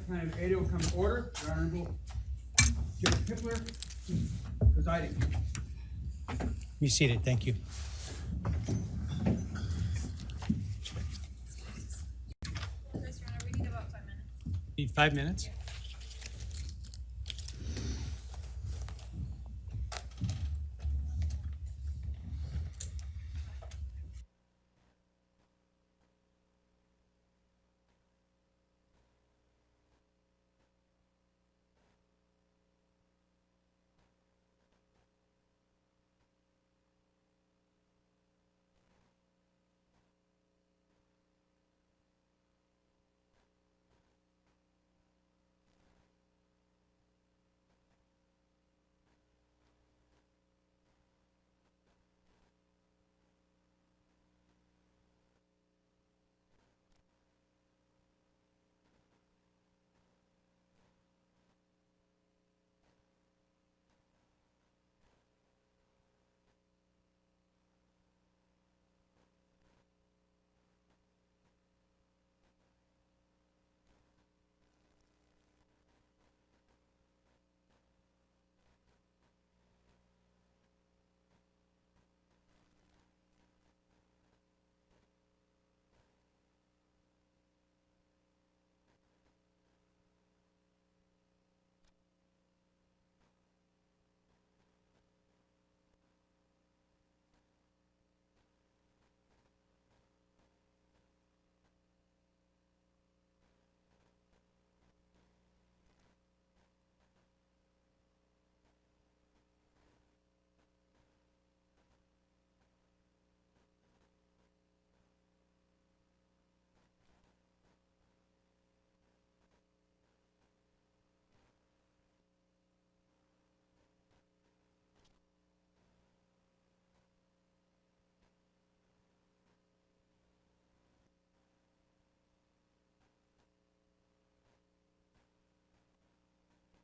County of Idaho come to order. The Honorable Judge Pickler presiding. Be seated, thank you. We need about 5 minutes. Need 5 minutes? Yeah.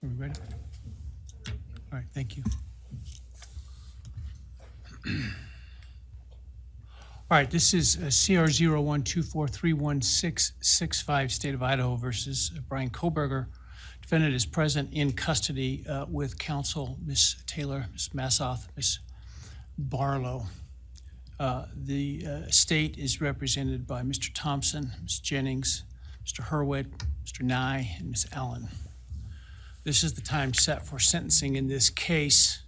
Are we ready? All right, thank you. All right, this is CR 0124316665, State of Idaho versus Bryan Kohberger. Defendant is present in custody with counsel, Ms. Taylor, Ms. Massoth, Ms. Barlow. The state is represented by Mr. Thompson, Ms. Jennings, Mr. Hurwitz, Mr. Nye, and Ms. Allen. This is the time set for sentencing in this case.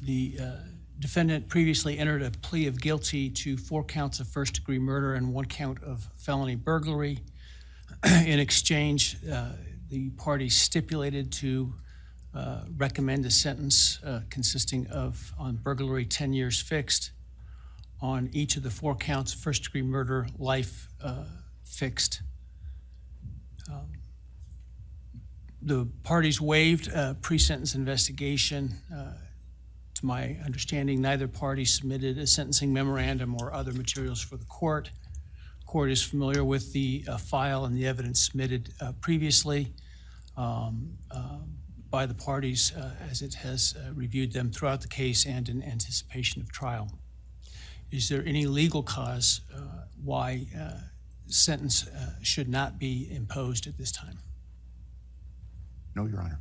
The defendant previously entered a plea of guilty to 4 counts of first-degree murder and 1 count of felony burglary. In exchange, the parties stipulated to recommend a sentence consisting of, on burglary, 10 years fixed, on each of the 4 counts of first-degree murder, life fixed. The parties waived pre-sentence investigation. To my understanding, neither party submitted a sentencing memorandum or other materials for the court. Court is familiar with the file and the evidence submitted previously by the parties as it has reviewed them throughout the case and in anticipation of trial. Is there any legal cause why sentence should not be imposed at this time? No, Your Honor.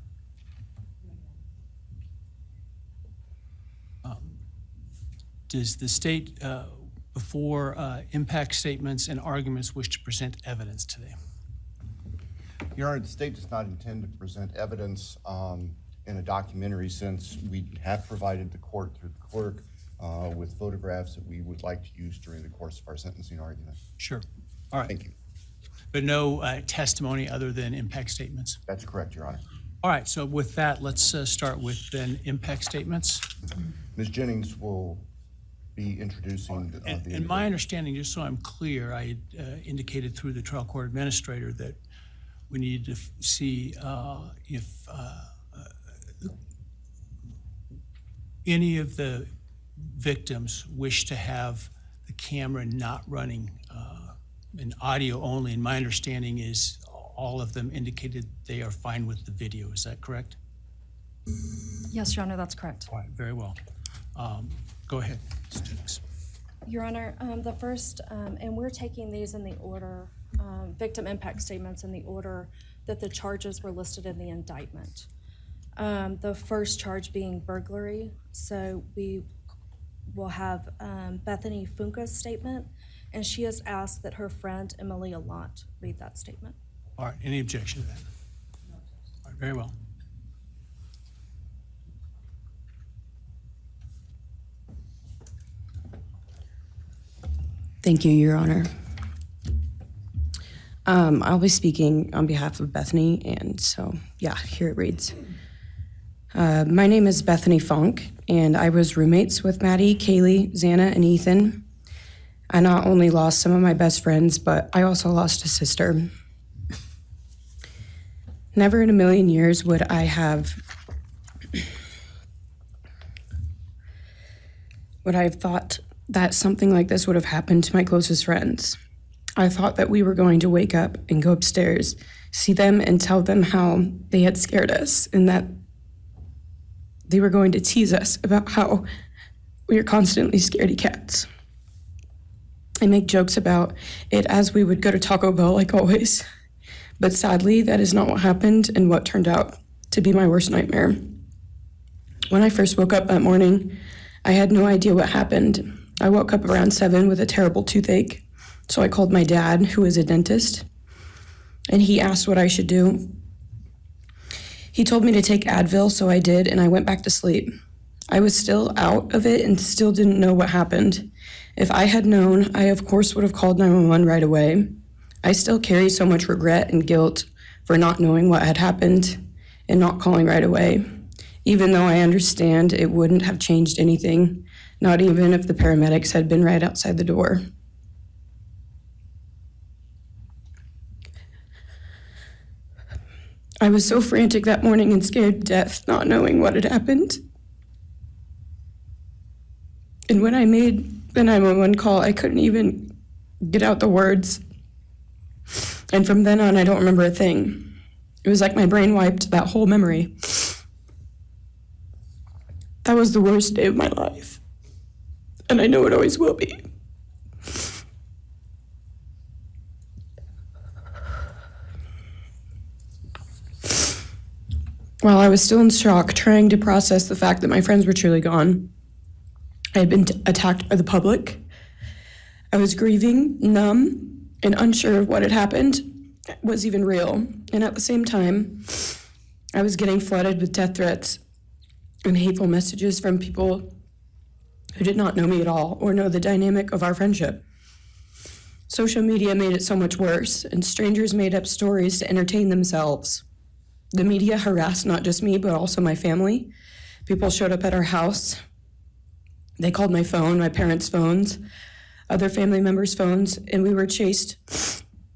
Does the state, before impact statements and arguments, wish to present evidence today? Your Honor, the state does not intend to present evidence in a documentary sense. We have provided the court through the clerk with photographs that we would like to use during the course of our sentencing argument. Sure. All right. Thank you. But no testimony other than impact statements? That's correct, Your Honor. All right, so with that, let's start with then impact statements. Ms. Jennings will be introducing And my understanding, just so I'm clear, I indicated through the trial court administrator that we need to see if any of the victims wish to have the camera not running in audio only. And my understanding is all of them indicated they are fine with the video. Is that correct? Yes, Your Honor, that's correct. All right, very well. Go ahead, Ms. Jennings. Your Honor, the first, and we're taking these in the order, victim impact statements in the order that the charges were listed in the indictment. The first charge being burglary, so we will have Bethany Funka's statement, and she has asked that her friend Emilia Lant read that statement. All right, any objection to that? All right, very well. Thank you, Your Honor. I'll be speaking on behalf of Bethany, and so, yeah, here it reads. My name is Bethany Funk, and I was roommates with Maddie, Kaylee, Xana, and Ethan. I not only lost some of my best friends, but I also lost a sister. Never in a million years would I have thought that something like this would have happened to my closest friends. I thought that we were going to wake up and go upstairs, see them and tell them how they had scared us and that they were going to tease us about how we are constantly scaredy cats. I make jokes about it as we would go to Taco Bell like always. But sadly, that is not what happened and what turned out to be my worst nightmare. When I first woke up that morning, I had no idea what happened. I woke up around 7 with a terrible toothache, so I called my dad, who is a dentist, and he asked what I should do. He told me to take Advil, so I did, and I went back to sleep. I was still out of it and still didn't know what happened. If I had known, I of course would have called 911 right away. I still carry so much regret and guilt for not knowing what had happened and not calling right away, even though I understand it wouldn't have changed anything, not even if the paramedics had been right outside the door. I was so frantic that morning and scared to death, not knowing what had happened. And when I made the 911 call, I couldn't even get out the words. And from then on, I don't remember a thing. It was like my brain wiped that whole memory. That was the worst day of my life. And I know it always will be. While I was still in shock, trying to process the fact that my friends were truly gone, I had been attacked by the public. I was grieving, numb, and unsure of what had happened was even real. And at the same time, I was getting flooded with death threats and hateful messages from people who did not know me at all or know the dynamic of our friendship. Social media made it so much worse, and strangers made up stories to entertain themselves. The media harassed not just me, but also my family. People showed up at our house. They called my phone, my parents' phones, other family members' phones, and we were chased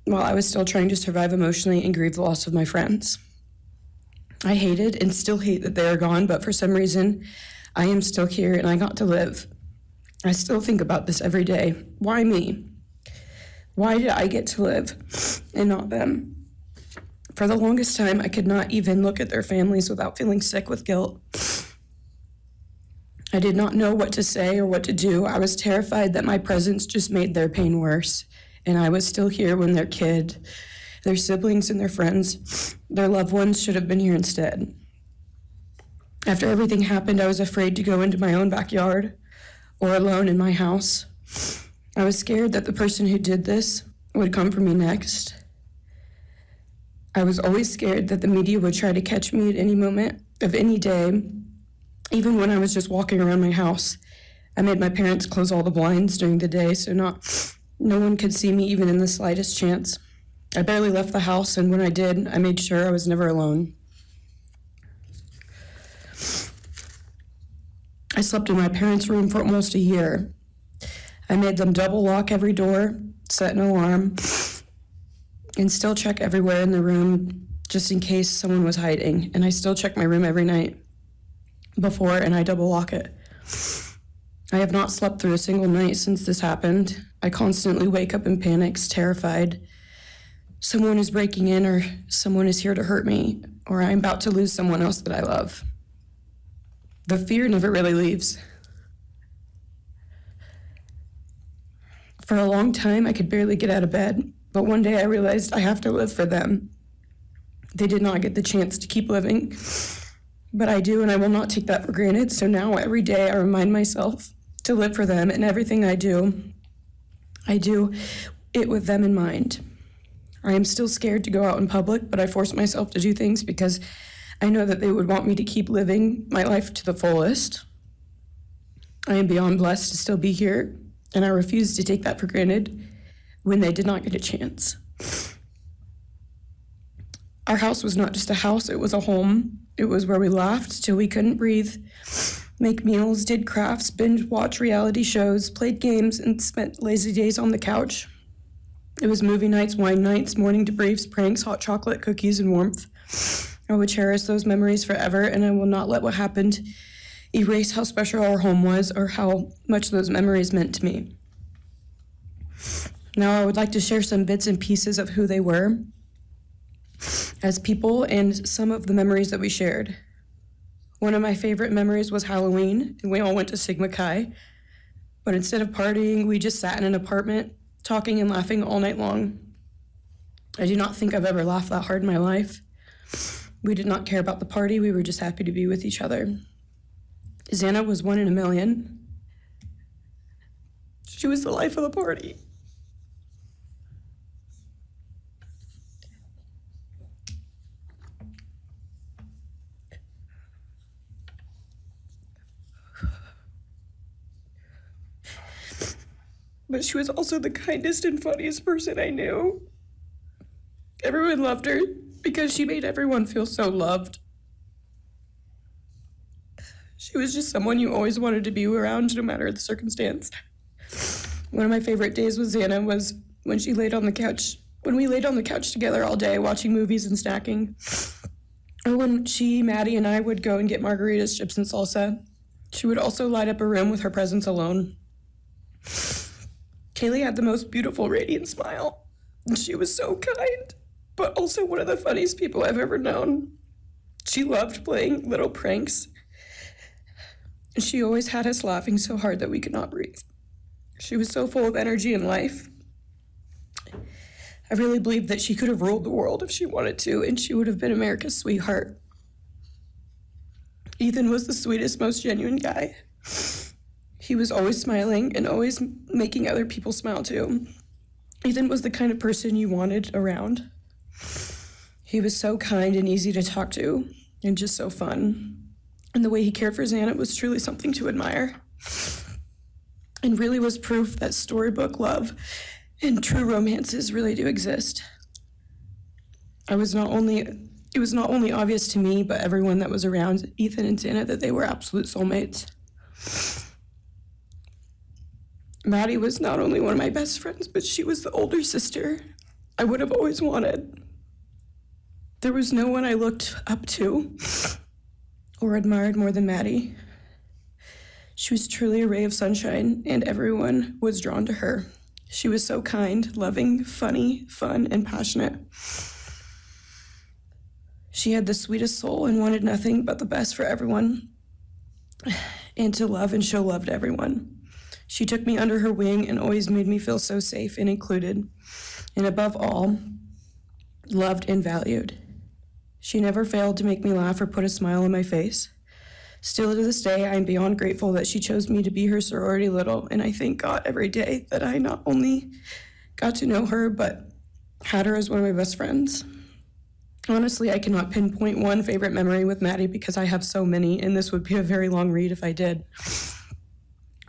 while I was still trying to survive emotionally and grieve the loss of my friends. I hated and still hate that they are gone, but for some reason, I am still here and I got to live. I still think about this every day. Why me? Why did I get to live and not them? For the longest time, I could not even look at their families without feeling sick with guilt. I did not know what to say or what to do. I was terrified that my presence just made their pain worse, and I was still here when their kid, their siblings and their friends, their loved ones should have been here instead. After everything happened, I was afraid to go into my own backyard or alone in my house. I was scared that the person who did this would come for me next. I was always scared that the media would try to catch me at any moment of any day, even when I was just walking around my house. I made my parents close all the blinds during the day so no one could see me even in the slightest chance. I barely left the house, and when I did, I made sure I was never alone. I slept in my parents' room for almost a year. I made them double lock every door, set an alarm, and still check everywhere in the room just in case someone was hiding. And I still check my room every night before, and I double lock it. I have not slept through a single night since this happened. I constantly wake up in panics, terrified. Someone is breaking in, or someone is here to hurt me, or I'm about to lose someone else that I love. The fear never really leaves. For a long time, I could barely get out of bed, but one day I realized I have to live for them. They did not get the chance to keep living, but I do, and I will not take that for granted. So now every day I remind myself to live for them, and everything I do it with them in mind. I am still scared to go out in public, but I force myself to do things because I know that they would want me to keep living my life to the fullest. I am beyond blessed to still be here, and I refuse to take that for granted when they did not get a chance. Our house was not just a house, it was a home. It was where we laughed till we couldn't breathe, make meals, did crafts, binge watch reality shows, played games, and spent lazy days on the couch. It was movie nights, wine nights, morning debriefs, pranks, hot chocolate, cookies, and warmth. I would cherish those memories forever, and I will not let what happened erase how special our home was or how much those memories meant to me. Now I would like to share some bits and pieces of who they were as people and some of the memories that we shared. One of my favorite memories was Halloween, and we all went to Sigma Chi. But instead of partying, we just sat in an apartment, talking and laughing all night long. I do not think I've ever laughed that hard in my life. We did not care about the party, we were just happy to be with each other. Xana was 1 in a million. She was the life of the party. But she was also the kindest and funniest person I knew. Everyone loved her because she made everyone feel so loved. She was just someone you always wanted to be around, no matter the circumstance. One of my favorite days with Xana was when she laid on the couch, when we laid on the couch together all day watching movies and snacking. Or when she, Maddie, and I would go and get margaritas, chips, and salsa. She would also light up a room with her presence alone. Kaylee had the most beautiful, radiant smile, and she was so kind, but also one of the funniest people I've ever known. She loved playing little pranks, and she always had us laughing so hard that we could not breathe. She was so full of energy and life. I really believe that she could have ruled the world if she wanted to, and she would have been America's sweetheart. Ethan was the sweetest, most genuine guy. He was always smiling and always making other people smile too. Ethan was the kind of person you wanted around. He was so kind and easy to talk to and just so fun. And the way he cared for Xana was truly something to admire. And really was proof that storybook love and true romances really do exist. It was not only obvious to me, but everyone that was around Ethan and Xana that they were absolute soulmates. Maddie was not only one of my best friends, but she was the older sister I would have always wanted. There was no one I looked up to or admired more than Maddie. She was truly a ray of sunshine, and everyone was drawn to her. She was so kind, loving, funny, fun, and passionate. She had the sweetest soul and wanted nothing but the best for everyone, and to love and show love to everyone. She took me under her wing and always made me feel so safe and included, and above all, loved and valued. She never failed to make me laugh or put a smile on my face. Still to this day, I am beyond grateful that she chose me to be her sorority little, and I thank God every day that I not only got to know her, but had her as one of my best friends. Honestly, I cannot pinpoint one favorite memory with Maddie because I have so many, and this would be a very long read if I did.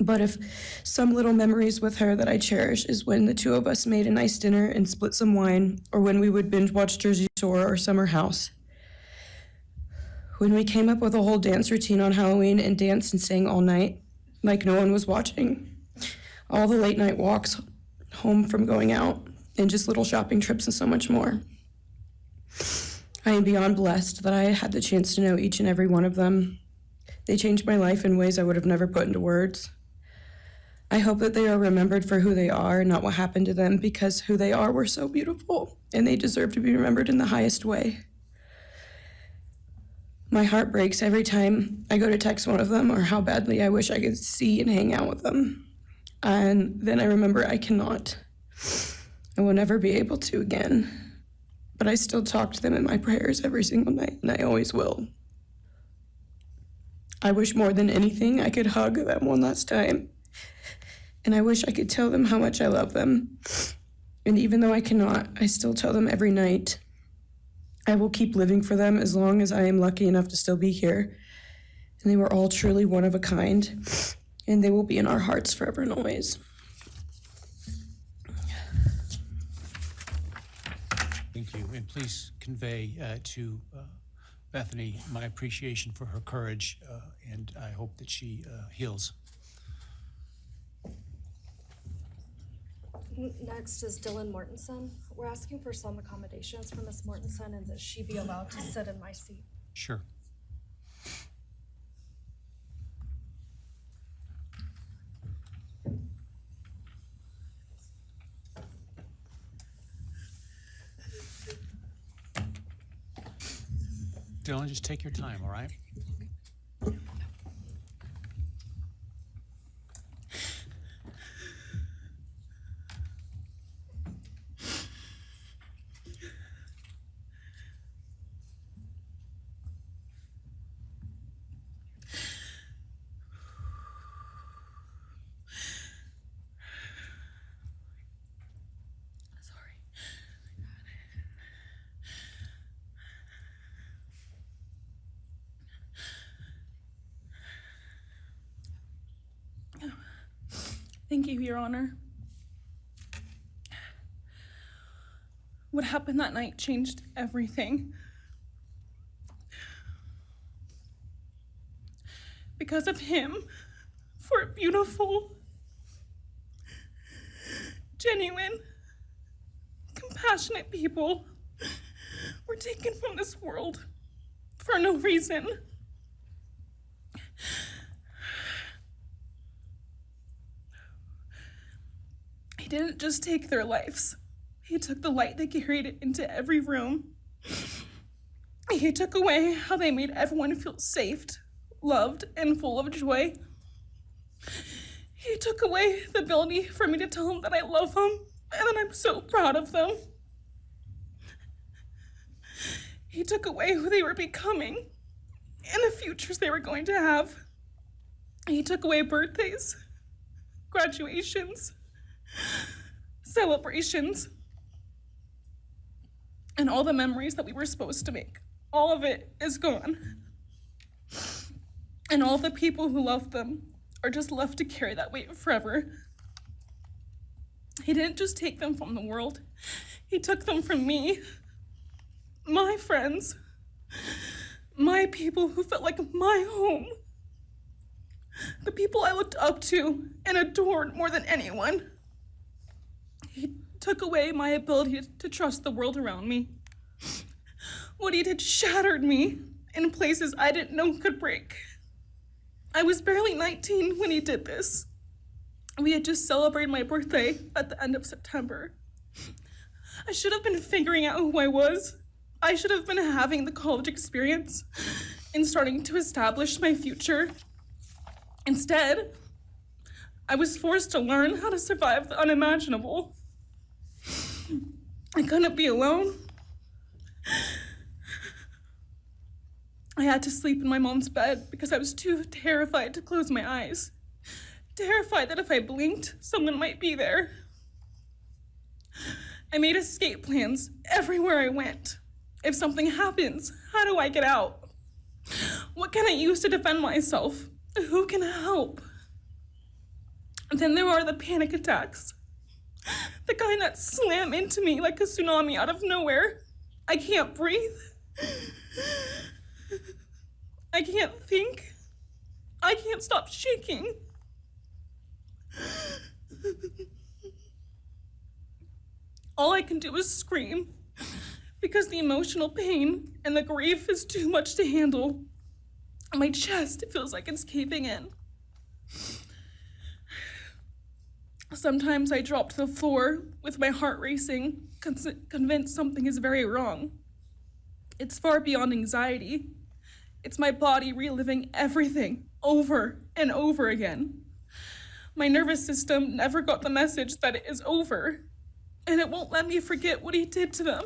But if some little memories with her that I cherish is when the two of us made a nice dinner and split some wine, or when we would binge watch Jersey Shore or Summer House. When we came up with a whole dance routine on Halloween and danced and sang all night, like no one was watching. All the late night walks home from going out, and just little shopping trips and so much more. I am beyond blessed that I had the chance to know each and every one of them. They changed my life in ways I would have never put into words. I hope that they are remembered for who they are, not what happened to them, because who they are were so beautiful, and they deserve to be remembered in the highest way. My heart breaks every time I go to text one of them or how badly I wish I could see and hang out with them. And then I remember I cannot. I will never be able to again. But I still talk to them in my prayers every single night, and I always will. I wish more than anything I could hug them one last time. And I wish I could tell them how much I love them. And even though I cannot, I still tell them every night. I will keep living for them as long as I am lucky enough to still be here. And they were all truly one of a kind, and they will be in our hearts forever and always. Thank you, and please convey to Bethany my appreciation for her courage, and I hope that she heals. Next is Dylan Mortensen. We're asking for some accommodations for Ms. Mortensen and that she be allowed to sit in my seat. Sure. Dylan, just take your time, all right? Thank you, Your Honor. What happened that night changed everything. Because of him, 4 beautiful, genuine, compassionate people were taken from this world for no reason. He didn't just take their lives. He took the light they carried it into every room. He took away how they made everyone feel safe, loved, and full of joy. He took away the ability for me to tell them that I love them and that I'm so proud of them. He took away who they were becoming and the futures they were going to have. He took away birthdays, graduations, celebrations, and all the memories that we were supposed to make. All of it is gone. And all the people who loved them are just left to carry that weight forever. He didn't just take them from the world. He took them from me, my friends, my people who felt like my home, the people I looked up to and adored more than anyone. He took away my ability to trust the world around me. What he did shattered me in places I didn't know could break. I was barely 19 when he did this. We had just celebrated my birthday at the end of September. I should have been figuring out who I was. I should have been having the college experience and starting to establish my future. Instead, I was forced to learn how to survive the unimaginable. I couldn't be alone. I had to sleep in my mom's bed because I was too terrified to close my eyes. Terrified that if I blinked, someone might be there. I made escape plans everywhere I went. If something happens, how do I get out? What can I use to defend myself? Who can help? And then there are the panic attacks. The kind that slam into me like a tsunami out of nowhere. I can't breathe. I can't think. I can't stop shaking. All I can do is scream because the emotional pain and the grief is too much to handle. My chest feels like it's caving in. Sometimes I drop to the floor with my heart racing, convinced something is very wrong. It's far beyond anxiety. It's my body reliving everything over and over again. My nervous system never got the message that it is over, and it won't let me forget what he did to them.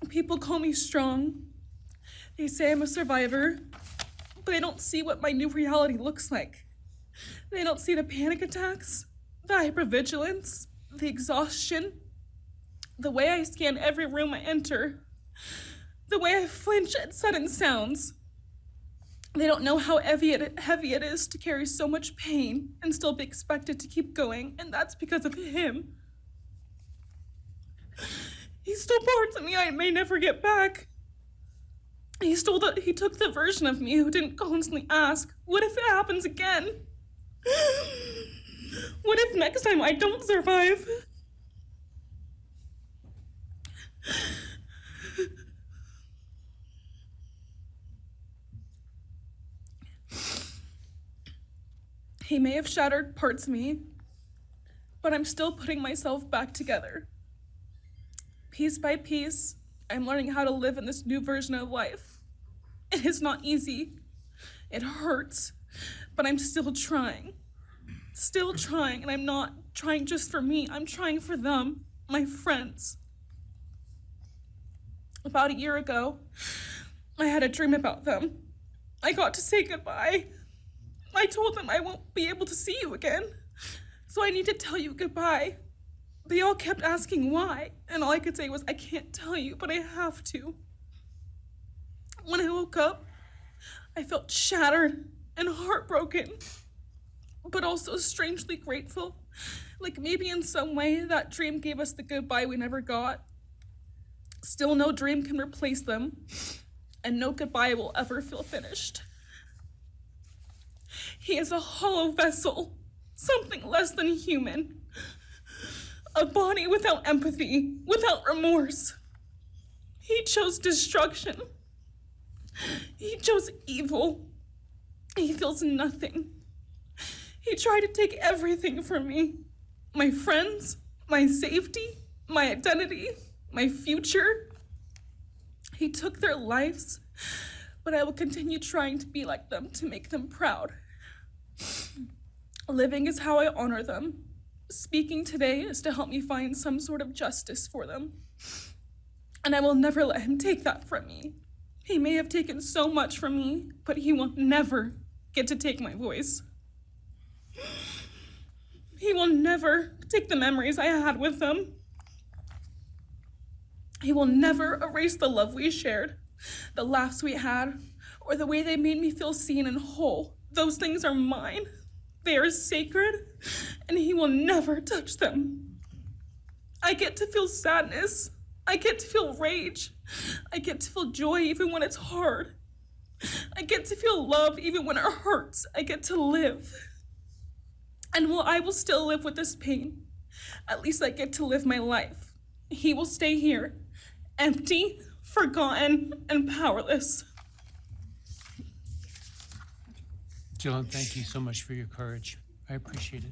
People call me strong. They say I'm a survivor, but they don't see what my new reality looks like. They don't see the panic attacks, the hypervigilance, the exhaustion, the way I scan every room I enter, the way I flinch at sudden sounds. They don't know how heavy it is to carry so much pain and still be expected to keep going, and that's because of him. He stole parts of me I may never get back. He took the version of me who didn't constantly ask, what if it happens again? What if next time I don't survive? He may have shattered parts of me, but I'm still putting myself back together. Piece by piece, I'm learning how to live in this new version of life. It is not easy. It hurts, but I'm still trying. Still trying, and I'm not trying just for me. I'm trying for them, my friends. About a year ago, I had a dream about them. I got to say goodbye. I told them I won't be able to see you again, so I need to tell you goodbye. They all kept asking why, and all I could say was, I can't tell you, but I have to. When I woke up, I felt shattered and heartbroken, but also strangely grateful. Like maybe in some way that dream gave us the goodbye we never got. Still, no dream can replace them, and no goodbye will ever feel finished. He is a hollow vessel, something less than human. A body without empathy, without remorse. He chose destruction. He chose evil. He feels nothing. He tried to take everything from me. My friends, my safety, my identity, my future. He took their lives, but I will continue trying to be like them, to make them proud. Living is how I honor them. Speaking today is to help me find some sort of justice for them. And I will never let him take that from me. He may have taken so much from me, but he will never get to take my voice. He will never take the memories I had with them. He will never erase the love we shared, the laughs we had, or the way they made me feel seen and whole. Those things are mine. They are sacred, and he will never touch them. I get to feel sadness. I get to feel rage. I get to feel joy even when it's hard. I get to feel love even when it hurts. I get to live. And while I will still live with this pain, at least I get to live my life. He will stay here, empty, forgotten, and powerless. Dylan, thank you so much for your courage. I appreciate it.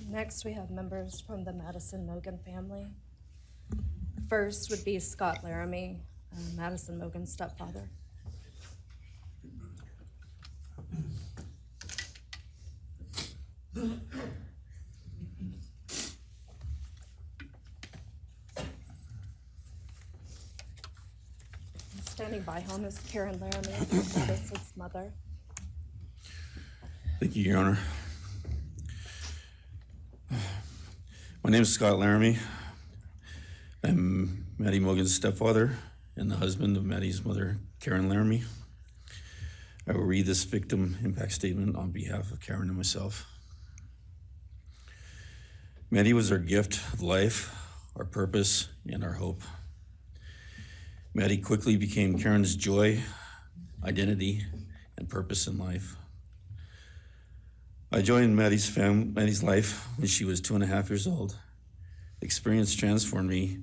Next, we have members from the Madison Mogan family. First would be Scott Laramie, Madison Mogan's stepfather. Standing by him is Karen Laramie, Madison's mother. Thank you, Your Honor. My name is Scott Laramie. I'm Maddie Mogan's stepfather and the husband of Maddie's mother, Karen Laramie. I will read this victim impact statement on behalf of Karen and myself. Maddie was our gift of life, our purpose, and our hope. Maddie quickly became Karen's joy, identity, and purpose in life. I joined Maddie's life when she was 2.5 years old. The experience transformed me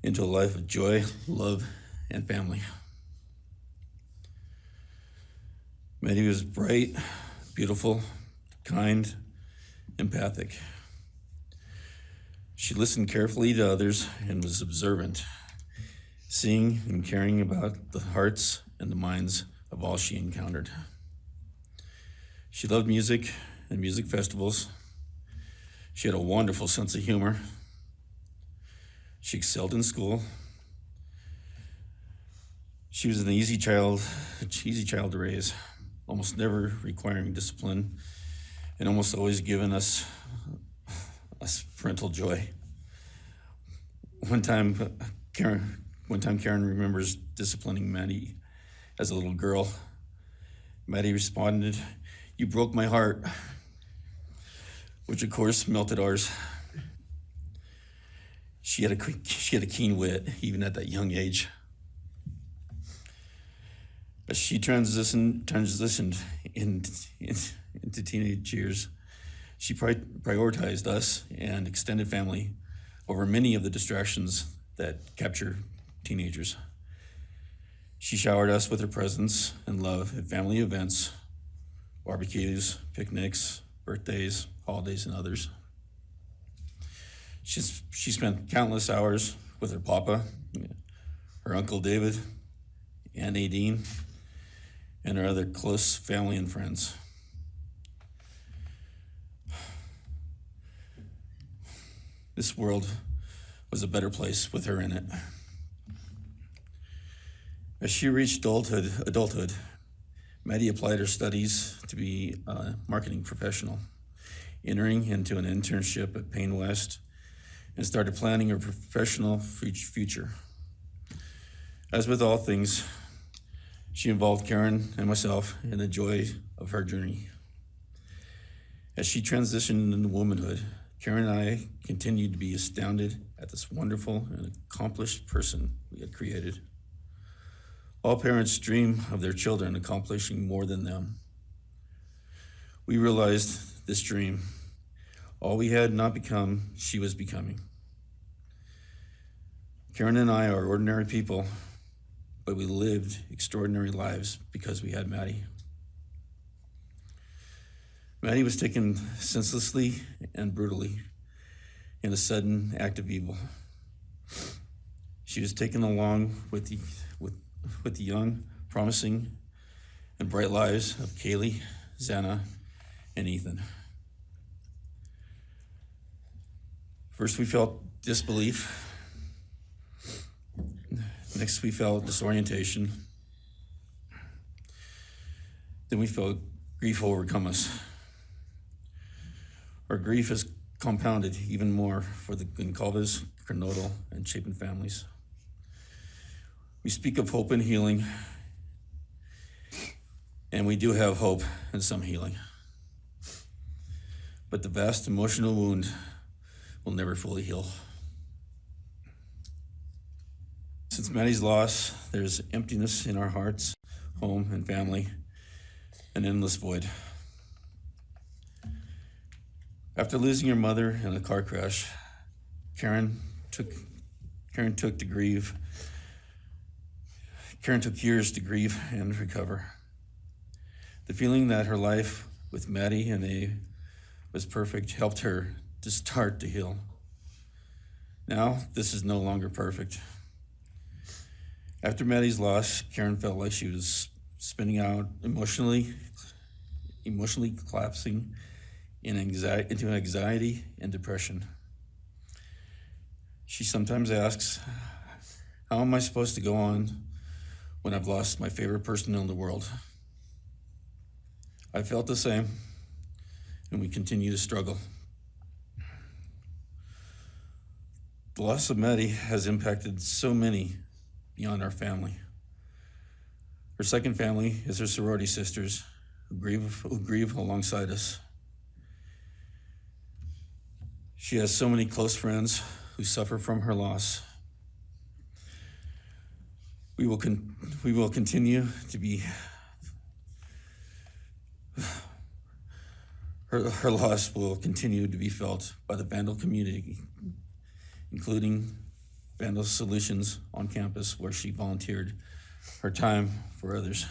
into a life of joy, love, and family. Maddie was bright, beautiful, kind, empathic. She listened carefully to others and was observant, seeing and caring about the hearts and the minds of all she encountered. She loved music and music festivals. She had a wonderful sense of humor. She excelled in school. She was an easy child to raise, almost never requiring discipline, and almost always giving us parental joy. One time Karen remembers disciplining Maddie as a little girl. Maddie responded, "You broke my heart," which of course melted ours. She had a keen wit, even at that young age. As she transitioned into teenage years, she prioritized us and extended family over many of the distractions that capture teenagers. She showered us with her presence and love at family events, barbecues, picnics, birthdays, holidays, and others. She spent countless hours with her papa, her Uncle David, Aunt Nadine, and her other close family and friends. This world was a better place with her in it. As she reached adulthood, Maddie applied her studies to be a marketing professional, entering into an internship at Payne West, and started planning her professional future. As with all things, she involved Karen and myself in the joy of her journey. As she transitioned into womanhood, Karen and I continued to be astounded at this wonderful and accomplished person we had created. All parents dream of their children accomplishing more than them. We realized this dream, all we had not become, she was becoming. Karen and I are ordinary people, but we lived extraordinary lives because we had Maddie. Maddie was taken senselessly and brutally in a sudden act of evil. She was taken along with the young, promising, and bright lives of Kaylee, Xana, and Ethan. First, we felt disbelief. Next, we felt disorientation. Then we felt grief overcome us. Our grief is compounded even more for the Goncalves, Kernodle, and Chapin families. We speak of hope and healing, and we do have hope and some healing. But the vast emotional wound will never fully heal. Since Maddie's loss, there's emptiness in our hearts, home, and family, an endless void. After losing her mother in a car crash, Karen took years to grieve and recover. The feeling that her life with Maddie and Abe was perfect helped her to start to heal. Now, this is no longer perfect. After Maddie's loss, Karen felt like she was spinning out, emotionally collapsing into anxiety and depression. She sometimes asks, how am I supposed to go on when I've lost my favorite person in the world? I felt the same, and we continue to struggle. The loss of Maddie has impacted so many beyond our family. Her second family is her sorority sisters who grieve alongside us. She has so many close friends who suffer from her loss. We will continue to be, her loss will continue to be felt by the Vandal community, including Vandal Solutions on campus, where she volunteered her time for others.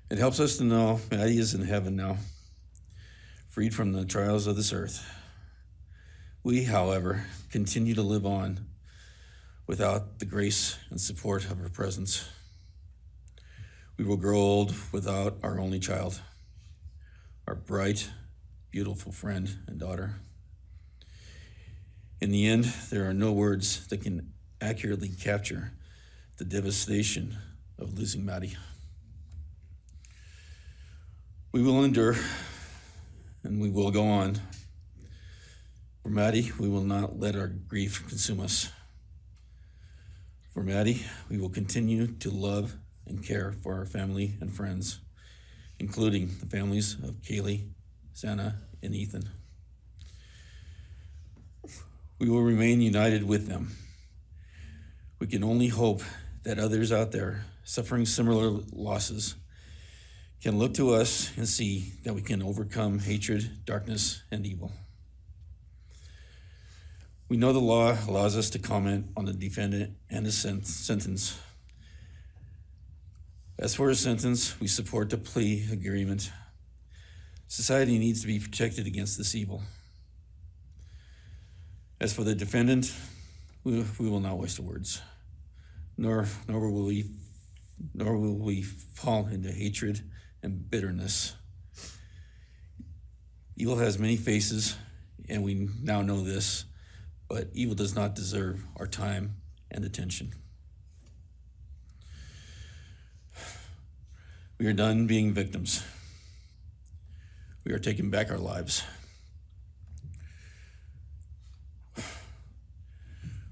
It helps us to know Maddie is in heaven now, freed from the trials of this earth. We, however, continue to live on without the grace and support of her presence. We will grow old without our only child, our bright, beautiful friend and daughter. In the end, there are no words that can accurately capture the devastation of losing Maddie. We will endure, and we will go on. For Maddie, we will not let our grief consume us. For Maddie, we will continue to love and care for our family and friends, including the families of Kaylee, Santa, and Ethan. We will remain united with them. We can only hope that others out there suffering similar losses can look to us and see that we can overcome hatred, darkness, and evil. We know the law allows us to comment on the defendant and his sentence. As for his sentence, we support the plea agreement. Society needs to be protected against this evil. As for the defendant, we will not waste words, nor will we fall into hatred and bitterness. Evil has many faces, and we now know this, but evil does not deserve our time and attention. We are done being victims. We are taking back our lives.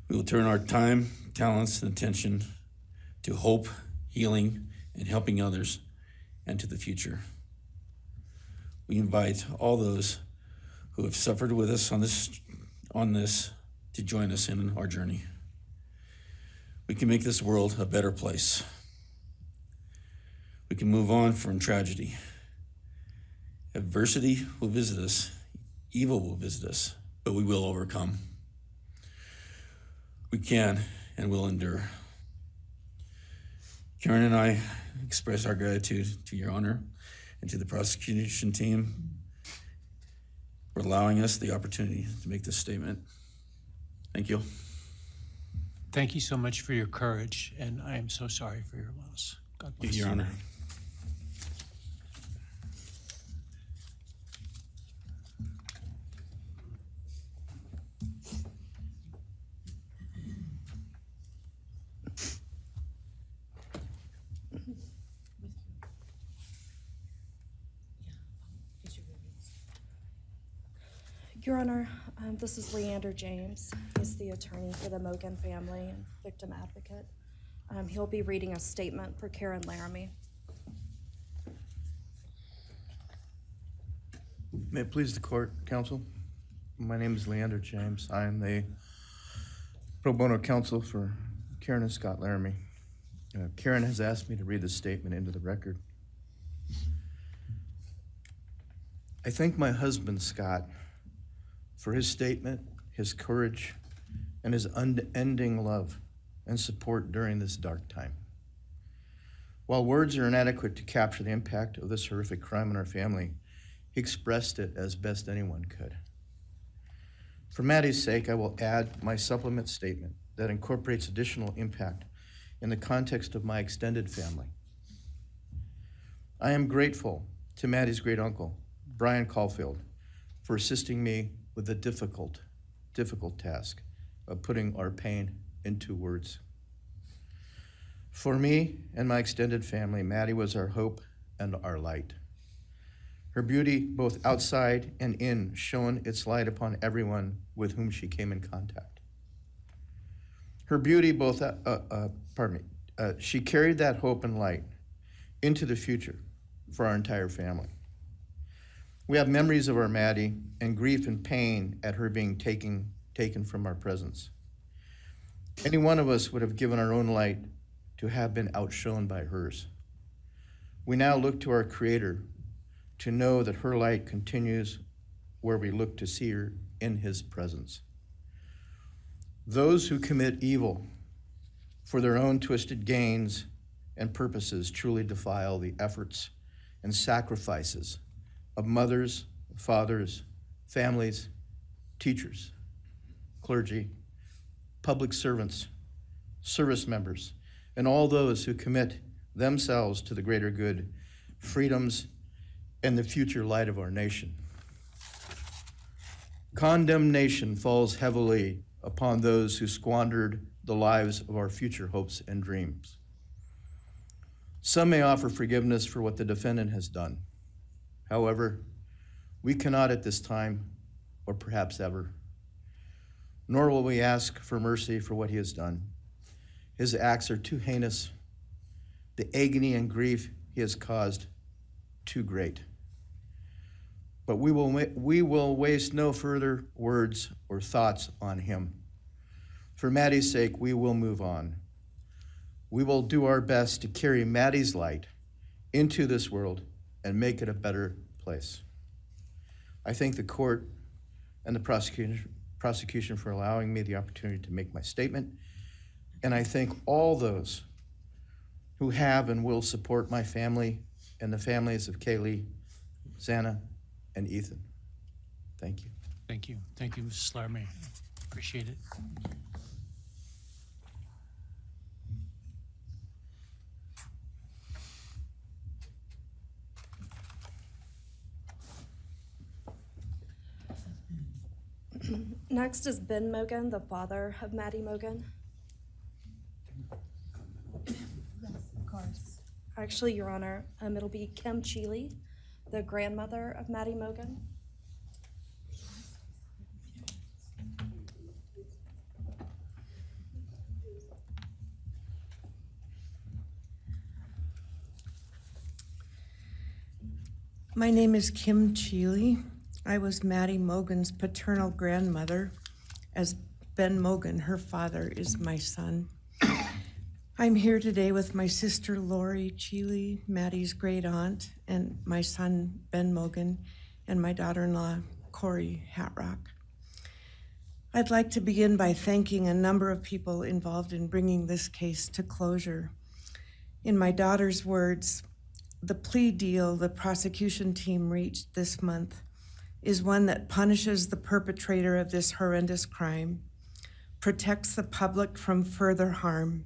We will turn our time, talents, and attention to hope, healing, and helping others, and to the future. We invite all those who have suffered with us on this to join us in our journey. We can make this world a better place. We can move on from tragedy. Adversity will visit us, evil will visit us, but we will overcome. We can and will endure. Karen and I express our gratitude to Your Honor and to the prosecution team for allowing us the opportunity to make this statement. Thank you. Thank you so much for your courage, and I am so sorry for your loss. God bless you. Your Honor. Your Honor, this is Leander James. He's the attorney for the Mogan family and victim advocate. He'll be reading a statement for Karen Laramie. May it please the court, counsel. My name is Leander James. I am the pro bono counsel for Karen and Scott Laramie. Karen has asked me to read this statement into the record. I thank my husband, Scott, for his statement, his courage, and his unending love and support during this dark time. While words are inadequate to capture the impact of this horrific crime on our family, he expressed it as best anyone could. For Maddie's sake, I will add my supplement statement that incorporates additional impact in the context of my extended family. I am grateful to Maddie's great uncle, Bryan Kohberger, for assisting me with the difficult task of putting our pain into words. For me and my extended family, Maddie was our hope and our light. Her beauty, both outside and in, shone its light upon everyone with whom she came in contact. Her beauty, she carried that hope and light into the future for our entire family. We have memories of our Maddie and grief and pain at her being taken from our presence. Any one of us would have given our own light to have been outshone by hers. We now look to our Creator to know that her light continues where we look to see her in His presence. Those who commit evil for their own twisted gains and purposes truly defile the efforts and sacrifices of mothers, fathers, families, teachers, clergy, public servants, service members, and all those who commit themselves to the greater good, freedoms, and the future light of our nation. Condemnation falls heavily upon those who squandered the lives of our future hopes and dreams. Some may offer forgiveness for what the defendant has done. However, we cannot at this time, or perhaps ever, nor will we ask for mercy for what he has done. His acts are too heinous, the agony and grief he has caused too great. But we will waste no further words or thoughts on him. For Maddie's sake, we will move on. We will do our best to carry Maddie's light into this world and make it a better place. I thank the court and the prosecution for allowing me the opportunity to make my statement, and I thank all those who have and will support my family and the families of Kaylee, Xana, and Ethan. Thank you. Thank you. Thank you, Mrs. Laramie. Appreciate it. Next is Ben Mogan, the father of Maddie Mogan. Actually, Your Honor, it'll be Kim Cheeley, the grandmother of Maddie Mogan. My name is Kim Cheeley. I was Maddie Mogan's paternal grandmother, as Ben Mogan, her father, is my son. I'm here today with my sister Lori Cheeley, Maddie's great aunt, and my son Ben Mogan, and my daughter-in-law Corey Hatrock. I'd like to begin by thanking a number of people involved in bringing this case to closure. In my daughter's words, the plea deal the prosecution team reached this month is one that punishes the perpetrator of this horrendous crime, protects the public from further harm,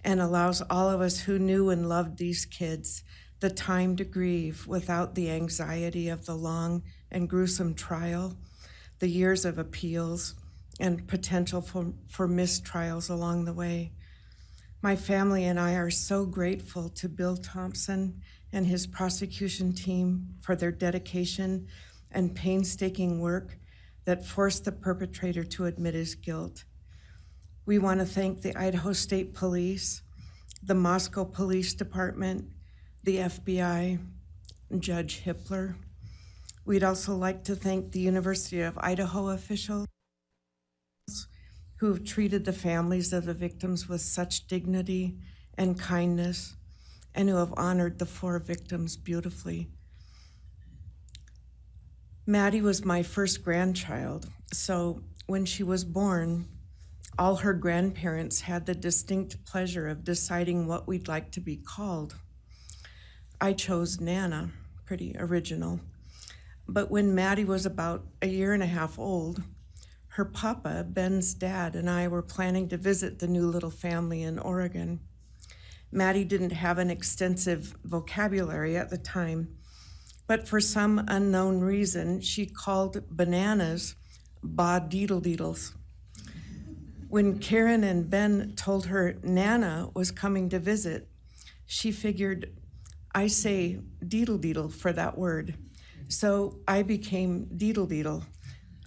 and allows all of us who knew and loved these kids the time to grieve without the anxiety of the long and gruesome trial, the years of appeals, and potential for mistrials along the way. My family and I are so grateful to Bill Thompson and his prosecution team for their dedication and painstaking work that forced the perpetrator to admit his guilt. We want to thank the Idaho State Police, the Moscow Police Department, the FBI, and Judge Hippler. We'd also like to thank the University of Idaho officials who have treated the families of the victims with such dignity and kindness, and who have honored the 4 victims beautifully. Maddie was my first grandchild, so when she was born, all her grandparents had the distinct pleasure of deciding what we'd like to be called. I chose Nana, pretty original. But when Maddie was about 1.5 years old, her papa, Ben's dad, and I were planning to visit the new little family in Oregon. Maddie didn't have an extensive vocabulary at the time, but for some unknown reason, she called bananas ba-deedle-deedles. When Karen and Ben told her Nana was coming to visit, she figured, I say deedle-deedle for that word. So I became deedle-deedle,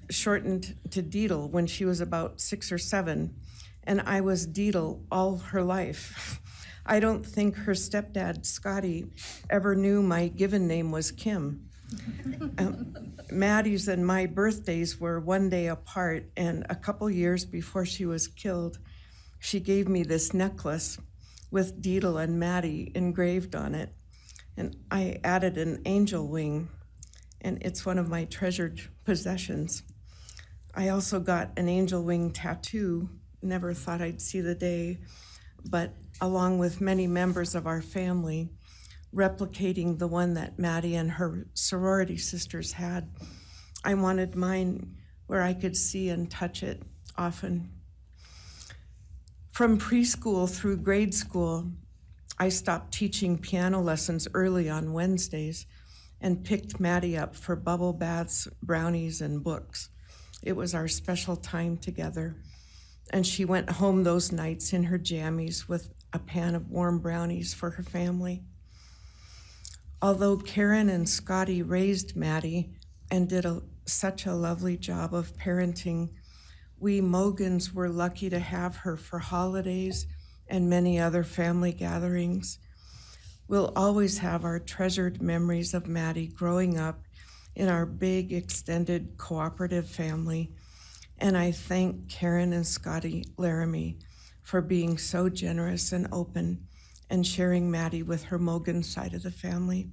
shortened to Deedle when she was about 6 or 7, and I was Deedle all her life. I don't think her stepdad, Scotty, ever knew my given name was Kim. Maddie's and my birthdays were 1 day apart, and a couple years before she was killed, she gave me this necklace with Deedle and Maddie engraved on it, and I added an angel wing, and it's one of my treasured possessions. I also got an angel wing tattoo, never thought I'd see the day, but along with many members of our family, replicating the one that Maddie and her sorority sisters had. I wanted mine where I could see and touch it often. From preschool through grade school, I stopped teaching piano lessons early on Wednesdays and picked Maddie up for bubble baths, brownies, and books. It was our special time together, and she went home those nights in her jammies with a pan of warm brownies for her family. Although Karen and Scotty raised Maddie and did such a lovely job of parenting, we Mogans were lucky to have her for holidays and many other family gatherings. We'll always have our treasured memories of Maddie growing up in our big, extended, cooperative family, and I thank Karen and Scotty Laramie for being so generous and open and sharing Maddie with her Mogan side of the family.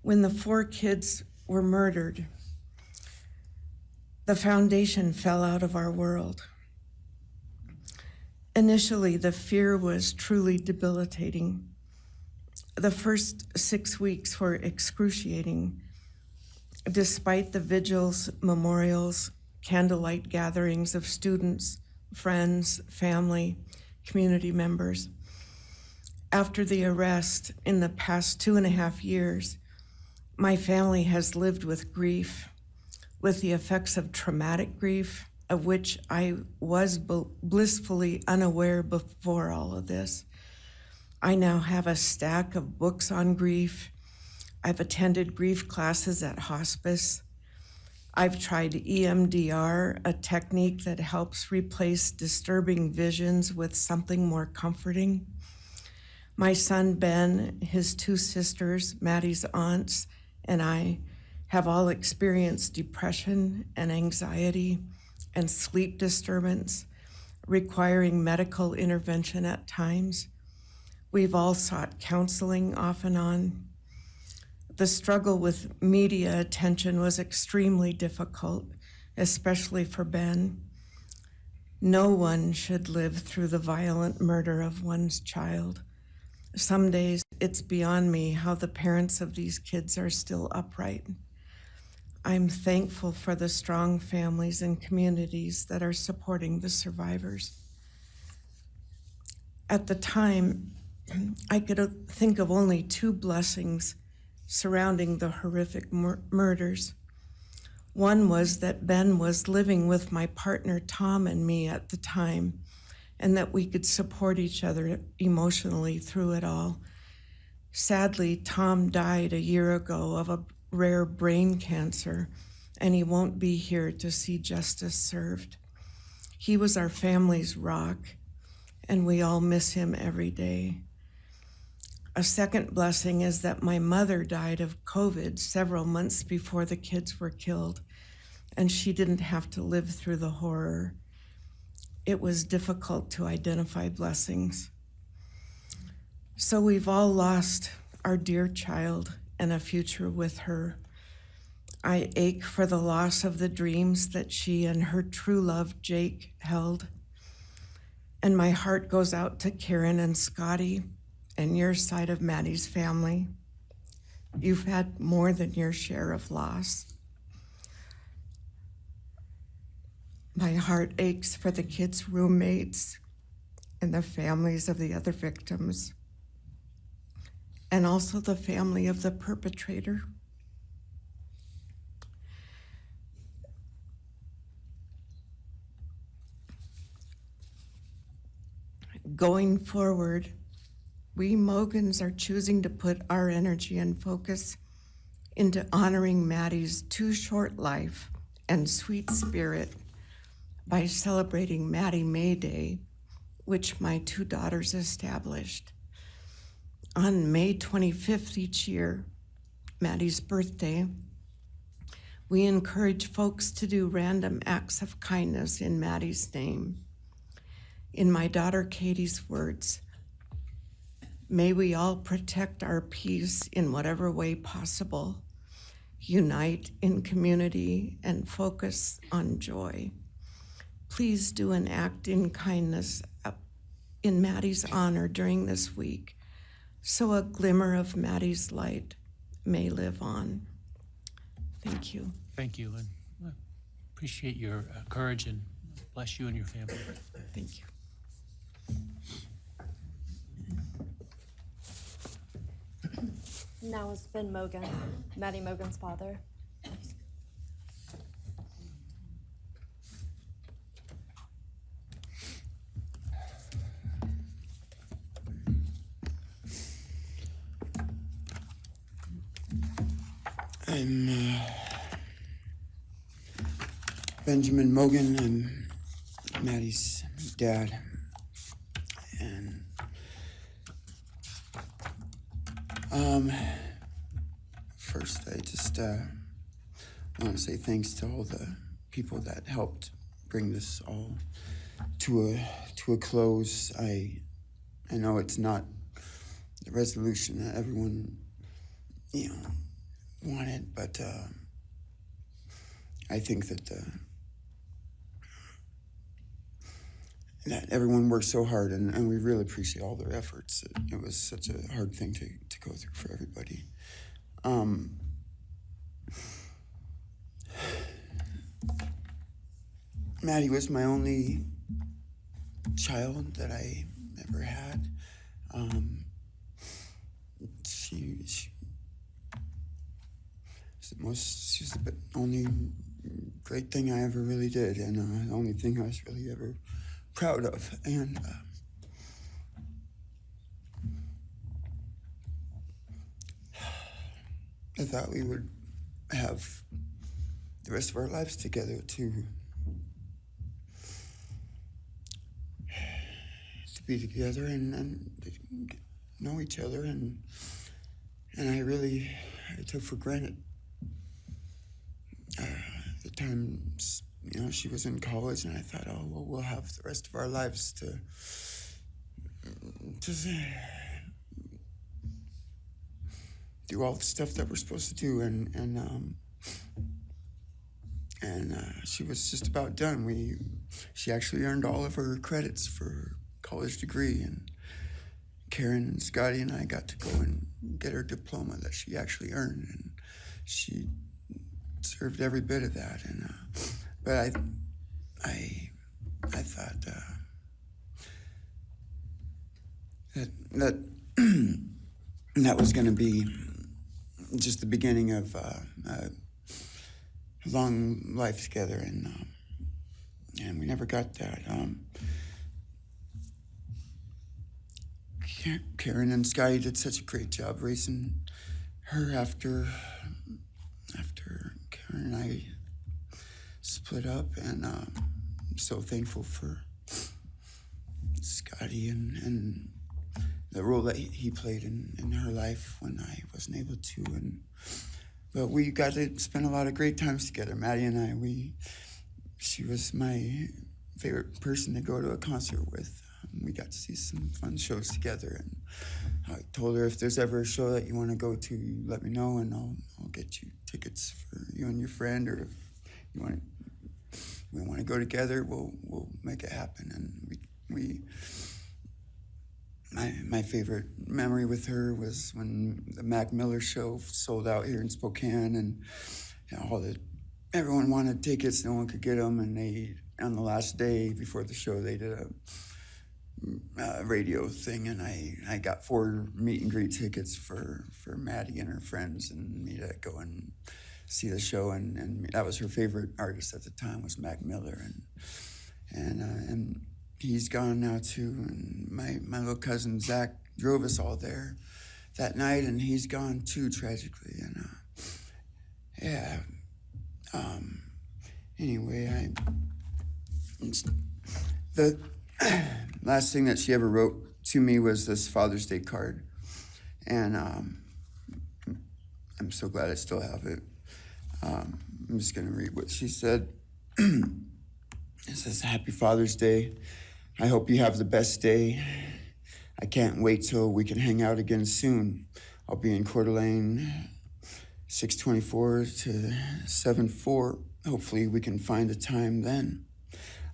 When the 4 kids were murdered, the foundation fell out of our world. Initially, the fear was truly debilitating. The first 6 weeks were excruciating. Despite the vigils, memorials, candlelight gatherings of students, friends, family, community members. After the arrest, in the past 2.5 years, my family has lived with grief, with the effects of traumatic grief, of which I was blissfully unaware before all of this. I now have a stack of books on grief. I've attended grief classes at hospice. I've tried EMDR, a technique that helps replace disturbing visions with something more comforting. My son Ben, his 2 sisters, Maddie's aunts, and I have all experienced depression and anxiety and sleep disturbance, requiring medical intervention at times. We've all sought counseling off and on. The struggle with media attention was extremely difficult, especially for Ben. No one should live through the violent murder of one's child. Some days it's beyond me how the parents of these kids are still upright. I'm thankful for the strong families and communities that are supporting the survivors. At the time, I could think of only 2 blessings surrounding the horrific murders. One was that Ben was living with my partner Tom and me at the time, and that we could support each other emotionally through it all. Sadly, Tom died a year ago of a rare brain cancer, and he won't be here to see justice served. He was our family's rock, and we all miss him every day. A second blessing is that my mother died of COVID several months before the kids were killed, and she didn't have to live through the horror. It was difficult to identify blessings. So we've all lost our dear child and a future with her. I ache for the loss of the dreams that she and her true love, Jake, held. And my heart goes out to Karen and Scotty and your side of Maddie's family. You've had more than your share of loss. My heart aches for the kids' roommates and the families of the other victims, and also the family of the perpetrator. Going forward, we Mogans are choosing to put our energy and focus into honoring Maddie's too short life and sweet spirit by celebrating Maddie May Day, which my 2 daughters established. On May 25th each year, Maddie's birthday, we encourage folks to do random acts of kindness in Maddie's name. In my daughter Katie's words, may we all protect our peace in whatever way possible, unite in community, and focus on joy. Please do an act in kindness in Maddie's honor during this week. so a glimmer of Maddie's light may live on. Thank you. Thank you, and appreciate your courage, and bless you and your family. Thank you. Now is Ben Mogan, Maddie Mogan's father. I'm Benjamin Mogan. I'm Maddie's dad. And first I just want to say thanks to all the people that helped bring this all to a close. I know it's not the resolution that everyone, wanted, but I think that that everyone worked so hard, and we really appreciate all their efforts. It was such a hard thing to go through for everybody. Maddie was my only child that I ever had. She's the only great thing I ever really did, and the only thing I was really ever proud of. And I thought we would have the rest of our lives together to be together and know each other, and I took for granted the times, she was in college, and I thought, oh, well, we'll have the rest of our lives to do all the stuff that we're supposed to do, and she was just about done. She actually earned all of her credits for college degree, and Karen and Scotty and I got to go and get her diploma that she actually earned, and she served every bit of that. And but I thought that was going to be just the beginning of a long life together, and we never got that. Karen and Scotty did such a great job raising her after Karen and I split up, and I'm so thankful for Scotty and the role that he played in her life when I wasn't able to. But we got to spend a lot of great times together, Maddie and I. She was my favorite person to go to a concert with. We got to see some fun shows together, and I told her, if there's ever a show that you want to go to, let me know, and I'll get you tickets for you and your friend, or if we want to go together, we'll make it happen. And my favorite memory with her was when the Mac Miller show sold out here in Spokane, and everyone wanted tickets, no one could get them, and on the last day before the show, they did a radio thing, and I got 4 meet and greet tickets for Maddie and her friends and me to go and see the show, and that was her favorite artist at the time, was Mac Miller, and he's gone now too, and my little cousin Zach drove us all there that night, and he's gone too, tragically, and anyway, the last thing that she ever wrote to me was this Father's Day card, and I'm so glad I still have it. I'm just going to read what she said. It says, "Happy Father's Day. I hope you have the best day. I can't wait till we can hang out again soon. I'll be in Coeur d'Alene, 624 to 74. Hopefully we can find a time then.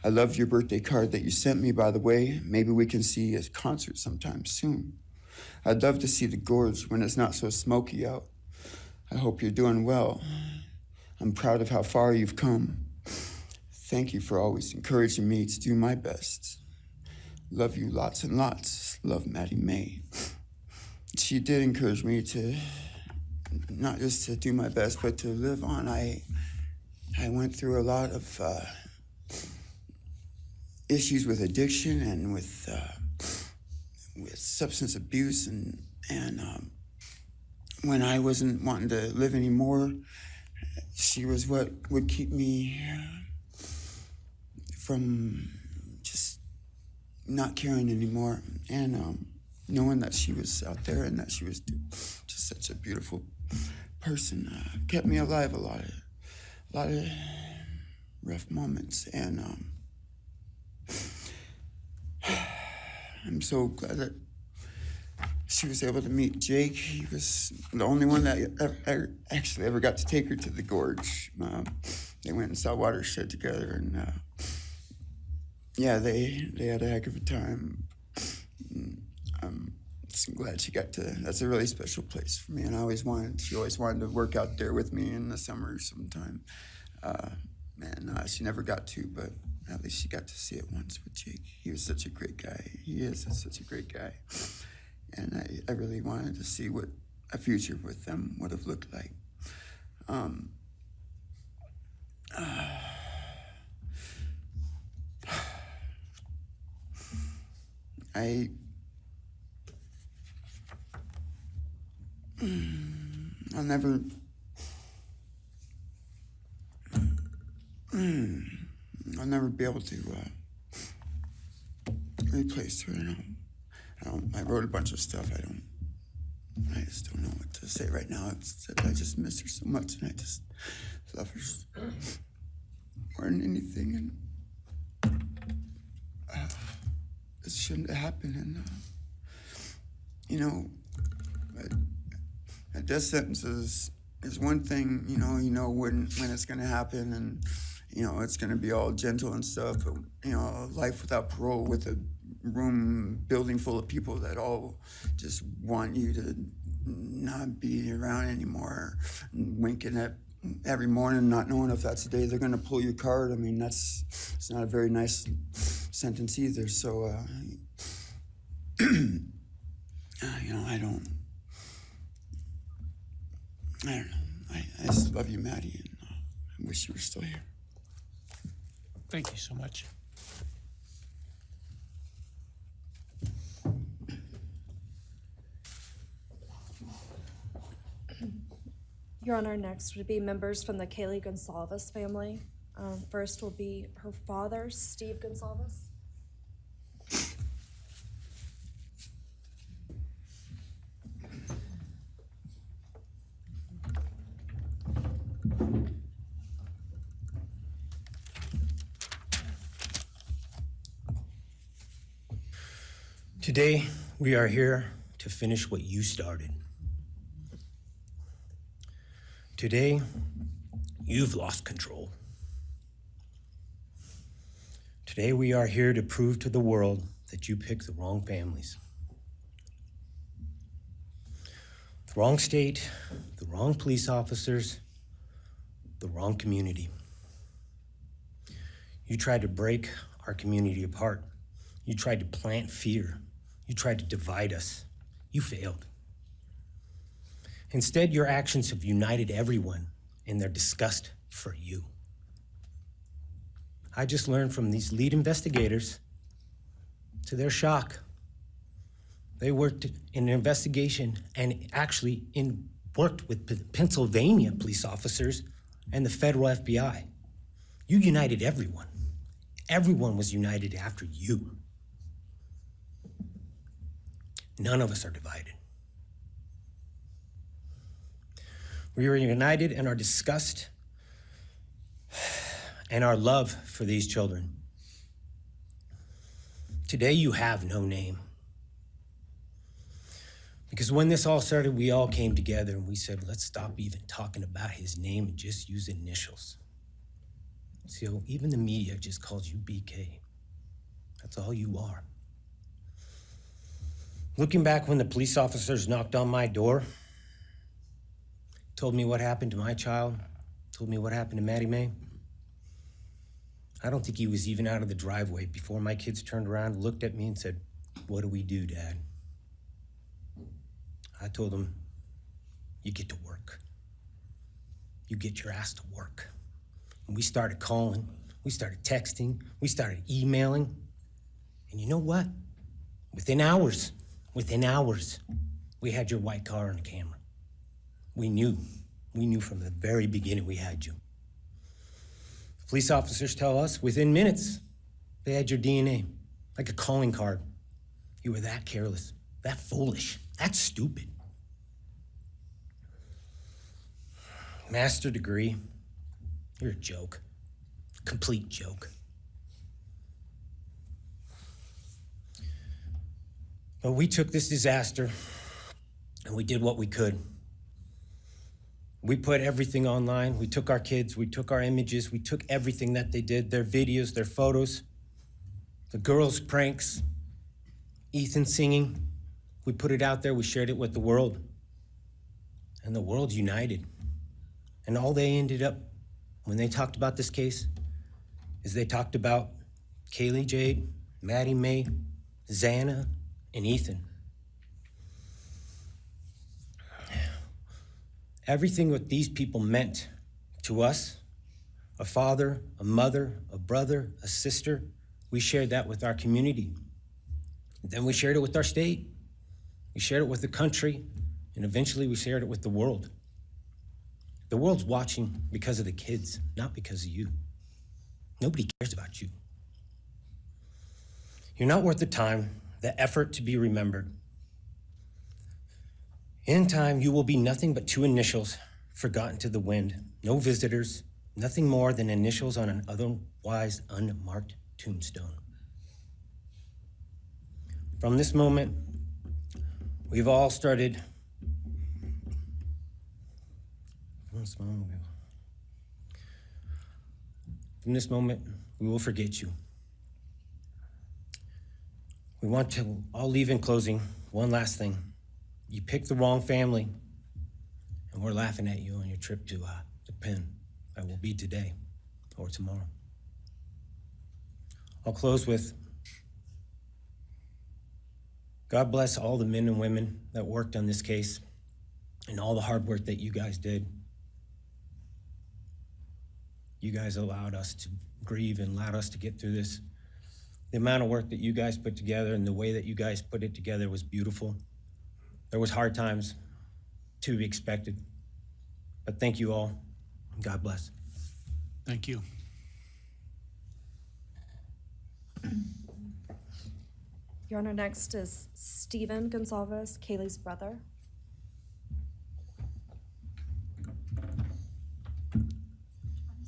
I loved your birthday card that you sent me, by the way. Maybe we can see a concert sometime soon. I'd love to see the gorge when it's not so smoky out. I hope you're doing well. I'm proud of how far you've come. Thank you for always encouraging me to do my best. Love you lots and lots. Love, Maddie Mae. She did encourage me to not just to do my best, but to live on. I went through a lot of issues with addiction and with substance abuse, and when I wasn't wanting to live anymore, she was what would keep me from just not caring anymore, and knowing that she was out there and that she was just such a beautiful person kept me alive a lot of rough moments, and I'm so glad that she was able to meet Jake. He was the only one that actually ever got to take her to the gorge. They went and saw Watershed together, and yeah, they had a heck of a time. I'm just glad she got to. That's a really special place for me, and she always wanted to work out there with me in the summer sometime. She never got to, but at least she got to see it once with Jake. He was such a great guy. He is such a great guy. And I really wanted to see what a future with them would have looked like. I'll never be able to replace her. I wrote a bunch of stuff. I just don't know what to say right now. I just miss her so much, and I just love her more than anything. And it shouldn't have happened. And a death sentence is one thing. You know when it's going to happen, and it's going to be all gentle and stuff. But life without parole, with a building full of people that all just want you to not be around anymore, winking at every morning, not knowing if that's the day they're going to pull your card. I mean, it's not a very nice sentence either. So, I don't know. I just love you, Maddie, and I wish you were still here. Thank you so much. Your Honor, next would be members from the Kaylee Gonsalves family. First will be her father, Steve Gonsalves. Today, we are here to finish what you started. Today, you've lost control. Today, we are here to prove to the world that you picked the wrong families. The wrong state, the wrong police officers, the wrong community. You tried to break our community apart. You tried to plant fear. You tried to divide us. You failed. Instead, your actions have united everyone in their disgust for you. I just learned from these lead investigators, to their shock, they worked in an investigation and actually worked with Pennsylvania police officers and the federal FBI. You united everyone. Everyone was united after you. None of us are divided. We are united in our disgust and our love for these children. Today, you have no name. Because when this all started, we all came together and we said, let's stop even talking about his name and just use initials. So even the media just calls you BK. That's all you are. Looking back when the police officers knocked on my door, told me what happened to my child, told me what happened to Maddie Mae, I don't think he was even out of the driveway before my kids turned around, looked at me and said, "What do we do, Dad?" I told them, "You get to work. You get your ass to work." And we started calling, we started texting, we started emailing. And you know what? Within hours, we had your white car on the camera. We knew from the very beginning we had you. Police officers tell us within minutes they had your DNA, like a calling card. You were that careless, that foolish, that stupid. Master degree, you're a joke, complete joke. But we took this disaster and we did what we could. We put everything online. We took our kids, we took our images, we took everything that they did, their videos, their photos, the girls' pranks, Ethan singing. We put it out there, we shared it with the world. And the world united. And all they ended up, when they talked about this case, is they talked about Kaylee Jade, Maddie Mae, Xana, and Ethan. Everything what these people meant to us, a father, a mother, a brother, a sister, we shared that with our community. Then we shared it with our state. We shared it with the country, and eventually we shared it with the world. The world's watching because of the kids, not because of you. Nobody cares about you. You're not worth the time, the effort to be remembered. In time, you will be nothing but two initials forgotten to the wind. No visitors, nothing more than initials on an otherwise unmarked tombstone. From this moment, we've all started. From this moment, we will forget you. We want to all leave in closing one last thing. You picked the wrong family, and we're laughing at you on your trip to the pen that will be today or tomorrow. I'll close with, God bless all the men and women that worked on this case and all the hard work that you guys did. You guys allowed us to grieve and allowed us to get through this. The amount of work that you guys put together and the way that you guys put it together was beautiful. There was hard times to be expected, but thank you all. God bless. Thank you. Your Honor, next is Stephen Gonsalves, Kaylee's brother.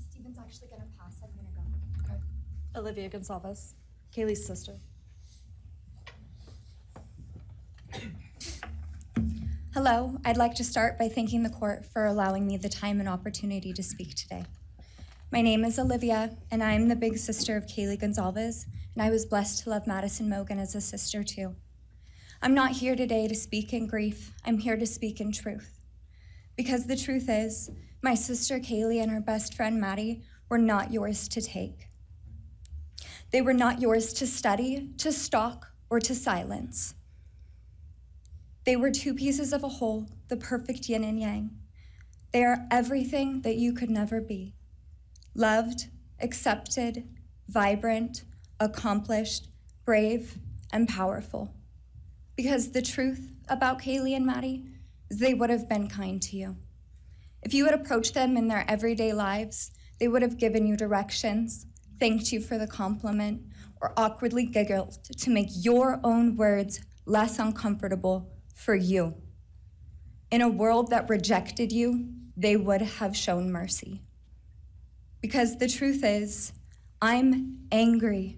Stephen's actually gonna pass. I'm gonna go. Okay. Olivia Gonsalves, Kaylee's sister. Hello, I'd like to start by thanking the court for allowing me the time and opportunity to speak today. My name is Olivia, and I am the big sister of Kaylee Gonsalves, and I was blessed to love Madison Mogen as a sister too. I'm not here today to speak in grief, I'm here to speak in truth. Because the truth is, my sister Kaylee and her best friend Maddie were not yours to take. They were not yours to study, to stalk, or to silence. They were two pieces of a whole, the perfect yin and yang. They are everything that you could never be. Loved, accepted, vibrant, accomplished, brave, and powerful. Because the truth about Kaylee and Maddie is they would have been kind to you. If you had approached them in their everyday lives, they would have given you directions, thanked you for the compliment, or awkwardly giggled to make your own words less uncomfortable for you. In a world that rejected you, they would have shown mercy. Because the truth is, I'm angry.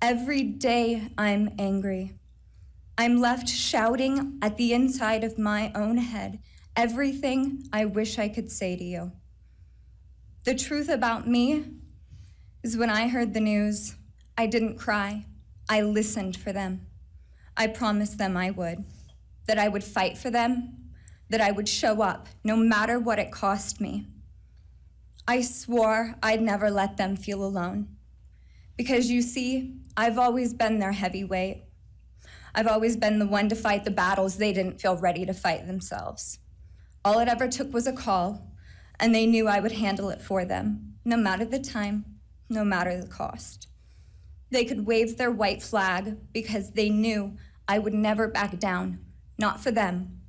Every day I'm angry. I'm left shouting at the inside of my own head everything I wish I could say to you. The truth about me is when I heard the news, I didn't cry. I listened for them. I promised them I would, that I would fight for them, that I would show up, no matter what it cost me. I swore I'd never let them feel alone. Because you see, I've always been their heavyweight. I've always been the one to fight the battles they didn't feel ready to fight themselves. All it ever took was a call, and they knew I would handle it for them, no matter the time, no matter the cost. They could wave their white flag because they knew I would never back down, not for them,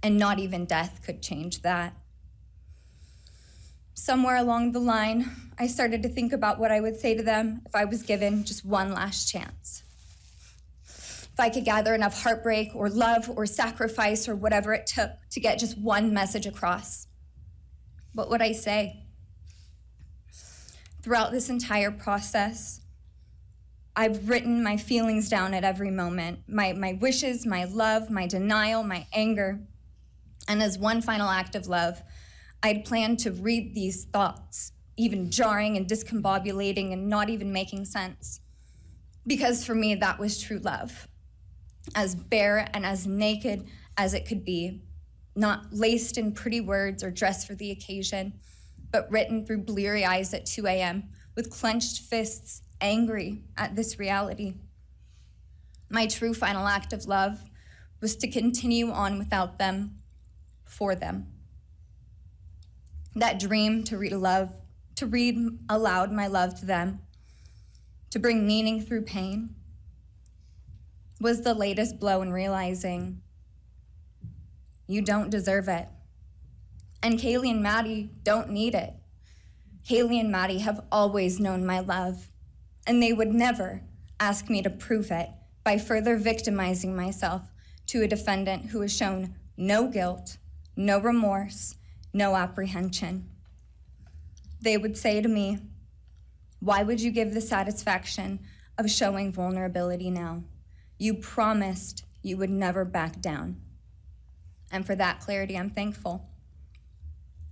and not even death could change that. Somewhere along the line, I started to think about what I would say to them if I was given just one last chance. If I could gather enough heartbreak or love or sacrifice or whatever it took to get just one message across, what would I say? Throughout this entire process, I've written my feelings down at every moment, my wishes, my love, my denial, my anger. And as one final act of love, I'd planned to read these thoughts, even jarring and discombobulating and not even making sense. Because for me, that was true love. As bare and as naked as it could be, not laced in pretty words or dressed for the occasion, but written through bleary eyes at 2 a.m. with clenched fists, angry at this reality. My true final act of love was to continue on without them, for them. That dream to read aloud my love to them, to bring meaning through pain, was the latest blow in realizing you don't deserve it. And Kaylee and Maddie don't need it. Kaylee and Maddie have always known my love, and they would never ask me to prove it by further victimizing myself to a defendant who has shown no guilt, no remorse, no apprehension. They would say to me, why would you give the satisfaction of showing vulnerability now? You promised you would never back down. And for that clarity, I'm thankful.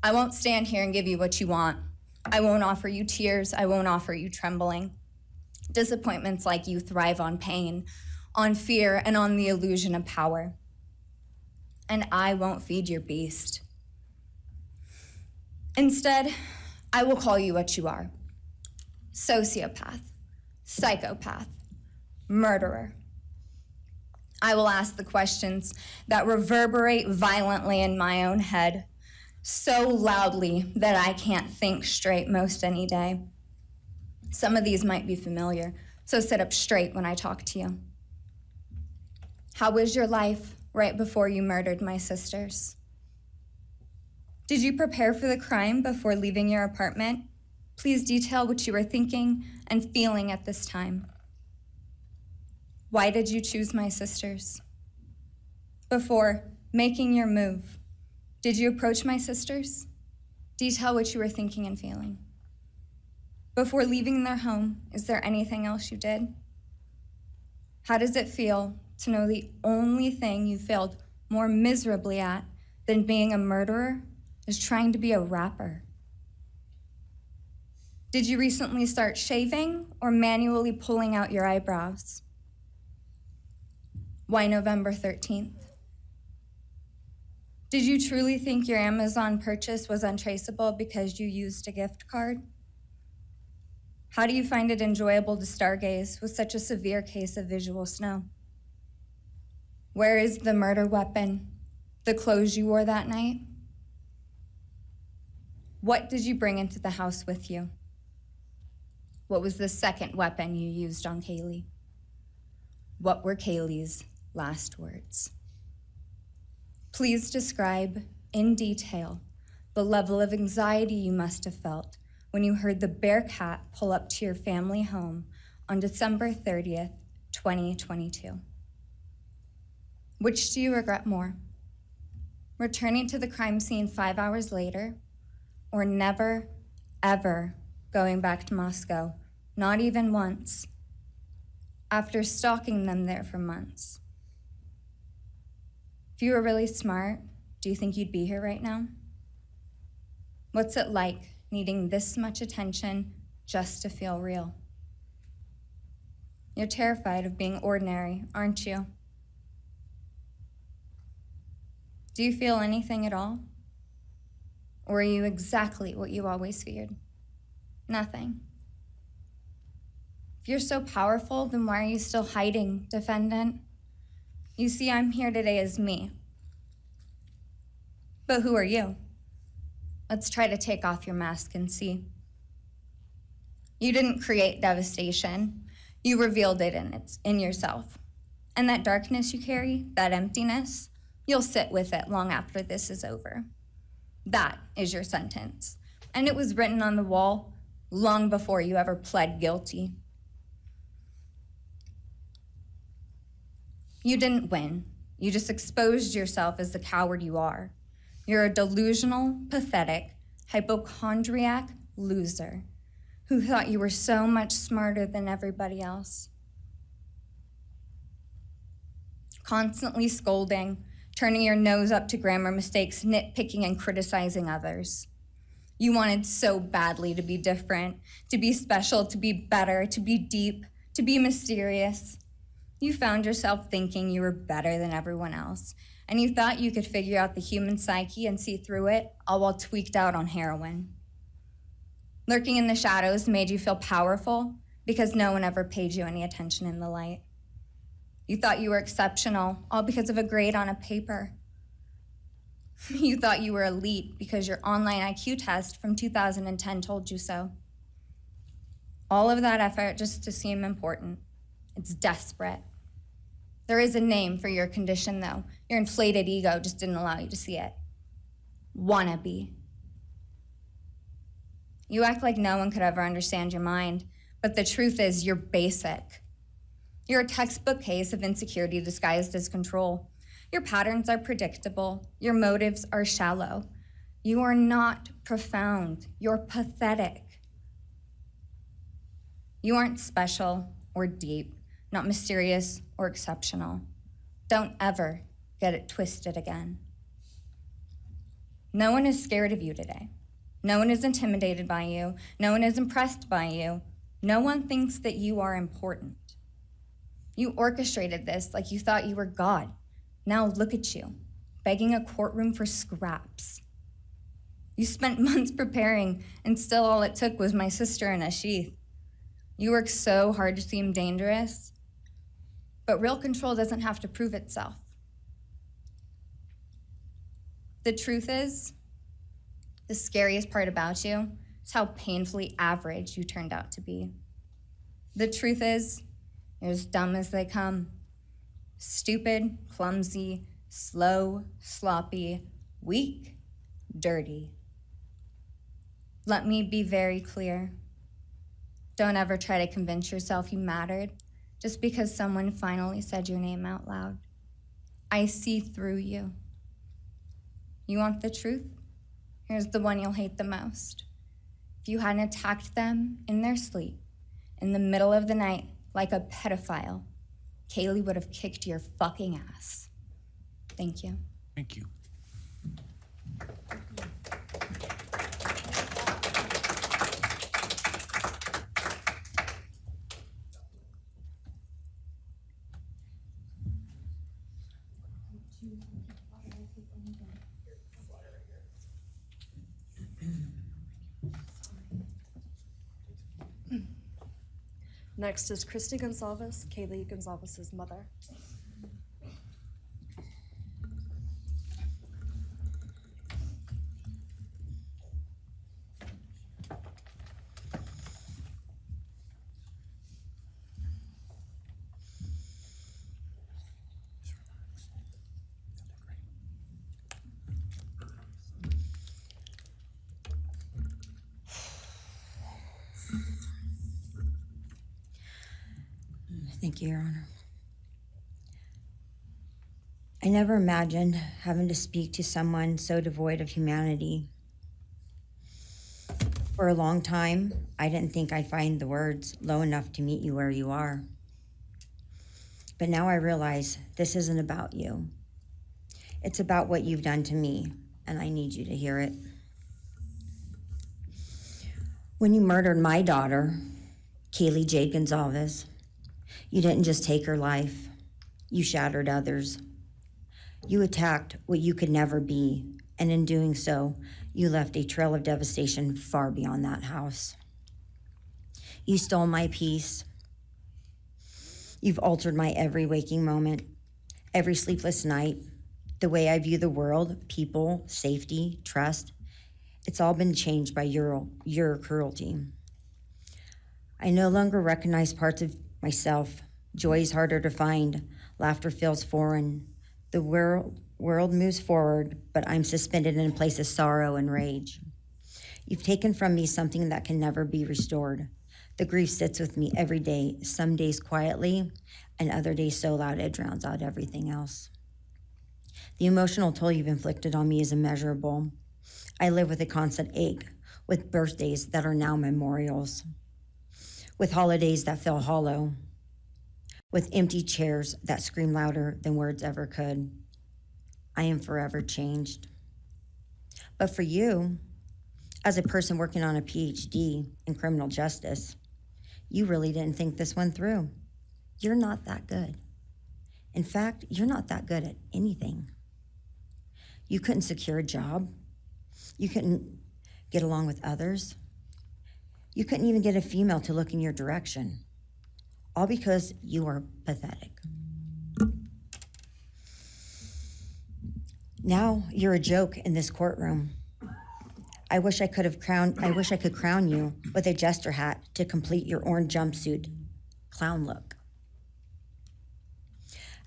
I won't stand here and give you what you want. I won't offer you tears. I won't offer you trembling. Disappointments like you thrive on pain, on fear, and on the illusion of power. And I won't feed your beast. Instead, I will call you what you are. Sociopath, psychopath, murderer. I will ask the questions that reverberate violently in my own head, so loudly that I can't think straight most any day. Some of these might be familiar, so sit up straight when I talk to you. How was your life right before you murdered my sisters? Did you prepare for the crime before leaving your apartment? Please detail what you were thinking and feeling at this time. Why did you choose my sisters? Before making your move, did you approach my sisters? Detail what you were thinking and feeling. Before leaving their home, is there anything else you did? How does it feel to know the only thing you failed more miserably at than being a murderer is trying to be a rapper? Did you recently start shaving or manually pulling out your eyebrows? Why November 13th? Did you truly think your Amazon purchase was untraceable because you used a gift card? How do you find it enjoyable to stargaze with such a severe case of visual snow? Where is the murder weapon, the clothes you wore that night? What did you bring into the house with you? What was the second weapon you used on Kaylee? What were Kaylee's last words? Please describe in detail the level of anxiety you must have felt when you heard the Bearcat pull up to your family home on December 30th, 2022. Which do you regret more? Returning to the crime scene 5 hours later, or never, ever going back to Moscow, not even once, after stalking them there for months? If you were really smart, do you think you'd be here right now? What's it like needing this much attention just to feel real? You're terrified of being ordinary, aren't you? Do you feel anything at all? Or are you exactly what you always feared? Nothing. If you're so powerful, then why are you still hiding, defendant? You see, I'm here today as me. But who are you? Let's try to take off your mask and see. You didn't create devastation. You revealed it in yourself. And that darkness you carry, that emptiness, you'll sit with it long after this is over. That is your sentence. And it was written on the wall long before you ever pled guilty. You didn't win. You just exposed yourself as the coward you are. You're a delusional, pathetic, hypochondriac loser who thought you were so much smarter than everybody else. Constantly scolding, turning your nose up to grammar mistakes, nitpicking and criticizing others. You wanted so badly to be different, to be special, to be better, to be deep, to be mysterious. You found yourself thinking you were better than everyone else, and you thought you could figure out the human psyche and see through it, all while tweaked out on heroin. Lurking in the shadows made you feel powerful because no one ever paid you any attention in the light. You thought you were exceptional, all because of a grade on a paper. You thought you were elite because your online IQ test from 2010 told you so. All of that effort just to seem important. It's desperate. There is a name for your condition, though. Your inflated ego just didn't allow you to see it. Wannabe. You act like no one could ever understand your mind, but the truth is you're basic. You're a textbook case of insecurity disguised as control. Your patterns are predictable. Your motives are shallow. You are not profound. You're pathetic. You aren't special or deep, not mysterious or exceptional. Don't ever get it twisted again. No one is scared of you today. No one is intimidated by you. No one is impressed by you. No one thinks that you are important. You orchestrated this like you thought you were God. Now look at you, begging a courtroom for scraps. You spent months preparing, and still all it took was my sister in a sheath. You work so hard to seem dangerous, but real control doesn't have to prove itself. The truth is, the scariest part about you is how painfully average you turned out to be. The truth is, you're as dumb as they come. Stupid, clumsy, slow, sloppy, weak, dirty. Let me be very clear. Don't ever try to convince yourself you mattered just because someone finally said your name out loud. I see through you. You want the truth? Here's the one you'll hate the most. If you hadn't attacked them in their sleep, in the middle of the night, like a pedophile, Kaylee would have kicked your fucking ass. Thank you. Thank you. Next is Christy Gonzalez, Kaylee Gonzalez's mother. Thank you, Your Honor. I never imagined having to speak to someone so devoid of humanity. For a long time, I didn't think I'd find the words low enough to meet you where you are. But now I realize this isn't about you. It's about what you've done to me, and I need you to hear it. When you murdered my daughter, Kaylee Jade Gonzalez, You didn't just take her life, you shattered others. You attacked what you could never be, and in doing so, you left a trail of devastation far beyond that house. You stole my peace. You've altered my every waking moment, every sleepless night, the way I view the world, people, safety, trust. It's all been changed by your cruelty. I no longer recognize parts of myself. Joy is harder to find. Laughter feels foreign. The world moves forward, but I'm suspended in a place of sorrow and rage. You've taken from me something that can never be restored. The grief sits with me every day, some days quietly, and other days so loud it drowns out everything else. The emotional toll you've inflicted on me is immeasurable. I live with a constant ache, with birthdays that are now memorials, with holidays that feel hollow, with empty chairs that scream louder than words ever could. I am forever changed. But for you, as a person working on a PhD in criminal justice, you really didn't think this one through. You're not that good. In fact, you're not that good at anything. You couldn't secure a job. You couldn't get along with others. You couldn't even get a female to look in your direction. All because you are pathetic. Now you're a joke in this courtroom. I wish I could crown you with a jester hat to complete your orange jumpsuit clown look.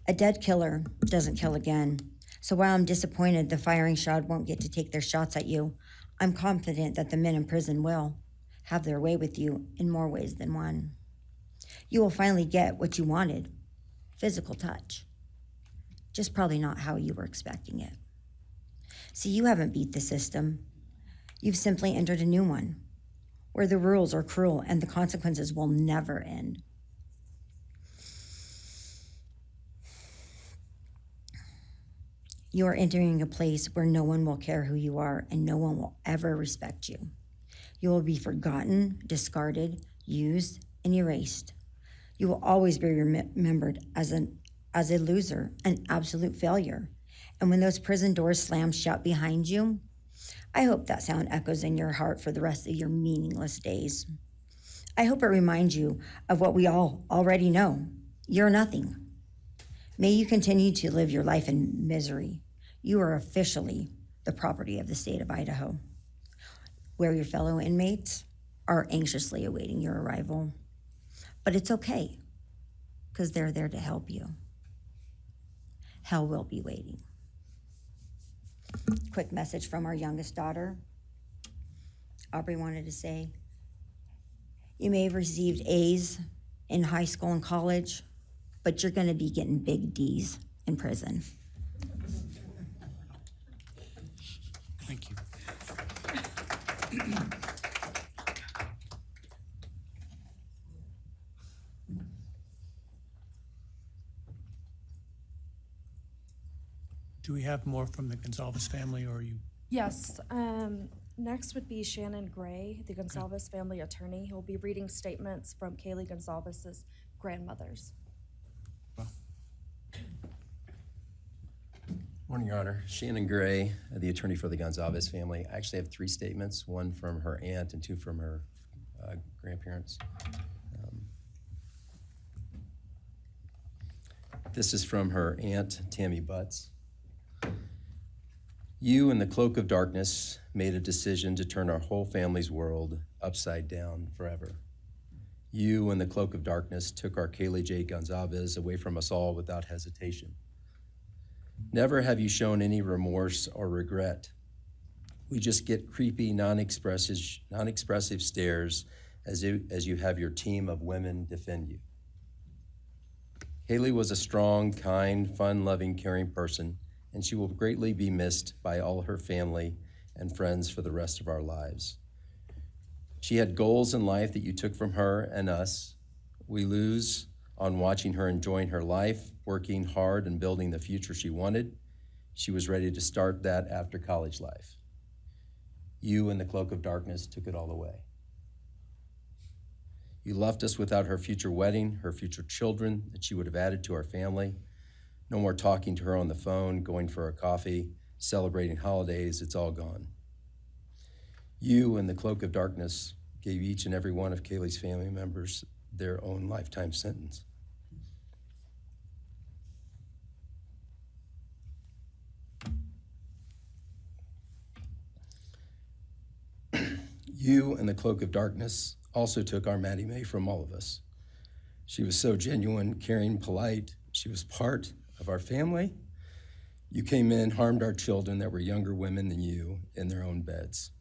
A dead killer doesn't kill again. So while I'm disappointed the firing squad won't get to take their shots at you, I'm confident that the men in prison will have their way with you in more ways than one. You will finally get what you wanted, physical touch. Just probably not how you were expecting it. See, you haven't beat the system. You've simply entered a new one, where the rules are cruel and the consequences will never end. You are entering a place where no one will care who you are and no one will ever respect you. You will be forgotten, discarded, used, and erased. You will always be remembered as a loser, an absolute failure. And when those prison doors slam shut behind you, I hope that sound echoes in your heart for the rest of your meaningless days. I hope it reminds you of what we all already know. You're nothing. May you continue to live your life in misery. You are officially the property of the state of Idaho, where your fellow inmates are anxiously awaiting your arrival. But it's okay, because they're there to help you. Hell will be waiting. Quick message from our youngest daughter. Aubrey wanted to say, you may have received A's in high school and college, but you're gonna be getting big D's in prison. Thank you. Do we have more from the Gonzalez family, or are you? Yes, next would be Shannon Gray, the Gonzalez family attorney. He'll be reading statements from Kaylee Gonzalez's grandmothers. Morning, Your Honor. Shannon Gray, the attorney for the Gonzalez family. I actually have 3 statements, one from her aunt and 2 from her grandparents. This is from her aunt, Tammy Butts. You, in the cloak of darkness, made a decision to turn our whole family's world upside down forever. You, in the cloak of darkness, took our Kaylee J. Gonzalez away from us all without hesitation. Never have you shown any remorse or regret. We just get creepy, non-expressive stares as you have your team of women defend you. Kaylee was a strong, kind, fun-loving, caring person, and she will greatly be missed by all her family and friends for the rest of our lives. She had goals in life that you took from her and us. We lose on watching her enjoying her life, working hard and building the future she wanted. She was ready to start that after college life. You, in the cloak of darkness, took it all away. You left us without her future wedding, her future children that she would have added to our family. No more talking to her on the phone, going for a coffee, celebrating holidays, it's all gone. You, in the cloak of darkness, gave each and every one of Kaylee's family members their own lifetime sentence. You, in the cloak of darkness, also took our Maddie Mae from all of us. She was so genuine, caring, polite. She was part of our family. You came in, harmed our children that were younger women than you in their own beds.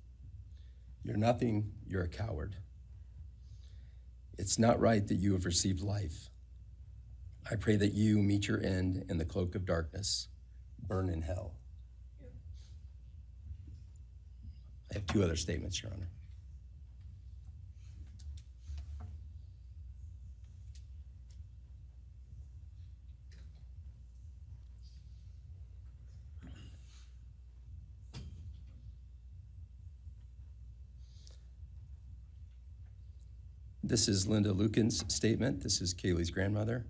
You're nothing, you're a coward. It's not right that you have received life. I pray that you meet your end in the cloak of darkness, burn in hell. I have two other statements, Your Honor. This is Linda Lucan's statement. This is Kaylee's grandmother.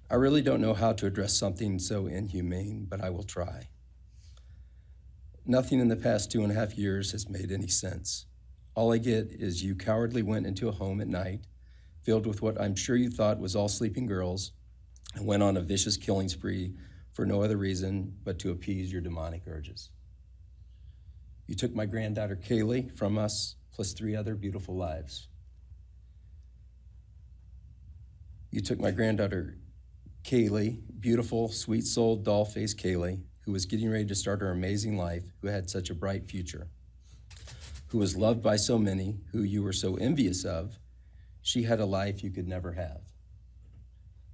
I really don't know how to address something so inhumane, but I will try. Nothing in the past 2.5 years has made any sense. All I get is you cowardly went into a home at night, filled with what I'm sure you thought was all sleeping girls, and went on a vicious killing spree for no other reason but to appease your demonic urges. You took my granddaughter Kaylee from us, plus 3 other beautiful lives. You took my granddaughter Kaylee, beautiful, sweet-souled, doll-faced Kaylee, who was getting ready to start her amazing life, who had such a bright future, who was loved by so many, who you were so envious of. She had a life you could never have.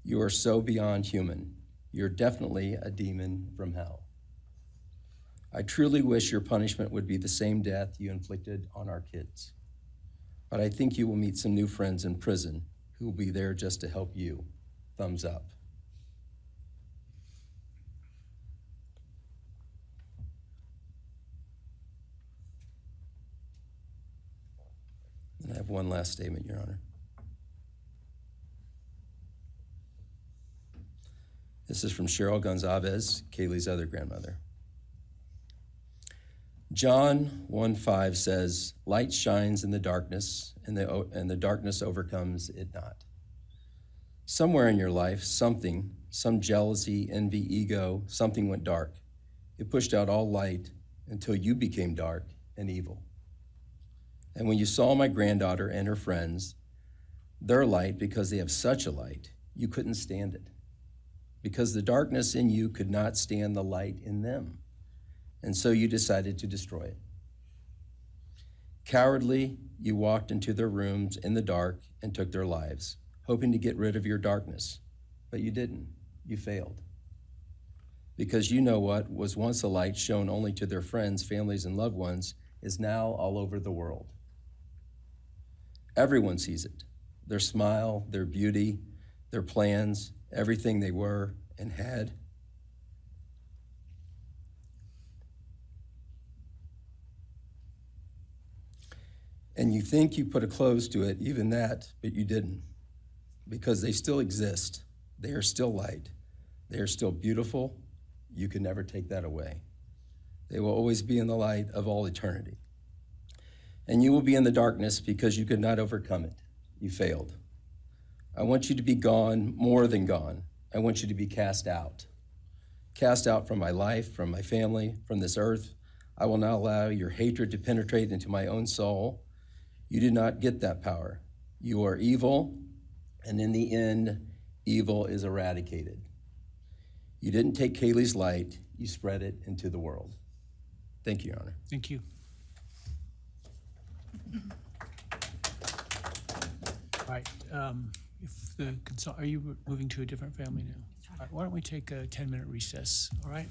You are so beyond human. You're definitely a demon from hell. I truly wish your punishment would be the same death you inflicted on our kids. But I think you will meet some new friends in prison who will be there just to help you. Thumbs up. And I have one last statement, Your Honor. This is from Cheryl Gonzalez, Kaylee's other grandmother. John 1:5 says, light shines in the darkness, and the darkness overcomes it not. Somewhere in your life, some jealousy, envy, ego, something went dark. It pushed out all light until you became dark and evil. And when you saw my granddaughter and her friends, their light, because they have such a light, you couldn't stand it. Because the darkness in you could not stand the light in them. And so you decided to destroy it. Cowardly, you walked into their rooms in the dark and took their lives, hoping to get rid of your darkness. But you didn't. You failed. Because you know what was once a light shown only to their friends, families, and loved ones is now all over the world. Everyone sees it. Their smile, their beauty, their plans, everything they were and had. And you think you put a close to it, even that, but you didn't. Because they still exist. They are still light. They are still beautiful. You can never take that away. They will always be in the light of all eternity. And you will be in the darkness because you could not overcome it. You failed. I want you to be gone, more than gone. I want you to be cast out. Cast out from my life, from my family, from this earth. I will not allow your hatred to penetrate into my own soul. You did not get that power. You are evil, and in the end, evil is eradicated. You didn't take Kaylee's light, you spread it into the world. Thank you, Your Honor. Thank you. All right, are you moving to a different family now? All right, why don't we take a 10-minute recess, all right?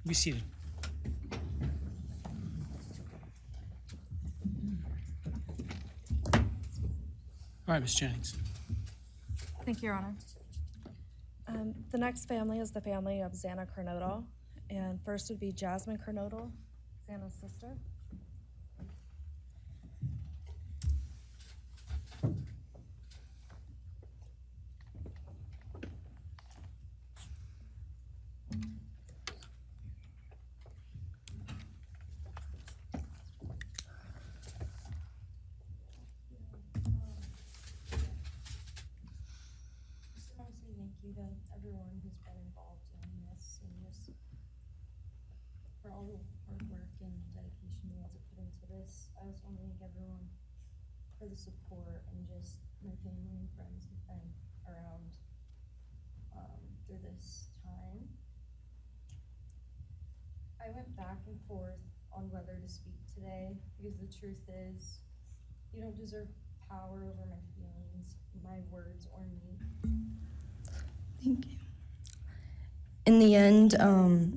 Be seated. All right, Ms. Jennings. Thank you, Your Honor. The next family is the family of Xana Kernodle, and first would be Jasmine Kernodle, Xana's sister. Thank you to everyone who's been involved in this and just for all the hard work and dedication you guys have put into this. I just want to thank everyone for the support and just my family and friends who've been around through this time. I went back and forth on whether to speak today because the truth is you don't deserve power over my feelings, my words, or me. Thank you. In the end,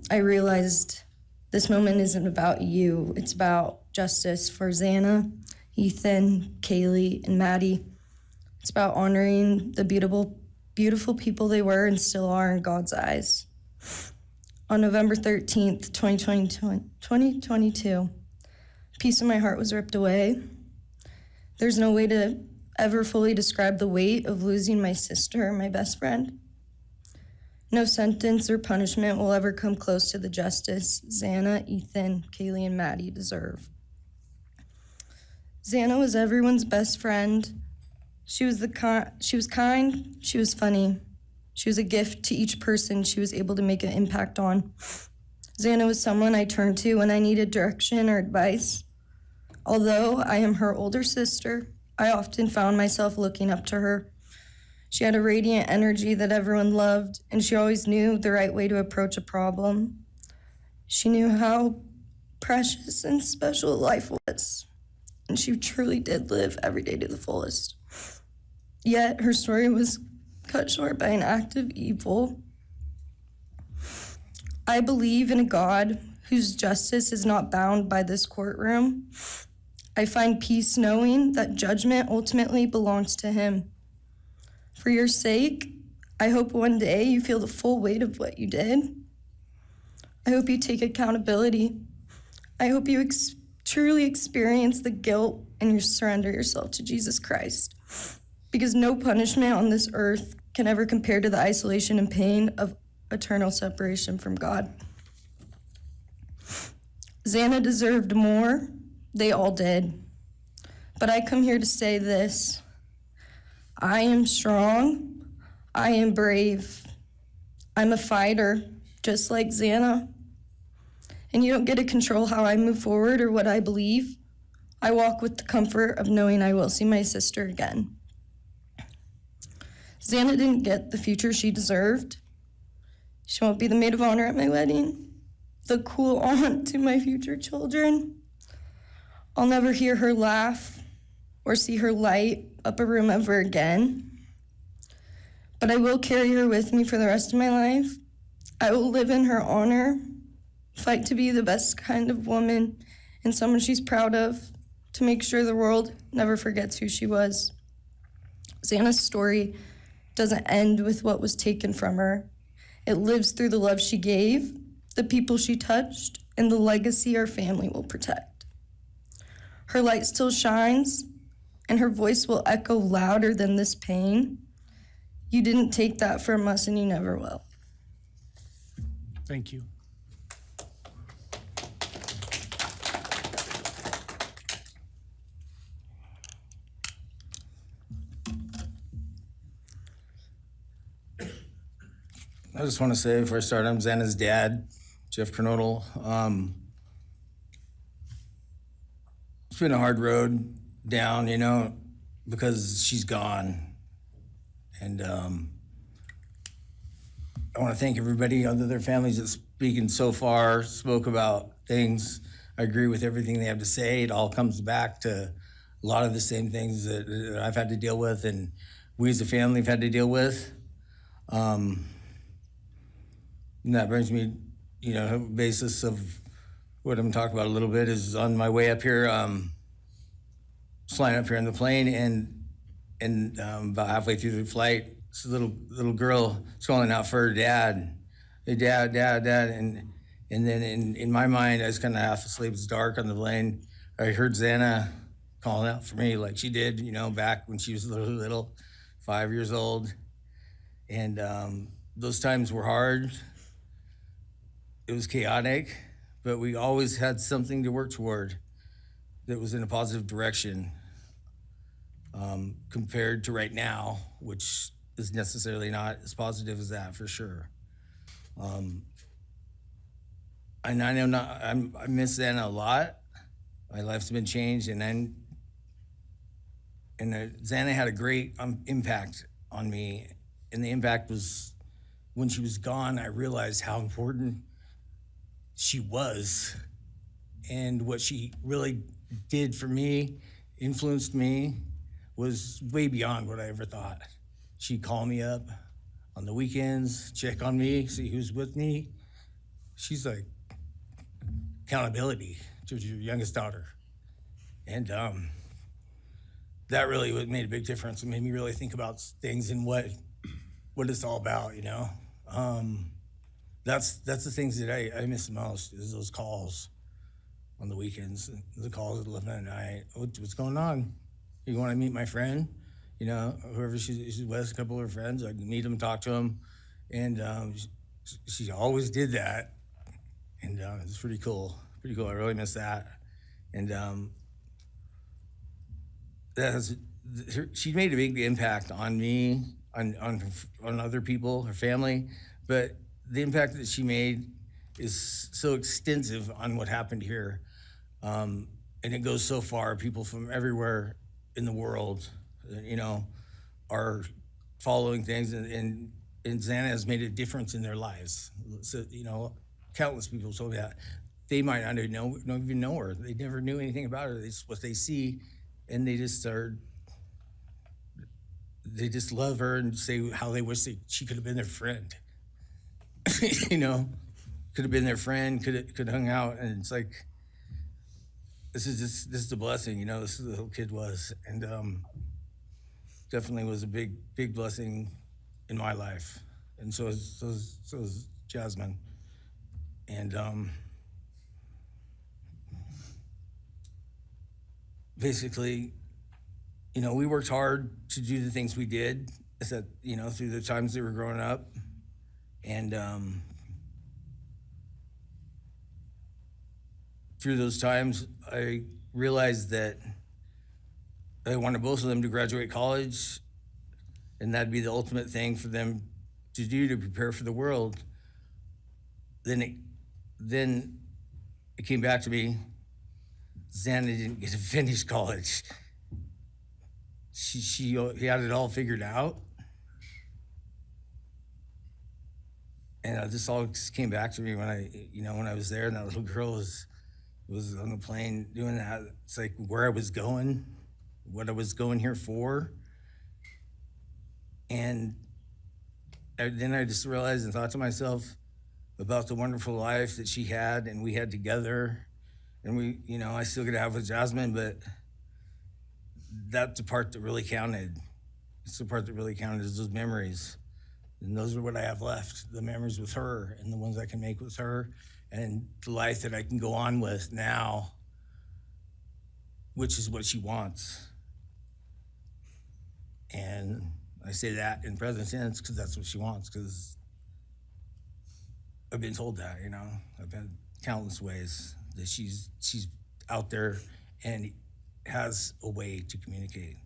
I realized this moment isn't about you. It's about justice for Xana, Ethan, Kaylee, and Maddie. It's about honoring the beautiful people they were and still are in God's eyes. On November 13th, 2022, a piece of my heart was ripped away. There's no way to ever fully describe the weight of losing my sister, my best friend. No sentence or punishment will ever come close to the justice Xana, Ethan, Kaylee, and Maddie deserve. Xana was everyone's best friend. She was kind, she was funny. She was a gift to each person she was able to make an impact on. Xana was someone I turned to when I needed direction or advice. Although I am her older sister, I often found myself looking up to her. She had a radiant energy that everyone loved, and she always knew the right way to approach a problem. She knew how precious and special life was, and she truly did live every day to the fullest. Yet her story was cut short by an act of evil. I believe in a God whose justice is not bound by this courtroom. I find peace knowing that judgment ultimately belongs to him. For your sake, I hope one day you feel the full weight of what you did. I hope you take accountability. I hope you truly experience the guilt and you surrender yourself to Jesus Christ. Because no punishment on this earth can ever compare to the isolation and pain of eternal separation from God. Xana deserved more. They all did. But I come here to say this. I am strong. I am brave. I'm a fighter, just like Xana. And you don't get to control how I move forward or what I believe. I walk with the comfort of knowing I will see my sister again. Xana didn't get the future she deserved. She won't be the maid of honor at my wedding, the cool aunt to my future children. I'll never hear her laugh or see her light up a room ever again. But I will carry her with me for the rest of my life. I will live in her honor, fight to be the best kind of woman and someone she's proud of, to make sure the world never forgets who she was. Xana's story doesn't end with what was taken from her. It lives through the love she gave, the people she touched, and the legacy our family will protect. Her light still shines, and her voice will echo louder than this pain. You didn't take that from us, and you never will. Thank you. I just want to say before I start, I'm Xana's dad, Jeff Kernodle. It's been a hard road down, you know, because she's gone. And I want to thank everybody, other their families that's speaking so far, spoke about things. I agree with everything they have to say. It all comes back to a lot of the same things that I've had to deal with and we as a family have had to deal with. And that brings me, basis of what I'm talking about a little bit is on my way up here, flying up here in the plane, and about halfway through the flight, this little girl is calling out for her dad. Hey, dad, and then in my mind, I was kind of half asleep. It's dark on the plane. I heard Xana calling out for me like she did, back when she was little, 5 years old. And those times were hard. It was chaotic, but we always had something to work toward that was in a positive direction, compared to right now, which is necessarily not as positive as that for sure. And I know I miss Xana a lot. My life's been changed, and Xana had a great impact on me. And the impact was when she was gone, I realized how important she was and what she really did for me, influenced me, was way beyond what I ever thought. She'd call me up on the weekends, check on me, see who's with me. She's like accountability to your youngest daughter. And that really made a big difference. It made me really think about things and what it's all about, That's the things that I miss the most, is those calls on the weekends, the calls at 11 at night. What's going on? You want to meet my friend? Whoever she's with, a couple of her friends, I can meet them, talk to them. And she always did that. And it's pretty cool. I really miss that. And she made a big impact on me, on other people, her family. But the impact that she made is so extensive on what happened here. And it goes so far. People from everywhere in the world, are following things, and Xana has made a difference in their lives. So, countless people told me that. They might not even know her. They never knew anything about her. It's what they see, and they just love her and say how they wish she could have been their friend. Could have been their friend, could have hung out, and it's like, this is a blessing, this is the little kid was, and definitely was a big blessing in my life, and so is Jasmine, and basically, we worked hard to do the things we did, through the times they were growing up, and through those times, I realized that I wanted both of them to graduate college, and that'd be the ultimate thing for them to do to prepare for the world. Then it came back to me, Xana didn't get to finish college. He had it all figured out. And this all just came back to me when I was there, and that little girl was on the plane doing that. It's like where I was going, what I was going here for. And then I just realized and thought to myself about the wonderful life that she had and we had together. And I still get to have with Jasmine, but that's the part that really counted. It's the part that really counted, is those memories. And those are what I have left, the memories with her and the ones I can make with her, and the life that I can go on with now, which is what she wants. And I say that in present tense because that's what she wants, because I've been told that, I've been countless ways that she's out there and has a way to communicate,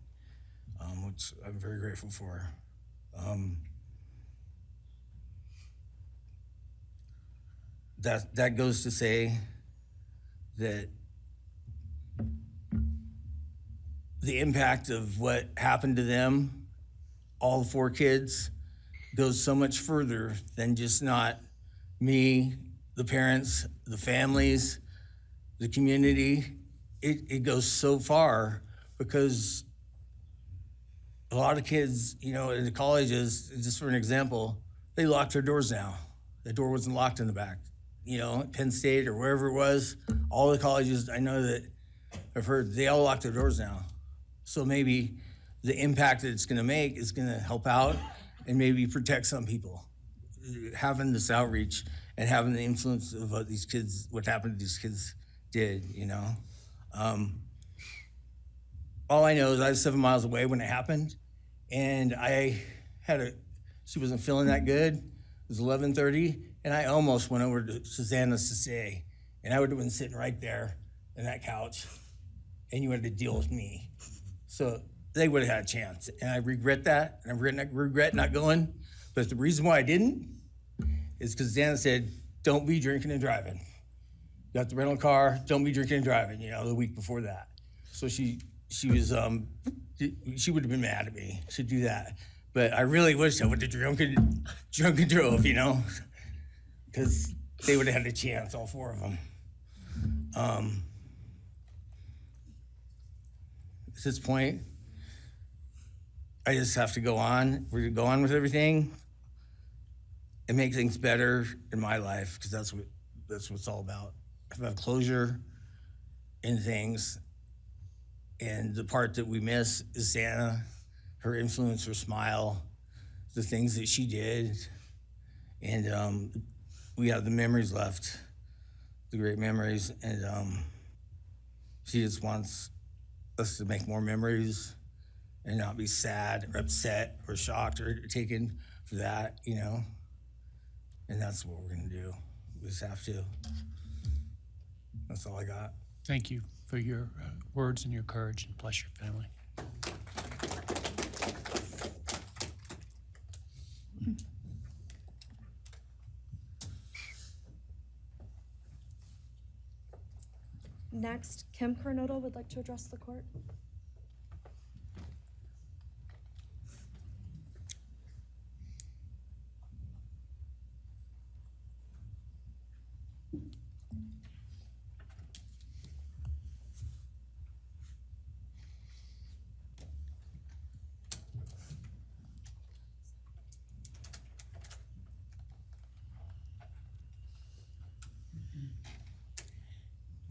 which I'm very grateful for. That goes to say that the impact of what happened to them, all 4 kids, goes so much further than just not me, the parents, the families, the community. It goes so far because a lot of kids, in the colleges, just for an example, they locked their doors now. The door wasn't locked in the back. you know, at Penn State or wherever it was, all the colleges, I know that I've heard they all lock their doors now. So maybe the impact that it's gonna make is gonna help out and maybe protect some people. Having this outreach and having the influence of what these kids, what happened to these kids did, you know? All I know is I was 7 miles away when it happened, and she wasn't feeling that good. It was 11:30, and I almost went over to Susanna's to say, and I would have been sitting right there in that couch, and you had to deal with me. So they would have had a chance, and I regret that, and I regret not going. But the reason why I didn't is because Susanna said, don't be drinking and driving. You got the rental car, don't be drinking and driving, you know, the week before that. So she would have been mad at me to do that. But I really wish I would have drunk and drove, you know, because they would have had a chance, all four of them. At this point, I just have to go on. We're gonna go on with everything and make things better in my life, because that's what it's all about. If I have closure in things, and the part that we miss is Santa, her influence, her smile, the things that she did, and we have the memories left, the great memories, and she just wants us to make more memories and not be sad or upset or shocked or taken for that, you know? And that's what we're gonna do. We just have to. That's all I got. Thank you for your words and your courage, and bless your family. Next, Kim Kernodle would like to address the court.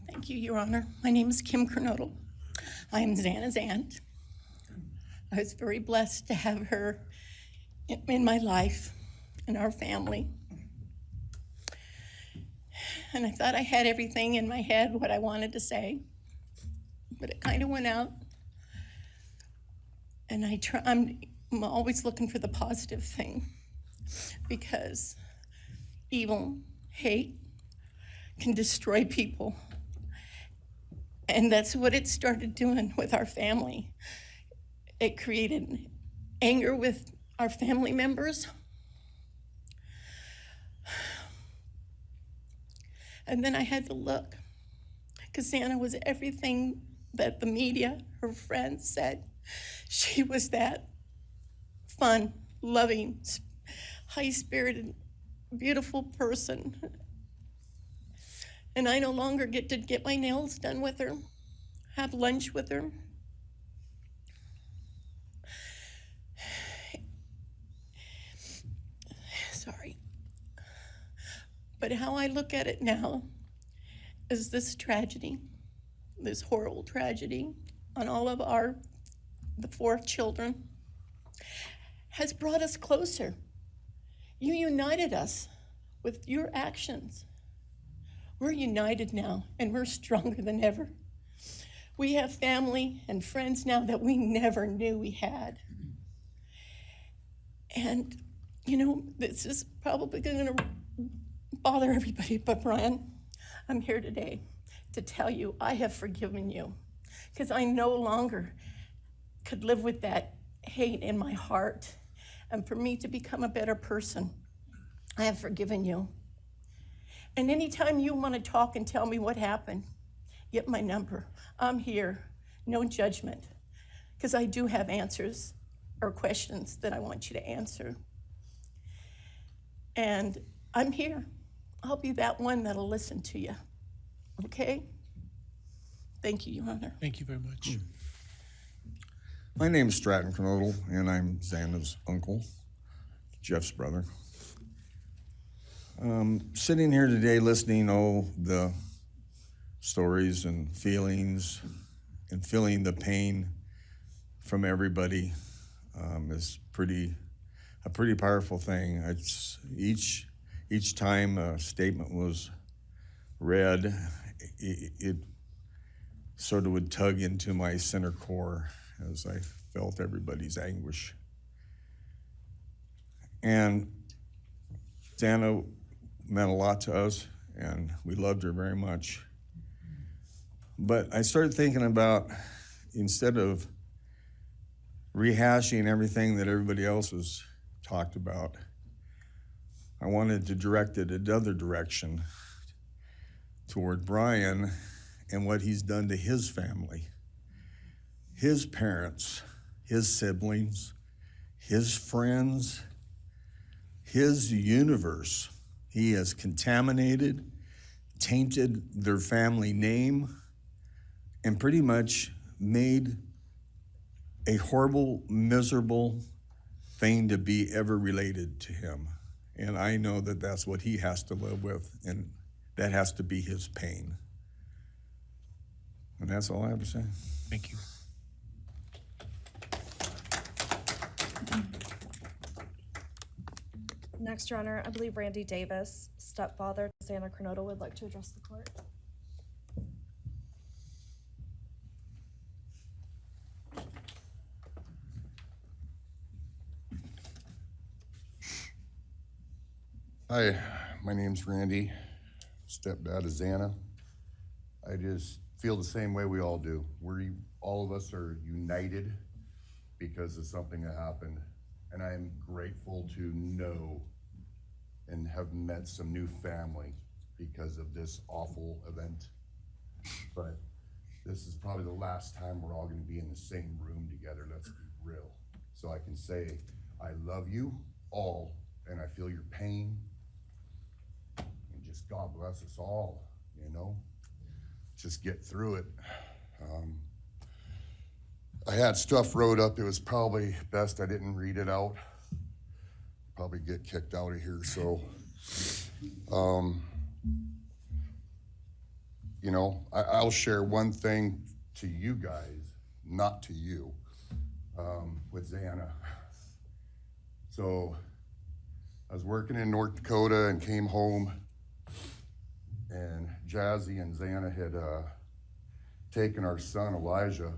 Thank you, Your Honor. My name is Kim Kernodle. I am Xana's aunt. I was very blessed to have her in my life, in our family. And I thought I had everything in my head, what I wanted to say, but it kind of went out. And I'm always looking for the positive thing, because evil, hate can destroy people. And that's what it started doing with our family. It created anger with our family members. And then I had to look, because Xana was everything that the media, her friends said. She was that fun, loving, high-spirited, beautiful person. And I no longer get to get my nails done with her, have lunch with her. Sorry. But how I look at it now is this tragedy, this horrible tragedy on all of the 4 children, has brought us closer. You united us with your actions. We're united now, and we're stronger than ever. We have family and friends now that we never knew we had. And, you know, this is probably gonna bother everybody, but Bryan, I'm here today to tell you I have forgiven you, because I no longer could live with that hate in my heart. And for me to become a better person, I have forgiven you. And anytime you want to talk and tell me what happened, get my number. I'm here, no judgment, because I do have answers or questions that I want you to answer. And I'm here. I'll be that one that'll listen to you, okay? Thank you, Your Honor. Thank you very much. My name is Stratton Kernodle, and I'm Xana's uncle, Jeff's brother. Sitting here today listening to all the stories and feelings and feeling the pain from everybody is a pretty powerful thing. It's each time a statement was read, it sort of would tug into my center core as I felt everybody's anguish. And Xana meant a lot to us, and we loved her very much. But I started thinking about, instead of rehashing everything that everybody else has talked about, I wanted to direct it another direction toward Bryan and what he's done to his family, his parents, his siblings, his friends, his universe. He has contaminated, tainted their family name, and pretty much made a horrible, miserable thing to be ever related to him. And I know that that's what he has to live with, and that has to be his pain. And that's all I have to say. Thank you. Next, Your Honor, I believe Randy Davis, stepfather to Xana Kernodle, would like to address the court. Hi, my name's Randy, stepdad of Xana. I just feel the same way we all do. All of us are united because of something that happened, and I am grateful to know and have met some new family because of this awful event. But this is probably the last time we're all gonna be in the same room together, let's be real. So I can say, I love you all, and I feel your pain. And just God bless us all, you know? Just get through it. I had stuff wrote up. It was probably best I didn't read it out. Probably get kicked out of here, so. You know, I'll share one thing to you guys, not to you, with Xana. So I was working in North Dakota and came home, and Jazzy and Xana had taken our son Elijah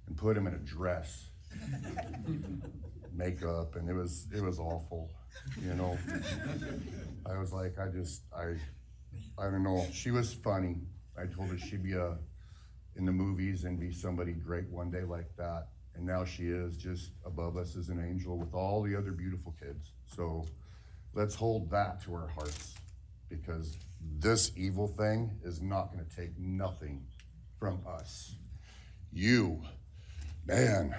and put him in a dress, makeup, and it was awful, you know. I was like, I don't know. She was funny. I told her she'd be in the movies and be somebody great one day like that. And now she is just above us as an angel with all the other beautiful kids. So let's hold that to our hearts, because this evil thing is not gonna take nothing from us. You, man,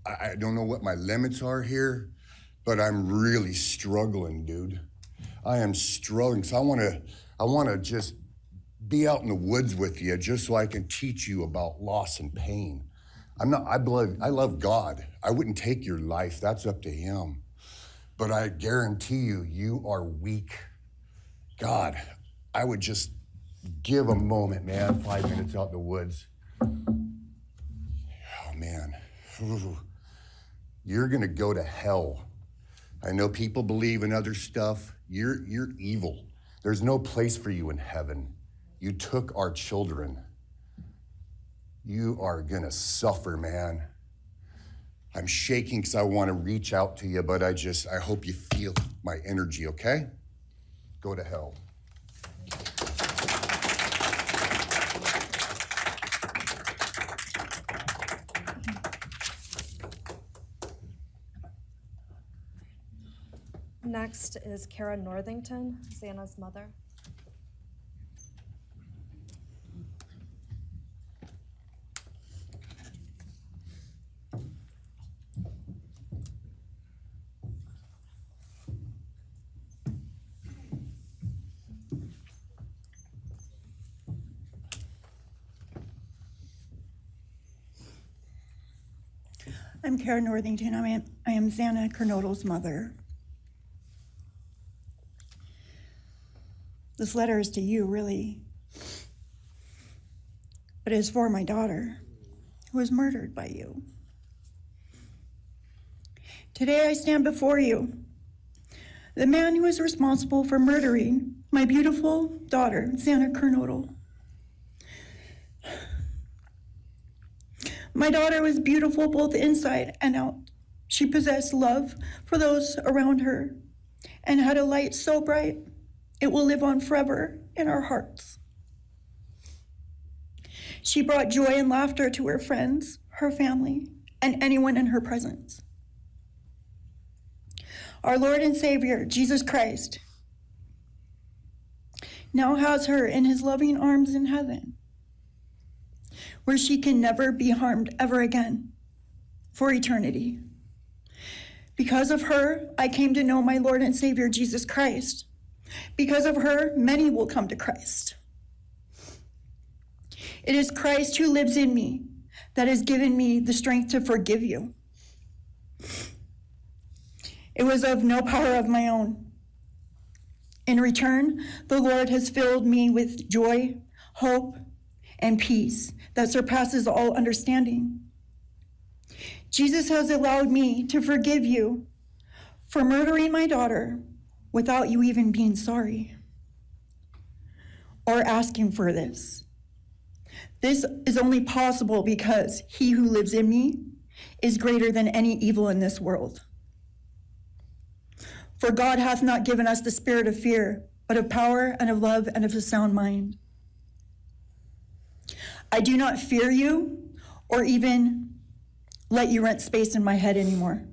I don't know what my limits are here, but I'm really struggling, dude. I am struggling, so I wanna just be out in the woods with you just so I can teach you about loss and pain. I love God. I wouldn't take your life, that's up to him. But I guarantee you, you are weak. God, I would just give a moment, man, 5 minutes out in the woods. Oh, man. Ooh. You're gonna go to hell. I know people believe in other stuff. You're evil. There's no place for you in heaven. You took our children. You are gonna suffer, man. I'm shaking because I want to reach out to you, but I hope you feel my energy, okay? Go to hell. Next is Kara Northington, Xana's mother. I'm Kara Northington. I am Xana Kernodle's mother. This letter is to you, really. But it's for my daughter, who was murdered by you. Today I stand before you, the man who is responsible for murdering my beautiful daughter, Xana Kernodle. My daughter was beautiful both inside and out. She possessed love for those around her and had a light so bright it will live on forever in our hearts. She brought joy and laughter to her friends, her family, and anyone in her presence. Our Lord and Savior, Jesus Christ, now has her in his loving arms in heaven, where she can never be harmed ever again for eternity. Because of her, I came to know my Lord and Savior, Jesus Christ. Because of her, many will come to Christ. It is Christ who lives in me that has given me the strength to forgive you. It was of no power of my own. In return, the Lord has filled me with joy, hope, and peace that surpasses all understanding. Jesus has allowed me to forgive you for murdering my daughter without you even being sorry or asking for this. This is only possible because he who lives in me is greater than any evil in this world. For God hath not given us the spirit of fear, but of power and of love and of a sound mind. I do not fear you or even let you rent space in my head anymore.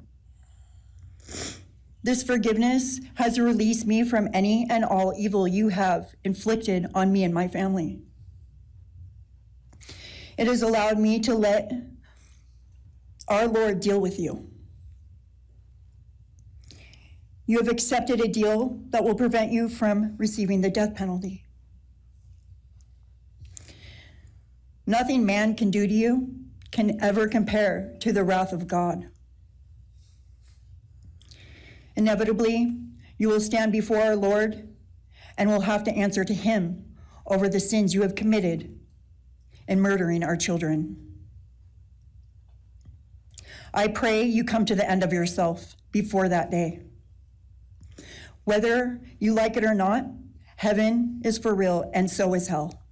This forgiveness has released me from any and all evil you have inflicted on me and my family. It has allowed me to let our Lord deal with you. You have accepted a deal that will prevent you from receiving the death penalty. Nothing man can do to you can ever compare to the wrath of God. Inevitably, you will stand before our Lord and will have to answer to him over the sins you have committed in murdering our children. I pray you come to the end of yourself before that day. Whether you like it or not, heaven is for real and so is hell.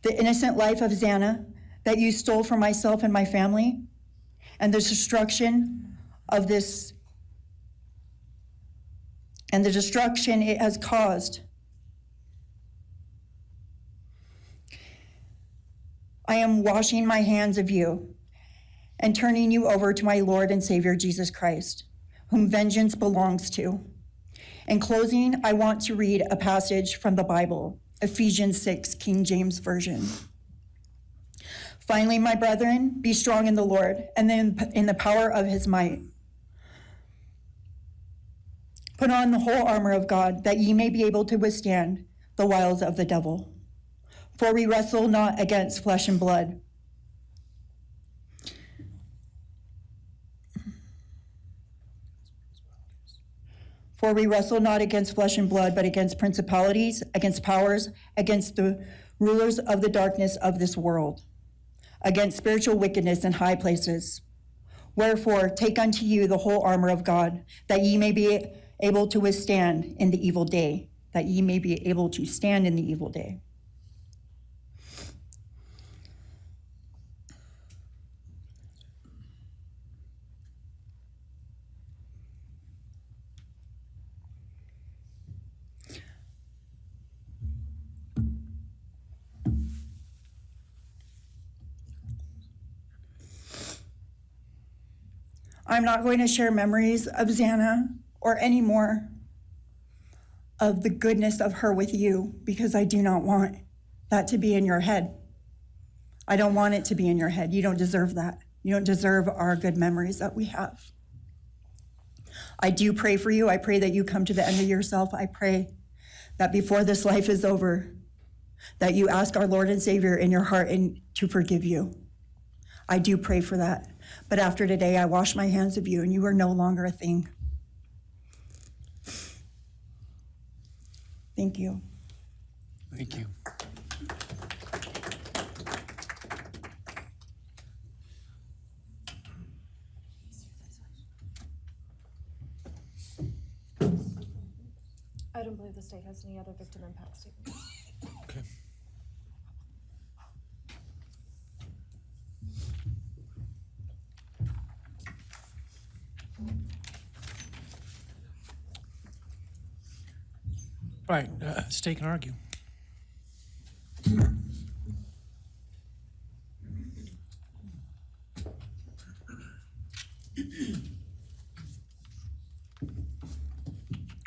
The innocent life of Xana that you stole from myself and my family, and the destruction it has caused. I am washing my hands of you and turning you over to my Lord and Savior, Jesus Christ, whom vengeance belongs to. In closing, I want to read a passage from the Bible, Ephesians 6, King James Version. Finally, my brethren, be strong in the Lord and then in the power of his might. Put on the whole armor of God, that ye may be able to withstand the wiles of the devil. For we wrestle not against flesh and blood, but against principalities, against powers, against the rulers of the darkness of this world, against spiritual wickedness in high places. Wherefore, take unto you the whole armor of God, that ye may be able to withstand in the evil day, that ye may be able to stand in the evil day. I'm not going to share memories of Xana or any more of the goodness of her with you, because I do not want that to be in your head. I don't want it to be in your head. You don't deserve that. You don't deserve our good memories that we have. I do pray for you. I pray that you come to the end of yourself. I pray that before this life is over, that you ask our Lord and Savior in your heart and to forgive you. I do pray for that. But after today, I wash my hands of you, and you are no longer a thing. Thank you. Thank you. I don't believe the state has any other victim impact statements. Okay. All right, state can argue.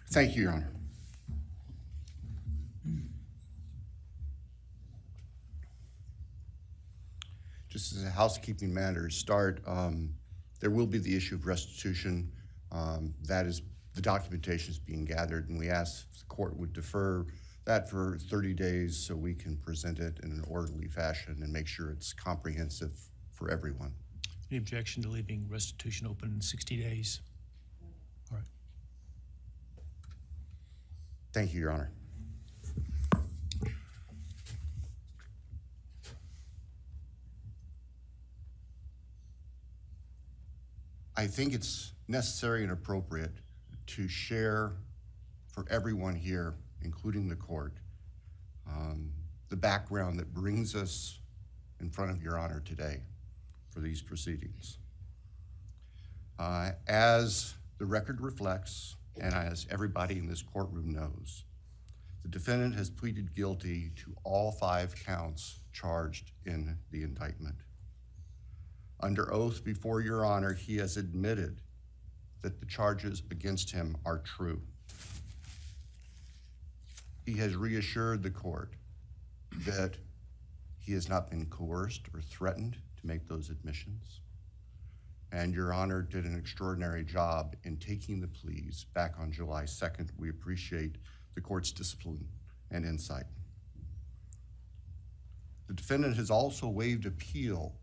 Thank you, Your Honor. Just as a housekeeping matter to start, there will be the issue of restitution. That is, the documentation is being gathered, and we ask if the court would defer that for 30 days so we can present it in an orderly fashion and make sure it's comprehensive for everyone. Any objection to leaving restitution open in 60 days? All right. Thank you, Your Honor. I think it's necessary and appropriate to share for everyone here, including the court, the background that brings us in front of Your Honor today for these proceedings. As the record reflects, and as everybody in this courtroom knows, the defendant has pleaded guilty to all 5 counts charged in the indictment. Under oath before Your Honor, he has admitted that the charges against him are true. He has reassured the court that he has not been coerced or threatened to make those admissions. And Your Honor did an extraordinary job in taking the pleas back on July 2nd. We appreciate the court's discipline and insight. The defendant has also waived appeal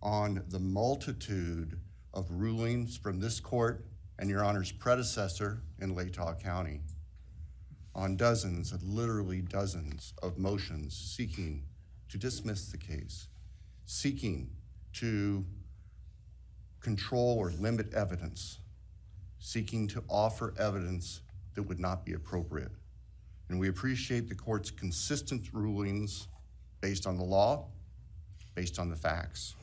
on the multitude of rulings from this court and Your Honor's predecessor in Latah County on dozens, literally dozens of motions seeking to dismiss the case, seeking to control or limit evidence, seeking to offer evidence that would not be appropriate. And we appreciate the court's consistent rulings based on the law, based on the facts.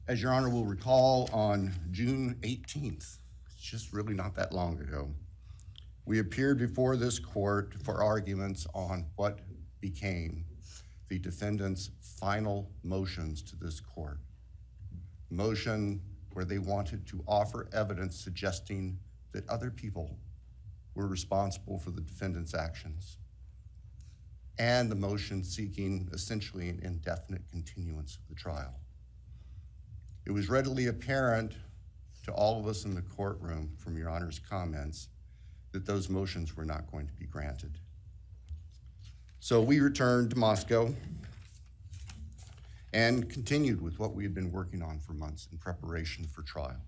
As Your Honor will recall, on June 18th, it's just really not that long ago, we appeared before this court for arguments on what became the defendant's final motions to this court. Motion where they wanted to offer evidence suggesting that other people were responsible for the defendant's actions, and the motion seeking essentially an indefinite continuance of the trial. It was readily apparent to all of us in the courtroom from Your Honor's comments that those motions were not going to be granted. So we returned to Moscow and continued with what we had been working on for months in preparation for trial.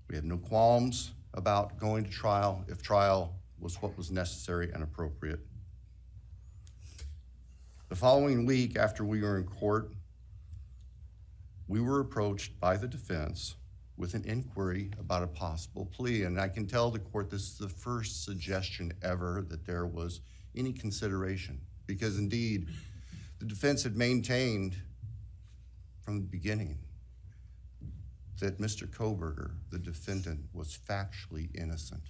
We had no qualms about going to trial if trial was what was necessary and appropriate. The following week after we were in court, we were approached by the defense with an inquiry about a possible plea. And I can tell the court this is the first suggestion ever that there was any consideration, because indeed, the defense had maintained from the beginning that Mr. Kohberger, the defendant, was factually innocent.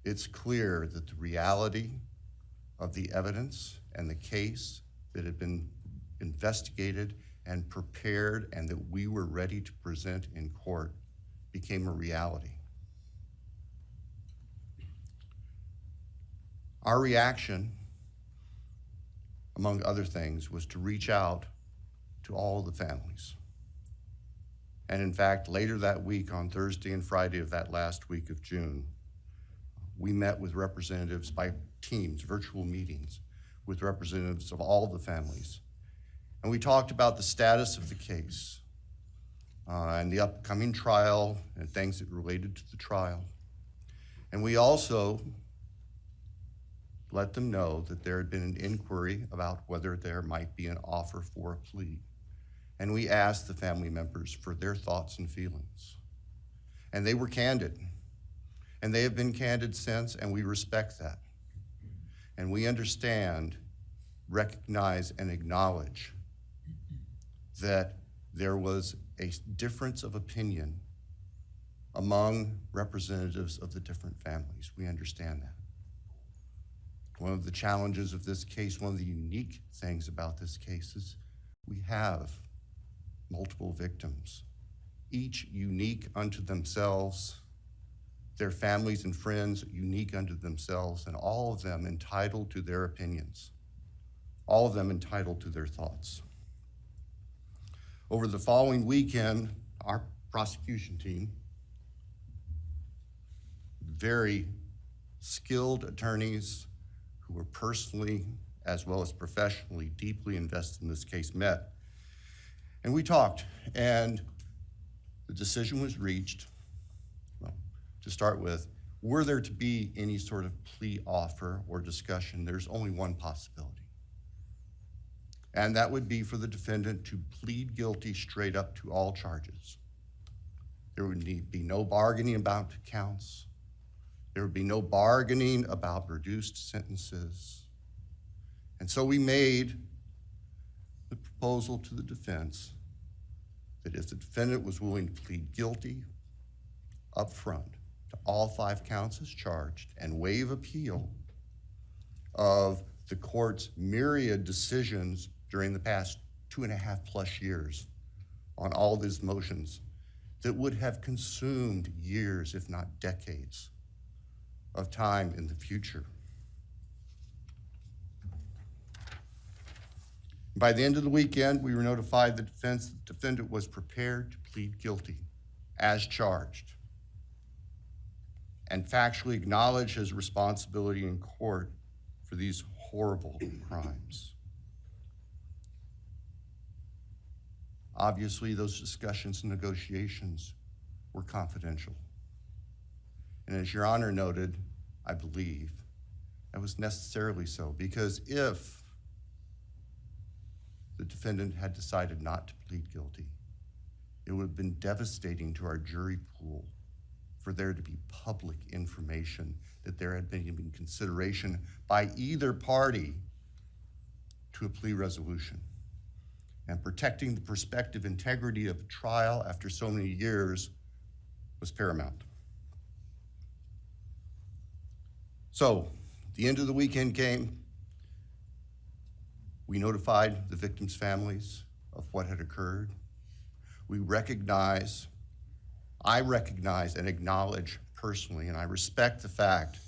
It's clear that the reality of the evidence and the case that had been investigated and prepared and that we were ready to present in court became a reality. Our reaction, among other things, was to reach out to all the families. And in fact, later that week, on Thursday and Friday of that last week of June, we met with representatives by teams, virtual meetings, with representatives of all the families. And we talked about the status of the case, and the upcoming trial and things that related to the trial. And we also let them know that there had been an inquiry about whether there might be an offer for a plea. And we asked the family members for their thoughts and feelings. And they were candid. And they have been candid since, and we respect that. And we understand, recognize, and acknowledge that there was a difference of opinion among representatives of the different families. We understand that. One of the challenges of this case, one of the unique things about this case is we have multiple victims, each unique unto themselves, their families and friends unique unto themselves, and all of them entitled to their opinions, all of them entitled to their thoughts. Over the following weekend, our prosecution team, very skilled attorneys who were personally as well as professionally deeply invested in this case, met. And we talked, and the decision was reached. Well, to start with, were there to be any sort of plea offer or discussion, there's only one possibility. And that would be for the defendant to plead guilty straight up to all charges. There would be no bargaining about counts. There would be no bargaining about reduced sentences. And so we made the proposal to the defense that if the defendant was willing to plead guilty up front to all 5 counts as charged and waive appeal of the court's myriad decisions during the past 2.5+ years on all of these motions that would have consumed years, if not decades, of time in the future. By the end of the weekend, we were notified the defendant was prepared to plead guilty as charged and factually acknowledge his responsibility in court for these horrible crimes. Obviously, those discussions and negotiations were confidential. And as Your Honor noted, I believe that was necessarily so, because if the defendant had decided not to plead guilty, it would have been devastating to our jury pool for there to be public information that there had been consideration by either party to a plea resolution. And protecting the prospective integrity of a trial after so many years was paramount. So, the end of the weekend came. We notified the victims' families of what had occurred. I recognize and acknowledge personally, and I respect the fact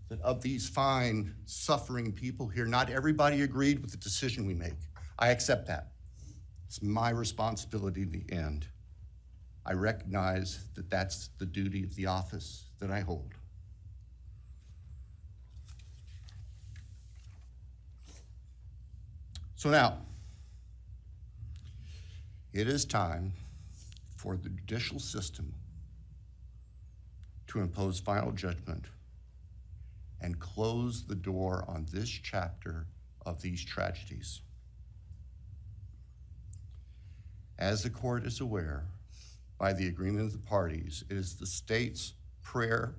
that of these fine, suffering people here, not everybody agreed with the decision we make. I accept that. It's my responsibility in the end. I recognize that that's the duty of the office that I hold. So now, it is time for the judicial system to impose final judgment and close the door on this chapter of these tragedies. As the court is aware, by the agreement of the parties, it is the state's prayer.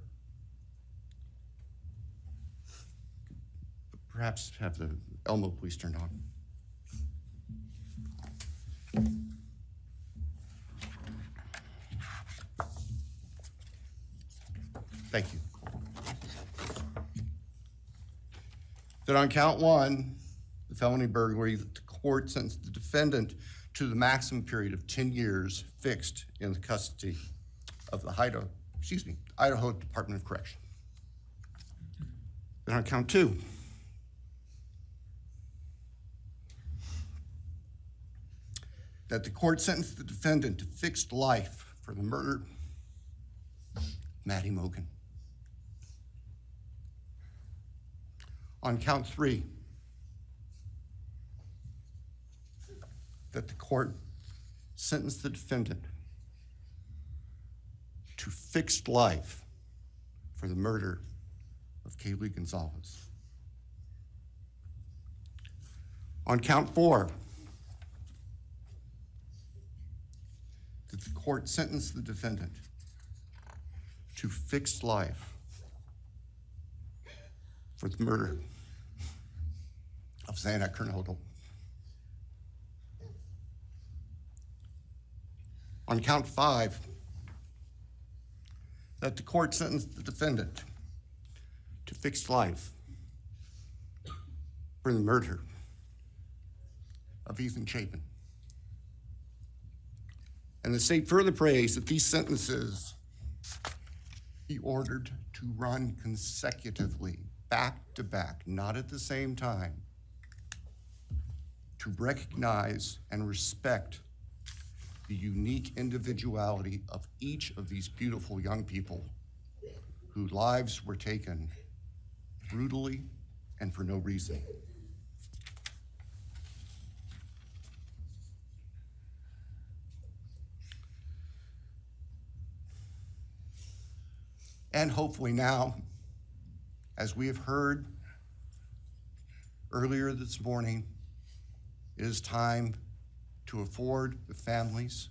Perhaps have the Elmo police turned on. Thank you. That on count 1, the felony burglary, that the court sentenced the defendant to the maximum period of 10 years fixed in the custody of the Idaho Department of Correction. Then on count 2, that the court sentenced the defendant to fixed life for the murder of Maddie Mogen. On count 3, that the court sentenced the defendant to fixed life for the murder of Kaylee Gonzalez. On count 4, that the court sentenced the defendant to fixed life for the murder of Xana Kernodle. On count 5, that the court sentenced the defendant to fixed life for the murder of Ethan Chapin. And the state further prays that these sentences be ordered to run consecutively, back to back, not at the same time, to recognize and respect the unique individuality of each of these beautiful young people whose lives were taken brutally and for no reason. And hopefully now, as we have heard earlier this morning, it is time to afford the families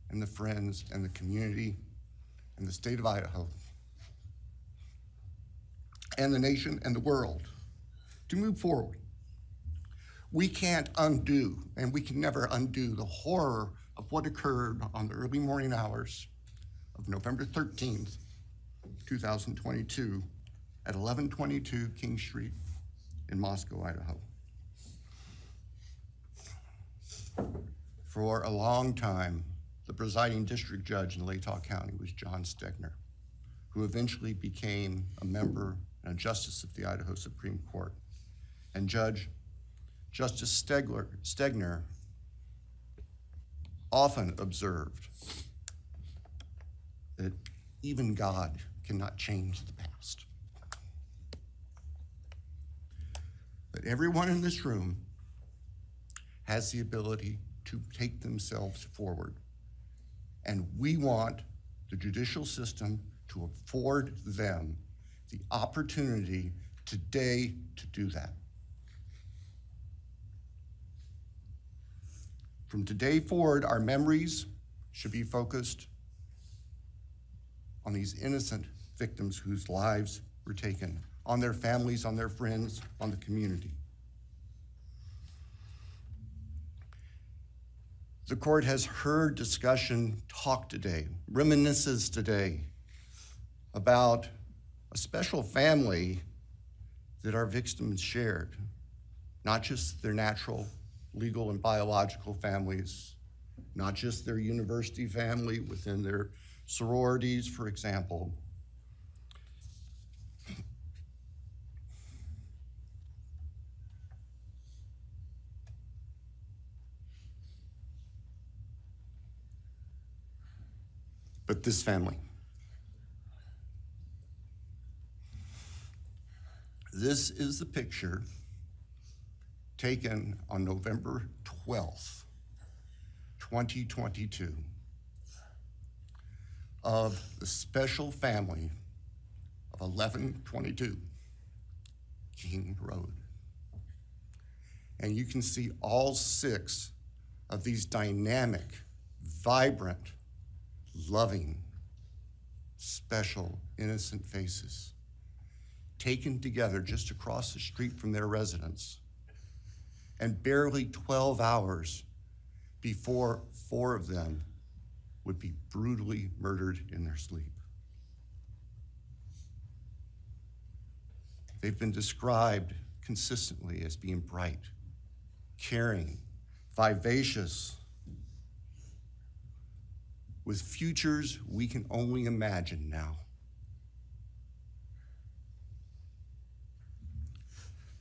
and the friends and the community and the state of Idaho and the nation and the world to move forward. We can't undo, and we can never undo, the horror of what occurred on the early morning hours of November 13th, 2022 at 1122 King Street in Moscow, Idaho. For a long time, the presiding district judge in Latah County was John Stegner, who eventually became a member and a justice of the Idaho Supreme Court. And Justice Stegner often observed that even God cannot change the past. But everyone in this room has the ability to take themselves forward. And we want the judicial system to afford them the opportunity today to do that. From today forward, our memories should be focused on these innocent victims whose lives were taken, on their families, on their friends, on the community. The court has heard discussion, talk today, reminiscences today about a special family that our victims shared, not just their natural, legal, and biological families, not just their university family within their sororities, for example. But this family. This is the picture taken on November 12th, 2022, of the special family of 1122 King Road. And you can see all 6 of these dynamic, vibrant, loving, special, innocent faces taken together just across the street from their residence, and barely 12 hours before 4 of them would be brutally murdered in their sleep. They've been described consistently as being bright, caring, vivacious, with futures we can only imagine now.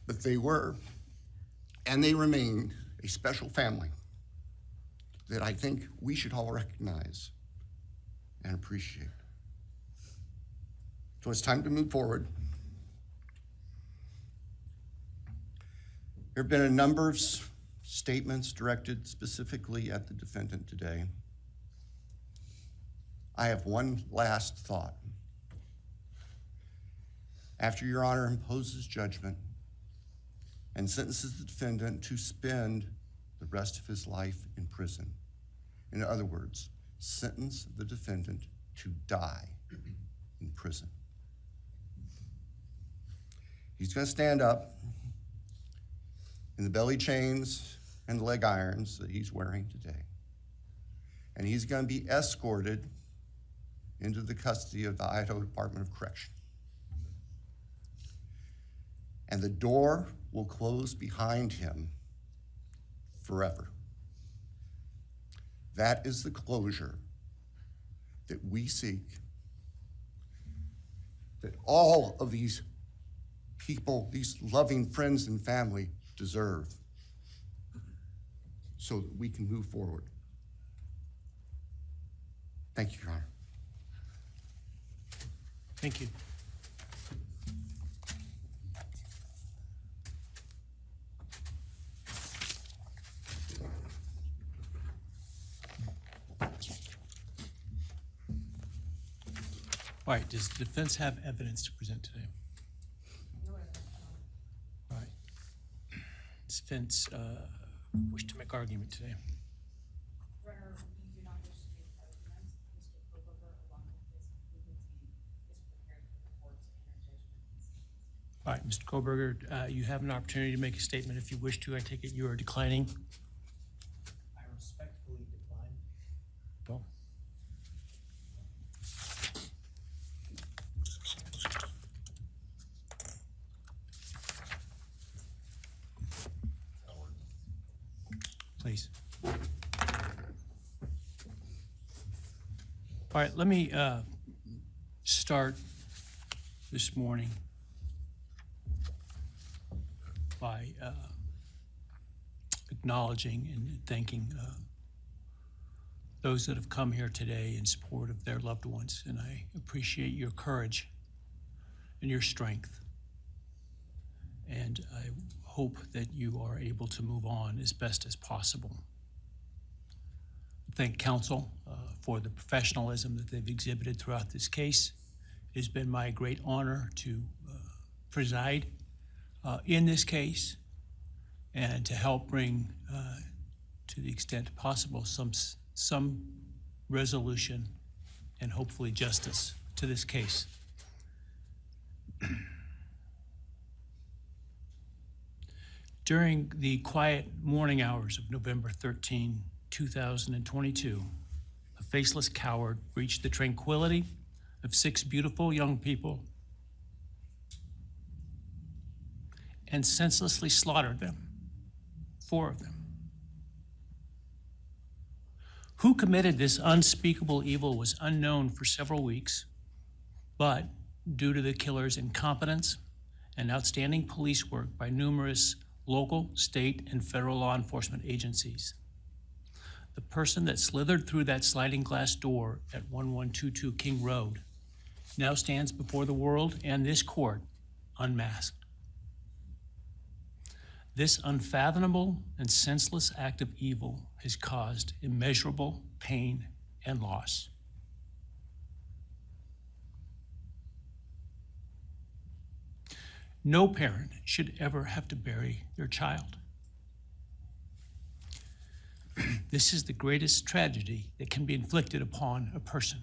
But they were, and they remain, a special family that I think we should all recognize and appreciate. So it's time to move forward. There have been a number of statements directed specifically at the defendant today. I have one last thought. After Your Honor imposes judgment and sentences the defendant to spend the rest of his life in prison, in other words, sentence the defendant to die in prison, he's going to stand up in the belly chains and leg irons that he's wearing today, and he's going to be escorted into the custody of the Idaho Department of Correction. And the door will close behind him forever. That is the closure that we seek, that all of these people, these loving friends and family deserve, so that we can move forward. Thank you, Your Honor. Thank you. All right, does the defense have evidence to present today? All right. Does defense wish to make argument today? Your Honor, we do not wish to make arguments. Mr. Kohberger, along with his legal team, is prepared for the court to enter judgment. All right, Mr. Kohberger, you have an opportunity to make a statement if you wish to. I take it you are declining. I respectfully decline. Well, please. All right, let me start this morning by acknowledging and thanking those that have come here today in support of their loved ones, and I appreciate your courage and your strength. And I hope that you are able to move on as best as possible. Thank counsel for the professionalism that they've exhibited throughout this case. It has been my great honor to preside in this case and to help bring, to the extent possible, some resolution and hopefully justice to this case. During the quiet morning hours of November 13, 2022, a faceless coward breached the tranquility of 6 beautiful young people and senselessly slaughtered them, 4 of them. Who committed this unspeakable evil was unknown for several weeks, but due to the killer's incompetence and outstanding police work by numerous local, state, and federal law enforcement agencies, the person that slithered through that sliding glass door at 1122 King Road now stands before the world and this court unmasked. This unfathomable and senseless act of evil has caused immeasurable pain and loss. No parent should ever have to bury their child. This is the greatest tragedy that can be inflicted upon a person.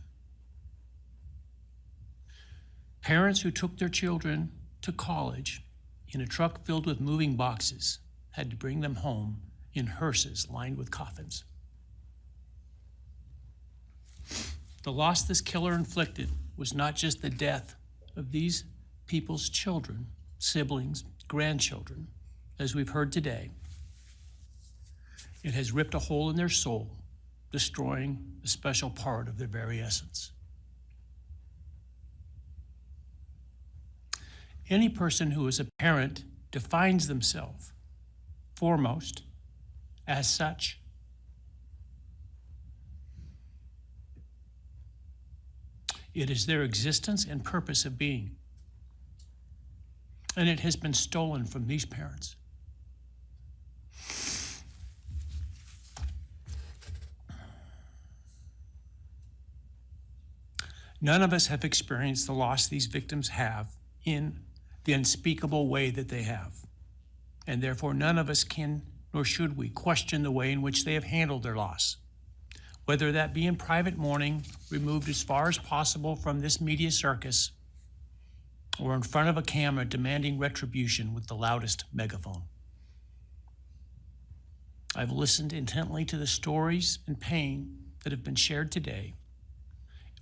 Parents who took their children to college in a truck filled with moving boxes had to bring them home in hearses lined with coffins. The loss this killer inflicted was not just the death of these people's children, siblings, grandchildren, as we've heard today. It has ripped a hole in their soul, destroying a special part of their very essence. Any person who is a parent defines themselves foremost as such. It is their existence and purpose of being. And it has been stolen from these parents. None of us have experienced the loss these victims have in the unspeakable way that they have. And therefore, none of us can, nor should we, question the way in which they have handled their loss. Whether that be in private mourning, removed as far as possible from this media circus, or in front of a camera demanding retribution with the loudest megaphone. I've listened intently to the stories and pain that have been shared today,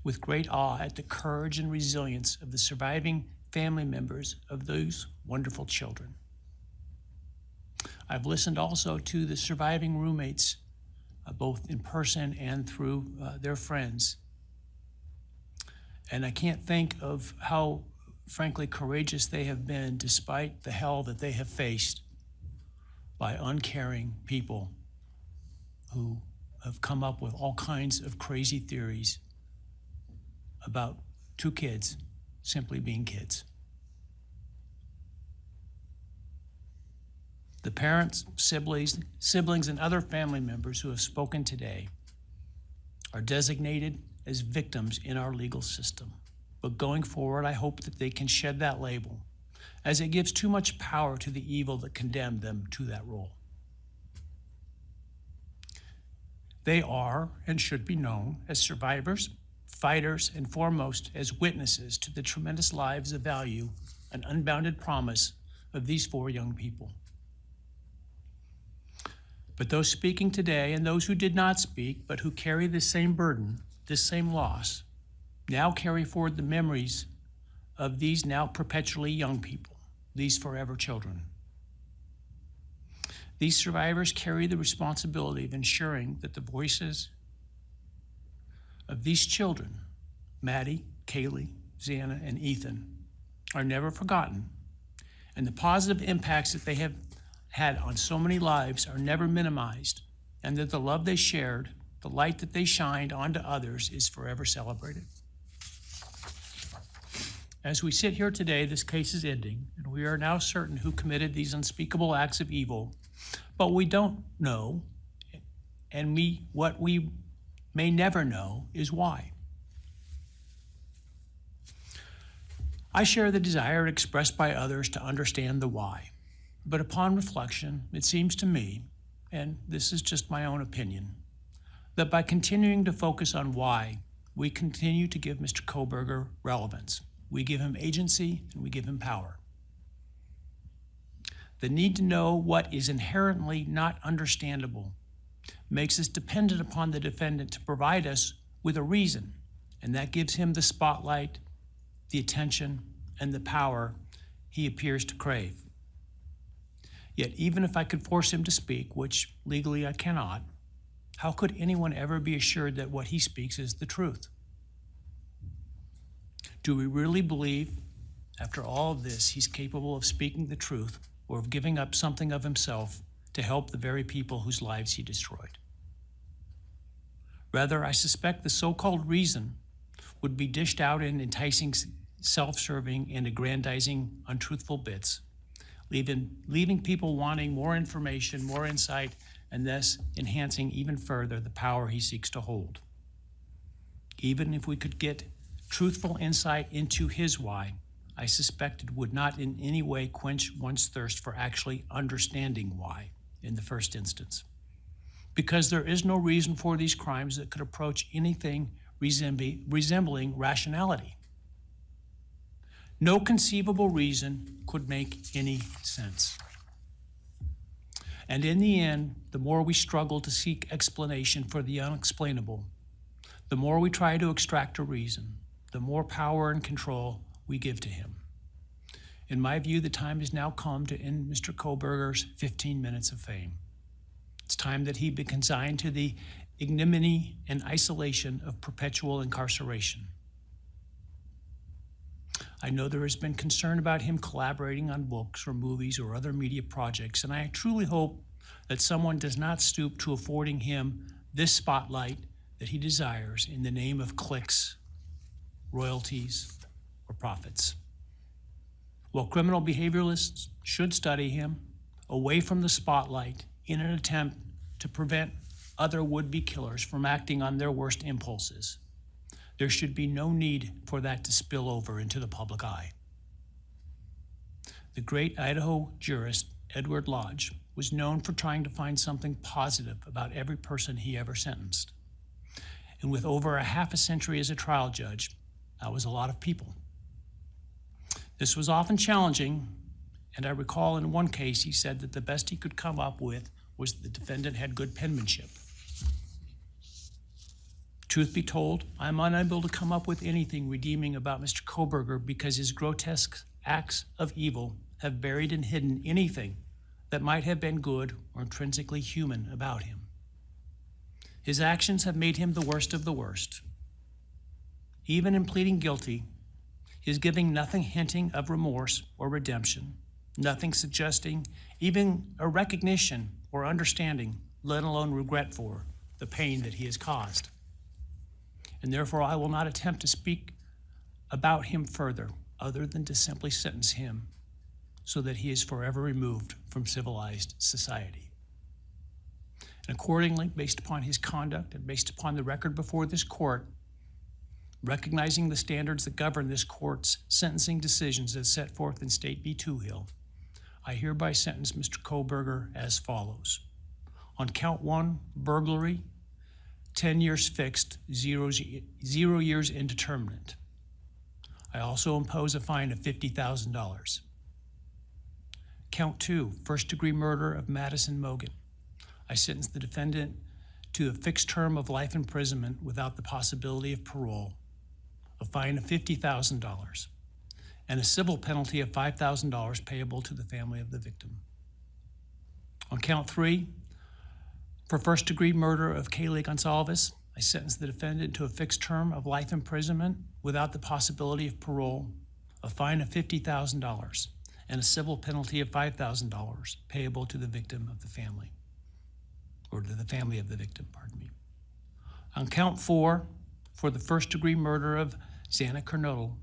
with great awe at the courage and resilience of the surviving family members of those wonderful children. I've listened also to the surviving roommates, both in person and through their friends. And I can't think of how, frankly, courageous they have been despite the hell that they have faced by uncaring people who have come up with all kinds of crazy theories about two kids simply being kids. The parents, siblings, and other family members who have spoken today are designated as victims in our legal system. But going forward, I hope that they can shed that label, as it gives too much power to the evil that condemned them to that role. They are and should be known as survivors, fighters, and foremost as witnesses to the tremendous lives of value and unbounded promise of these four young people. But those speaking today and those who did not speak, but who carry this same burden, this same loss, now carry forward the memories of these now perpetually young people, these forever children. These survivors carry the responsibility of ensuring that the voices of these children, Maddie, Kaylee, Xana, and Ethan, are never forgotten, and the positive impacts that they have had on so many lives are never minimized, and that the love they shared, the light that they shined onto others, is forever celebrated. As we sit here today, this case is ending, and we are now certain who committed these unspeakable acts of evil, but we don't know, and what we may never know is why. I share the desire expressed by others to understand the why. But upon reflection, it seems to me, and this is just my own opinion, that by continuing to focus on why, we continue to give Mr. Kohberger relevance. We give him agency and we give him power. The need to know what is inherently not understandable makes us dependent upon the defendant to provide us with a reason, and that gives him the spotlight, the attention, and the power he appears to crave. Yet even if I could force him to speak, which legally I cannot, how could anyone ever be assured that what he speaks is the truth? Do we really believe, after all of this, he's capable of speaking the truth or of giving up something of himself to help the very people whose lives he destroyed? Rather, I suspect the so-called reason would be dished out in enticing, self-serving, and aggrandizing untruthful bits, leaving people wanting more information, more insight, and thus enhancing even further the power he seeks to hold. Even if we could get truthful insight into his why, I suspect it would not in any way quench one's thirst for actually understanding why in the first instance. Because there is no reason for these crimes that could approach anything resembling rationality. No conceivable reason could make any sense. And in the end, the more we struggle to seek explanation for the unexplainable, the more we try to extract a reason, the more power and control we give to him. In my view, the time has now come to end Mr. Kohberger's 15 minutes of fame. It's time that he be consigned to the ignominy and isolation of perpetual incarceration. I know there has been concern about him collaborating on books or movies or other media projects, and I truly hope that someone does not stoop to affording him this spotlight that he desires in the name of clicks, royalties, or profits. While criminal behavioralists should study him away from the spotlight in an attempt to prevent other would-be killers from acting on their worst impulses, There should be no need for that to spill over into the public eye. The great Idaho jurist Edward Lodge was known for trying to find something positive about every person he ever sentenced. And with over a half a century as a trial judge, that was a lot of people. This was often challenging, and I recall in one case he said that the best he could come up with was the defendant had good penmanship. Truth be told, I'm unable to come up with anything redeeming about Mr. Kohberger because his grotesque acts of evil have buried and hidden anything that might have been good or intrinsically human about him. His actions have made him the worst of the worst. Even in pleading guilty, he is giving nothing hinting of remorse or redemption, nothing suggesting even a recognition or understanding, let alone regret for the pain that he has caused. And therefore, I will not attempt to speak about him further, other than to simply sentence him so that he is forever removed from civilized society. And accordingly, based upon his conduct and based upon the record before this court, recognizing the standards that govern this court's sentencing decisions as set forth in State v. Toohill, I hereby sentence Mr. Kohberger as follows. On count 1, burglary, 10 years fixed, 0 years indeterminate. I also impose a fine of $50,000. Count 2, first-degree murder of Madison Mogan. I sentence the defendant to a fixed term of life imprisonment without the possibility of parole, a fine of $50,000, and a civil penalty of $5,000 payable to the family of the victim. On count 3, for first-degree murder of Kaylee Gonzalez, I sentence the defendant to a fixed term of life imprisonment without the possibility of parole, a fine of $50,000, and a civil penalty of $5,000 payable to the victim of the family, or to the family of the victim, pardon me. On count 4, for the first-degree murder of Xana Kernodle,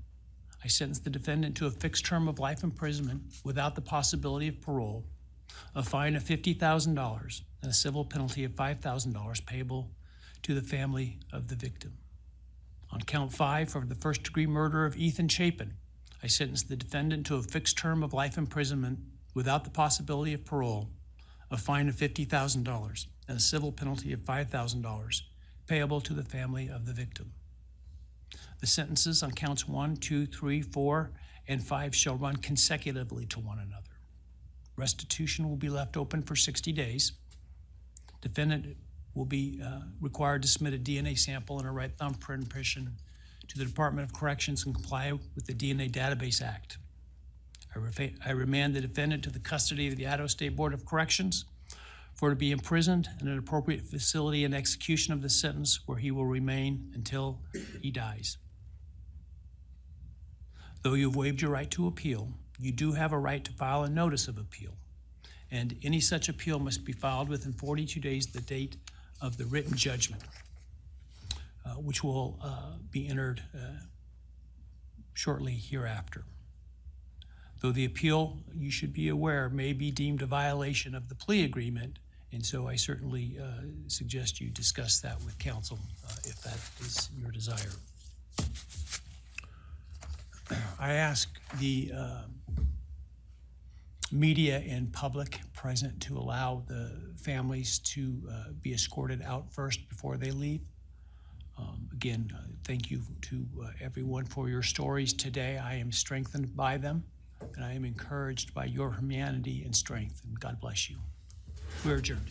I sentence the defendant to a fixed term of life imprisonment without the possibility of parole, a fine of $50,000, and a civil penalty of $5,000 payable to the family of the victim. On count 5, for the first-degree murder of Ethan Chapin, I sentence the defendant to a fixed term of life imprisonment without the possibility of parole, a fine of $50,000, and a civil penalty of $5,000 payable to the family of the victim. The sentences on counts 1, 2, 3, 4, and 5 shall run consecutively to one another. Restitution will be left open for 60 days. Defendant will be required to submit a DNA sample and a right thumb print impression to the Department of Corrections and comply with the DNA Database Act. I remand the defendant to the custody of the Idaho State Board of Corrections for to be imprisoned in an appropriate facility in execution of the sentence where he will remain until he dies. Though you have waived your right to appeal, you do have a right to file a notice of appeal, and any such appeal must be filed within 42 days of the date of the written judgment, which will be entered shortly hereafter. Though the appeal, you should be aware, may be deemed a violation of the plea agreement, and so I certainly suggest you discuss that with counsel if that is your desire. I ask the media and public present to allow the families to be escorted out first before they leave. Again, thank you to everyone for your stories today. I am strengthened by them, and I am encouraged by your humanity and strength, and God bless you. We're adjourned.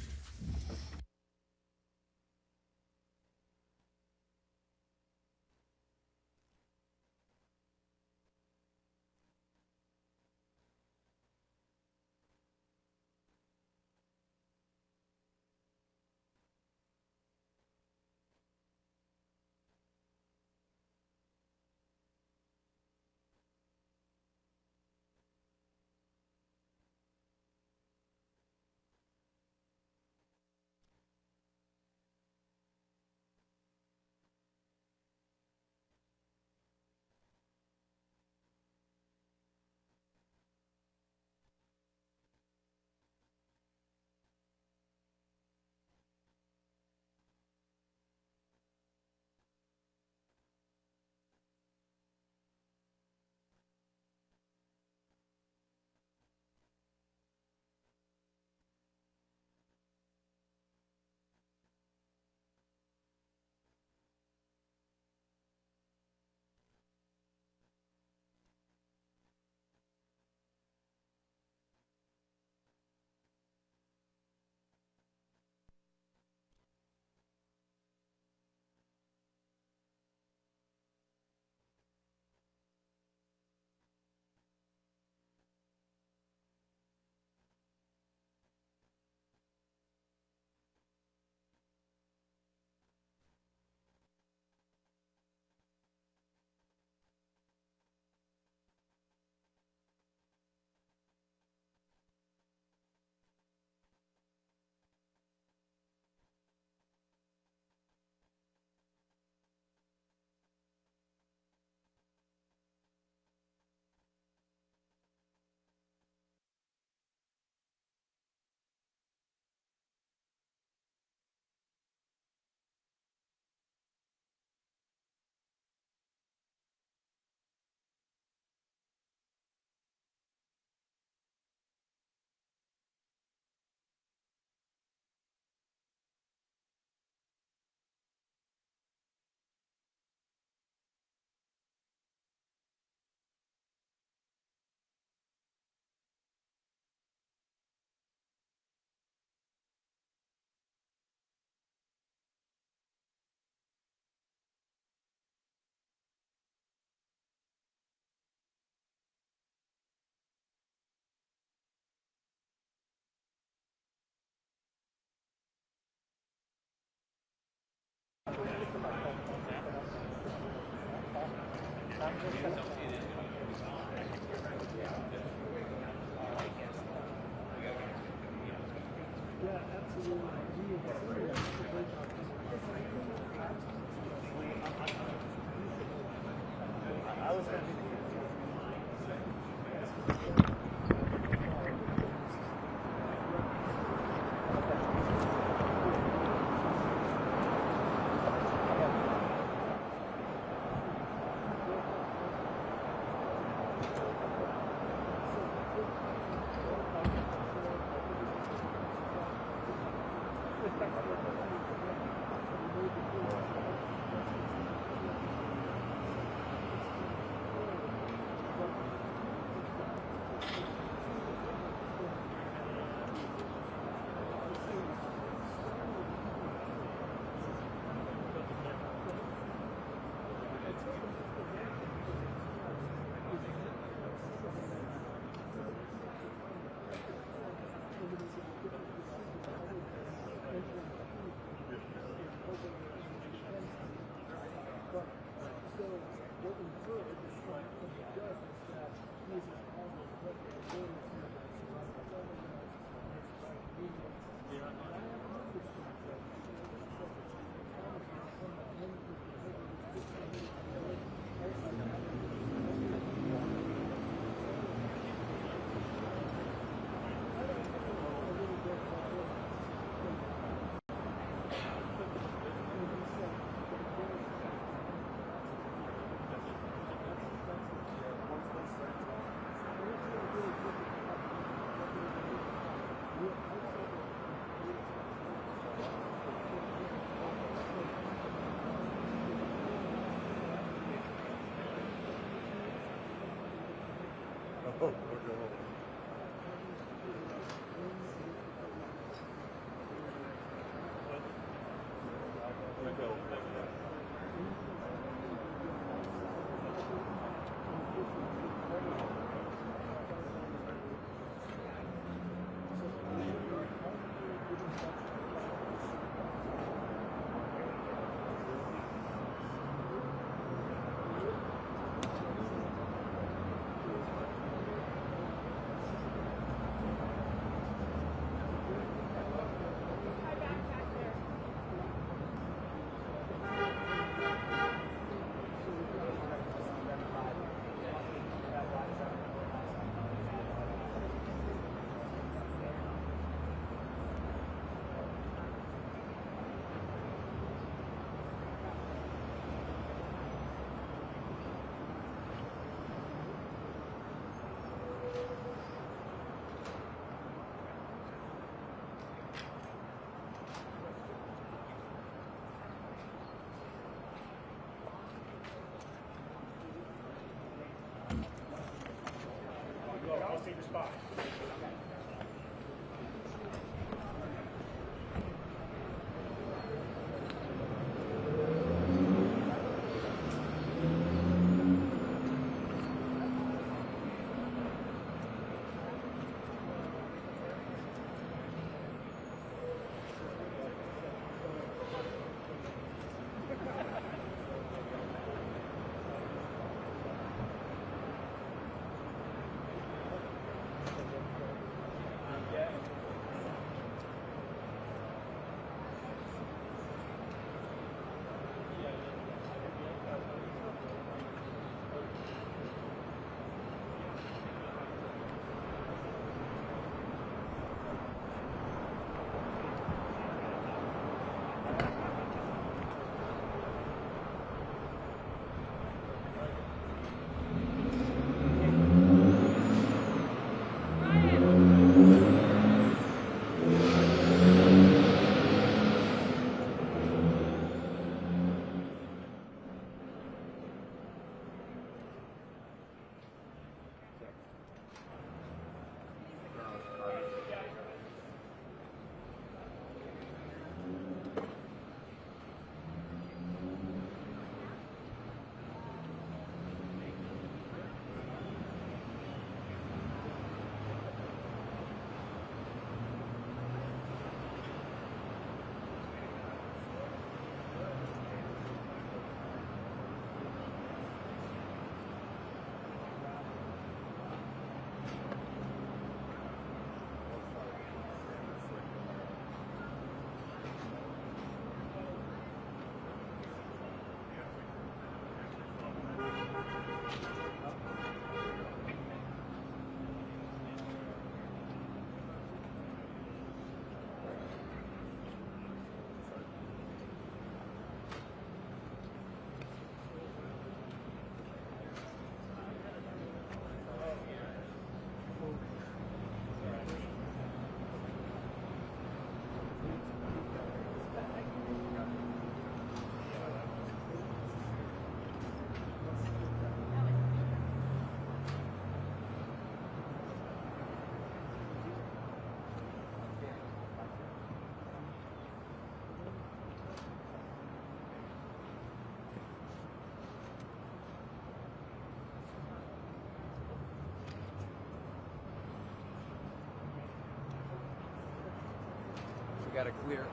got to clear.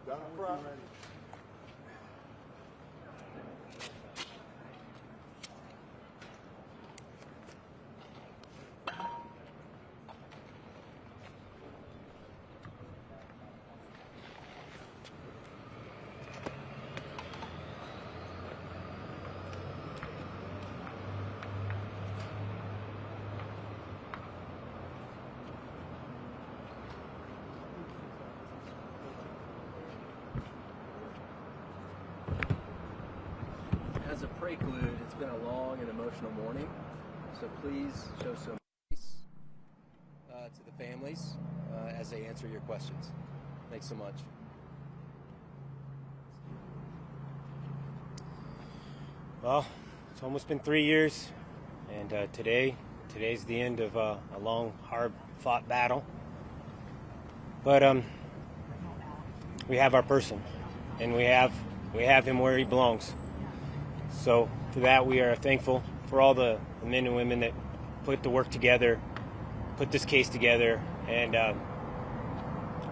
Down front. As a prelude, it's been a long and emotional morning, so please show some grace to the families as they answer your questions. Thanks so much. Well, it's almost been 3 years, and today's the end of a long, hard-fought battle. But we have our person, and we have him where he belongs. So for that, we are thankful for all the men and women that put the work together, put this case together, and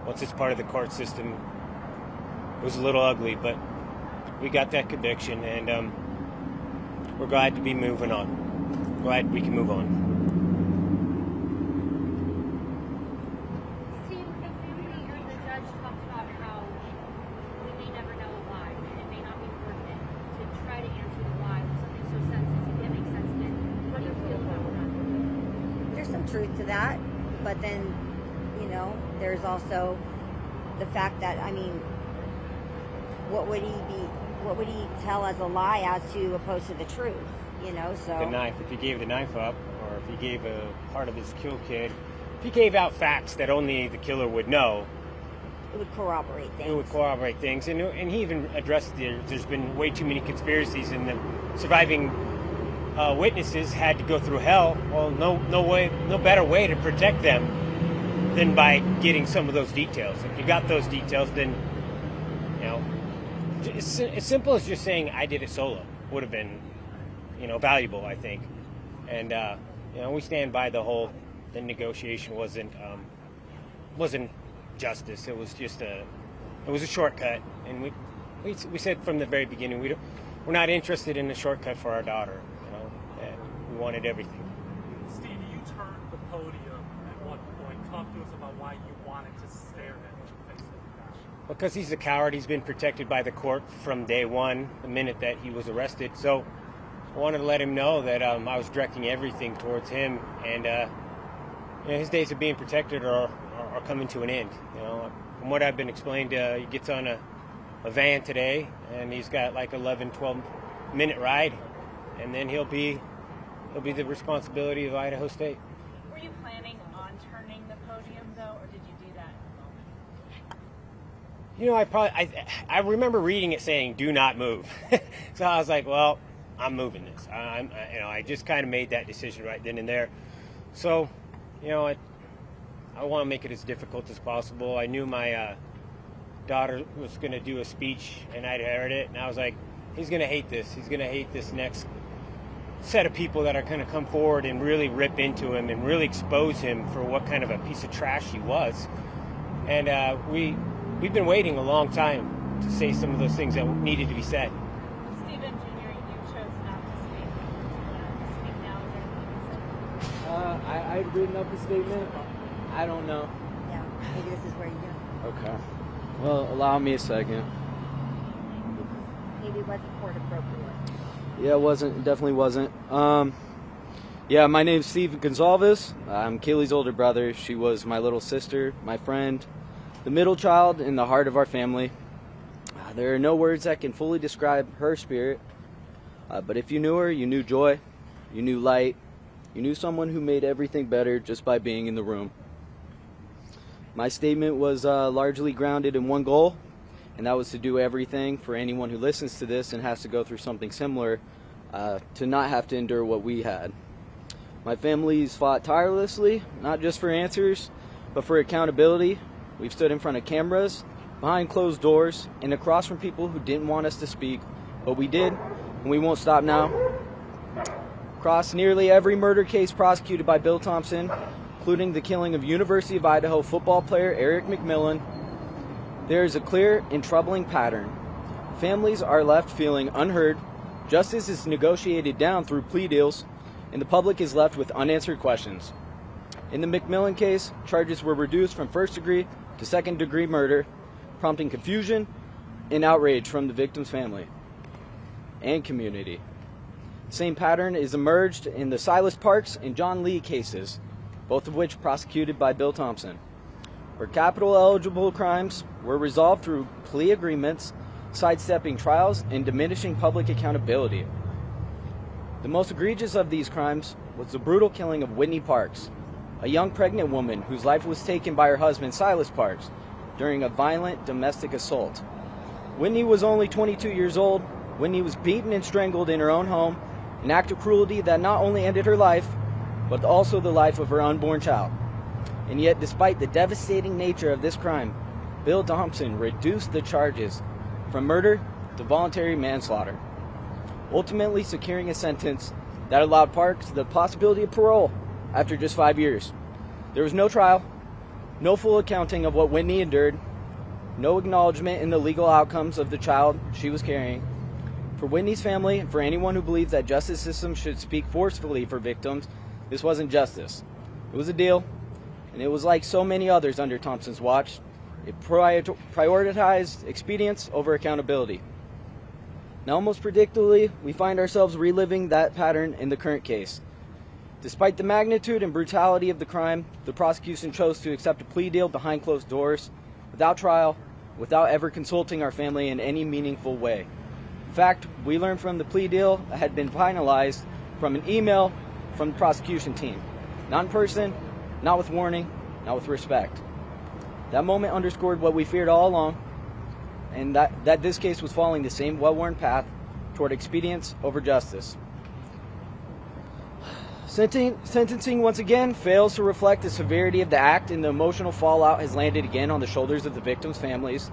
once it's part of the court system, it was a little ugly, but we got that conviction, and we're glad to be moving on. Glad we can move on. Steve, the family or the judge talked about how we may never know a lie, and it may not be worth it to try to answer the lie with something so sensitive. It makes sense to me. What do you feel about that? There's some truth to that, but then, there's also the fact that, what would he tell as a lie as to opposed to the truth, so. The knife, if he gave the knife up, or if he gave a part of his kill kit, if he gave out facts that only the killer would know, It would corroborate things. it would corroborate things. And he even addressed there's been way too many conspiracies, and the surviving witnesses had to go through hell. Well, no better way to protect them than by getting some of those details. If you got those details, then, it's as simple as just saying I did it solo would have been, valuable, I think. And we stand by the negotiation wasn't justice. It was just it was a shortcut, and we said from the very beginning we're not interested in a shortcut for our daughter. And we wanted everything. Steve, you turned the podium at one point. Talk to us about why you wanted to stare him in the face. Because he's a coward. He's been protected by the court from day one, the minute that he was arrested. So I wanted to let him know that I was directing everything towards him, and his days of being protected are coming to an end. From what I've been explained, he gets on a van today, and he's got like 12-minute ride, and then he'll be the responsibility of Idaho State. Were you planning on turning the podium, though, or did you do that in the moment? I remember reading it saying "Do not move," so I was like, "Well, I'm moving this." I just kind of made that decision right then and there. So, I want to make it as difficult as possible. I knew my daughter was going to do a speech, and I'd heard it, and I was like, he's going to hate this. He's going to hate this next set of people that are going to come forward and really rip into him and really expose him for what kind of a piece of trash he was. And we've been waiting a long time to say some of those things that needed to be said. Stephen Jr., you chose not to speak now. Is there anything to say? I'd written up a statement. I don't know. Yeah, maybe this is where you go. Okay. Well, allow me a second. Maybe it wasn't court appropriate. Yeah, it definitely wasn't. Yeah, my name's Steve Gonzalez. I'm Kaylee's older brother. She was my little sister, my friend, the middle child in the heart of our family. There are no words that can fully describe her spirit, but if you knew her, you knew joy, you knew light, you knew someone who made everything better just by being in the room. My statement was largely grounded in one goal, and that was to do everything for anyone who listens to this and has to go through something similar to not have to endure what we had. My family's fought tirelessly, not just for answers, but for accountability. We've stood in front of cameras, behind closed doors, and across from people who didn't want us to speak, but we did, and we won't stop now. Across nearly every murder case prosecuted by Bill Thompson, including the killing of University of Idaho football player Eric McMillan, there is a clear and troubling pattern. Families are left feeling unheard, justice is negotiated down through plea deals, and the public is left with unanswered questions. In the McMillan case, charges were reduced from first-degree to second-degree murder, prompting confusion and outrage from the victim's family and community. The same pattern is emerged in the Silas Parks and John Lee cases, both of which prosecuted by Bill Thompson, where capital-eligible crimes were resolved through plea agreements, sidestepping trials and diminishing public accountability. The most egregious of these crimes was the brutal killing of Whitney Parks, a young pregnant woman whose life was taken by her husband, Silas Parks, during a violent domestic assault. Whitney was only 22 years old. Whitney was beaten and strangled in her own home, an act of cruelty that not only ended her life, but also the life of her unborn child. And yet, despite the devastating nature of this crime, Bill Thompson reduced the charges from murder to voluntary manslaughter, ultimately securing a sentence that allowed Parks the possibility of parole after just 5 years. There was no trial, no full accounting of what Whitney endured, no acknowledgement in the legal outcomes of the child she was carrying. For Whitney's family, and for anyone who believes that justice systems should speak forcefully for victims, this wasn't justice. It was a deal, and it was like so many others under Thompson's watch. It prioritized expedience over accountability. Now, almost predictably, we find ourselves reliving that pattern in the current case. Despite the magnitude and brutality of the crime, the prosecution chose to accept a plea deal behind closed doors, without trial, without ever consulting our family in any meaningful way. In fact, we learned from the plea deal that had been finalized from an email from the prosecution team. Not in person, not with warning, not with respect. That moment underscored what we feared all along, and that this case was following the same well-worn path toward expedience over justice. Sentencing once again fails to reflect the severity of the act, and the emotional fallout has landed again on the shoulders of the victims' families,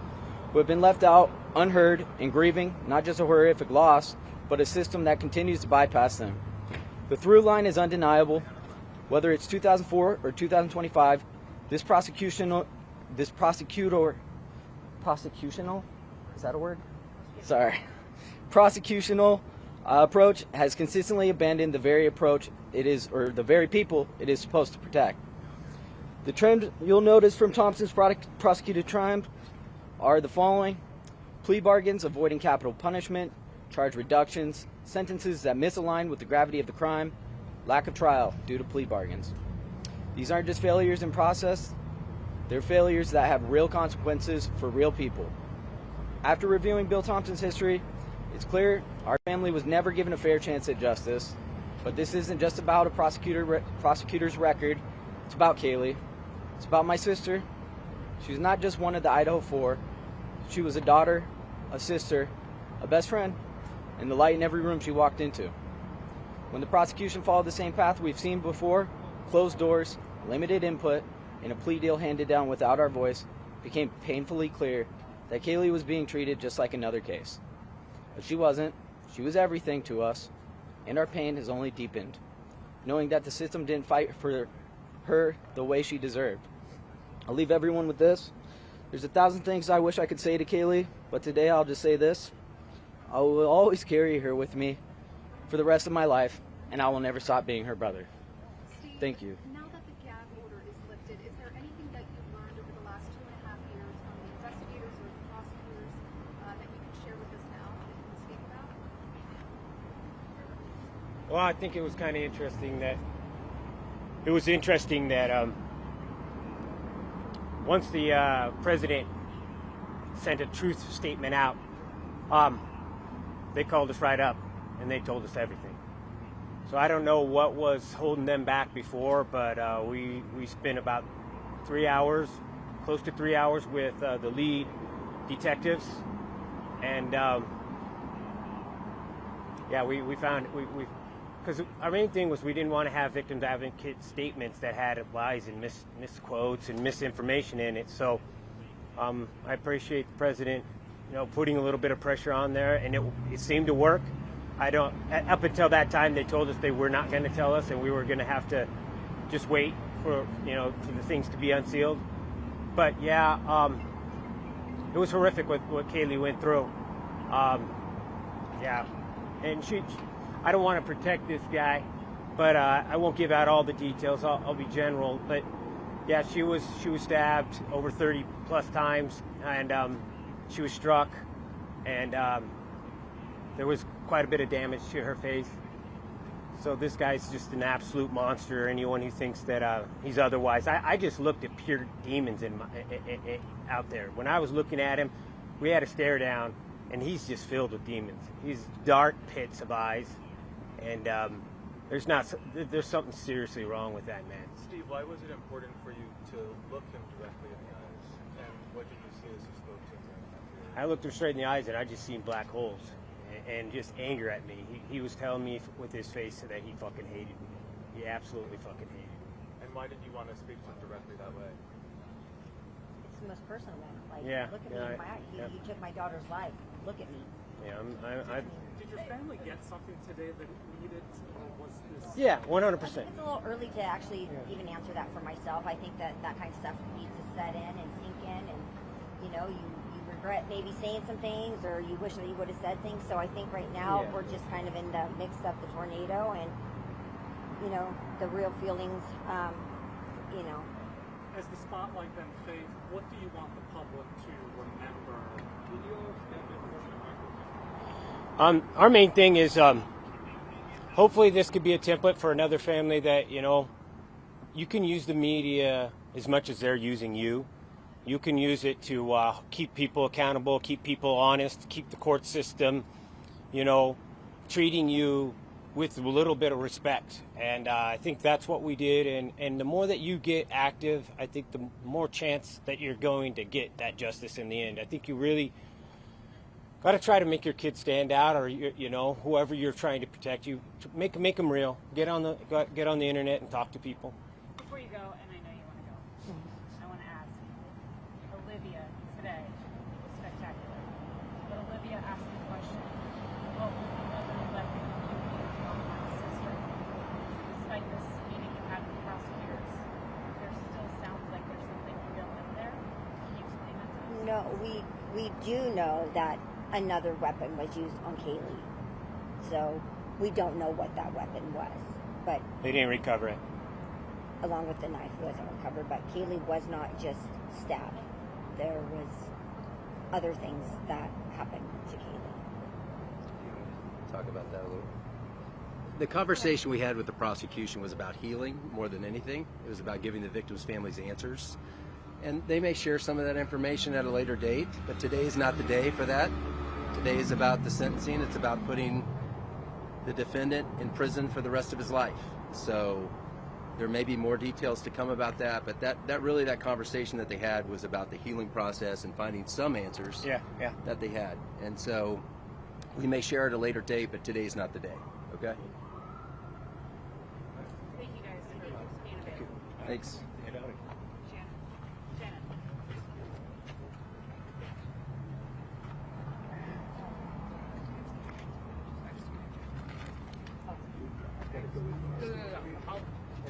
who have been left out, unheard, and grieving not just a horrific loss, but a system that continues to bypass them. The through line is undeniable. Whether it's 2004 or 2025, this prosecutorial, is that a word? Sorry. Prosecutional approach has consistently abandoned the very approach it is, or the very people it is supposed to protect. The trend you'll notice from Thompson's prosecuted crimes are the following: plea bargains avoiding capital punishment, charge reductions, sentences that misalign with the gravity of the crime, lack of trial due to plea bargains. These aren't just failures in process, they're failures that have real consequences for real people. After reviewing Bill Thompson's history, it's clear our family was never given a fair chance at justice. But this isn't just about a prosecutor's record. It's about Kaylee. It's about my sister. She was not just one of the Idaho 4. She was a daughter, a sister, a best friend, and the light in every room she walked into. When the prosecution followed the same path we've seen before, closed doors, limited input, in a plea deal handed down without our voice, it became painfully clear that Kaylee was being treated just like another case. But she wasn't. She was everything to us, and our pain has only deepened, knowing that the system didn't fight for her the way she deserved. I'll leave everyone with this. There's 1,000 things I wish I could say to Kaylee, but today I'll just say this. I will always carry her with me for the rest of my life, and I will never stop being her brother. Thank you. Now that the gag order is lifted, is there anything that you've learned over the last 2.5 years from the investigators or the prosecutors that you can share with us now that you can speak about? Well, I think it was kind of interesting that once the president sent a truth statement out, they called us right up and they told us everything. So I don't know what was holding them back before, but we spent about 3 hours, close to 3 hours with the lead detectives, and yeah, we found because our main thing was we didn't want to have victims advocate statements that had lies and misquotes and misinformation in it. So I appreciate the president, putting a little bit of pressure on there, and it seemed to work. Up until that time, they told us they were not going to tell us, and we were going to have to just wait for for the things to be unsealed. But yeah, it was horrific what Kaylee went through. Yeah, and I don't want to protect this guy, but I won't give out all the details. I'll be general. But yeah, she was stabbed over 30 plus times, and she was struck, and there was quite a bit of damage to her face. So this guy's just an absolute monster. Anyone who thinks that he's otherwise, I just looked at pure demons out there. When I was looking at him, we had a stare down, and he's just filled with demons. He's dark pits of eyes, and there's something seriously wrong with that man. Steve, why was it important for you to look him directly in the eyes? And what did you see as you spoke to him? I looked him straight in the eyes, and I just seen black holes and just anger at me. He was telling me with his face that he fucking hated me. He absolutely fucking hated me. And why did you want to speak to him directly that way? It's the most personal one. Like, Yeah, look at yeah, me in my eyes. You took my daughter's life. Look at me. Yeah, Did your family get something today that it needed, or was this? Yeah, 100%. I think it's a little early to actually even answer that for myself. I think that kind of stuff needs to set in and sink in, and you regret maybe saying some things, or you wish that you would have said things. So I think right now we're just kind of in the mix of the tornado, and the real feelings. As the spotlight then fades, what do you want the public to remember? Our main thing is hopefully this could be a template for another family that, you can use the media as much as they're using you. You can use it to keep people accountable, keep people honest, keep the court system, treating you with a little bit of respect. And I think that's what we did. And the more that you get active, I think the more chance that you're going to get that justice in the end. I think you really got to try to make your kids stand out, or whoever you're trying to protect, you make them real. Get on the internet and talk to people. Before you go, and I know you want to go, I want to ask, Olivia today was spectacular. But Olivia asked the question, what was the other weapon you used on my sister? Despite this meeting you had with prosecutors, there still sounds like there's something real in there. Can you explain that to us? No, we do know that another weapon was used on Kaylee. So we don't know what that weapon was, but They didn't recover it. along with the knife wasn't recovered. But Kaylee was not just stabbed. There was other things that happened to Kaylee. Talk about that a little. The conversation we had with the prosecution was about healing more than anything. It was about giving the victims' families answers. And they may share some of that information at a later date, but today is not the day for that. Today is about the sentencing. It's about putting the defendant in prison for the rest of his life. So there may be more details to come about that, but that conversation that they had was about the healing process and finding some answers that they had. And so we may share at a later date, but today is not the day, okay? Thank you guys for being available. Thanks.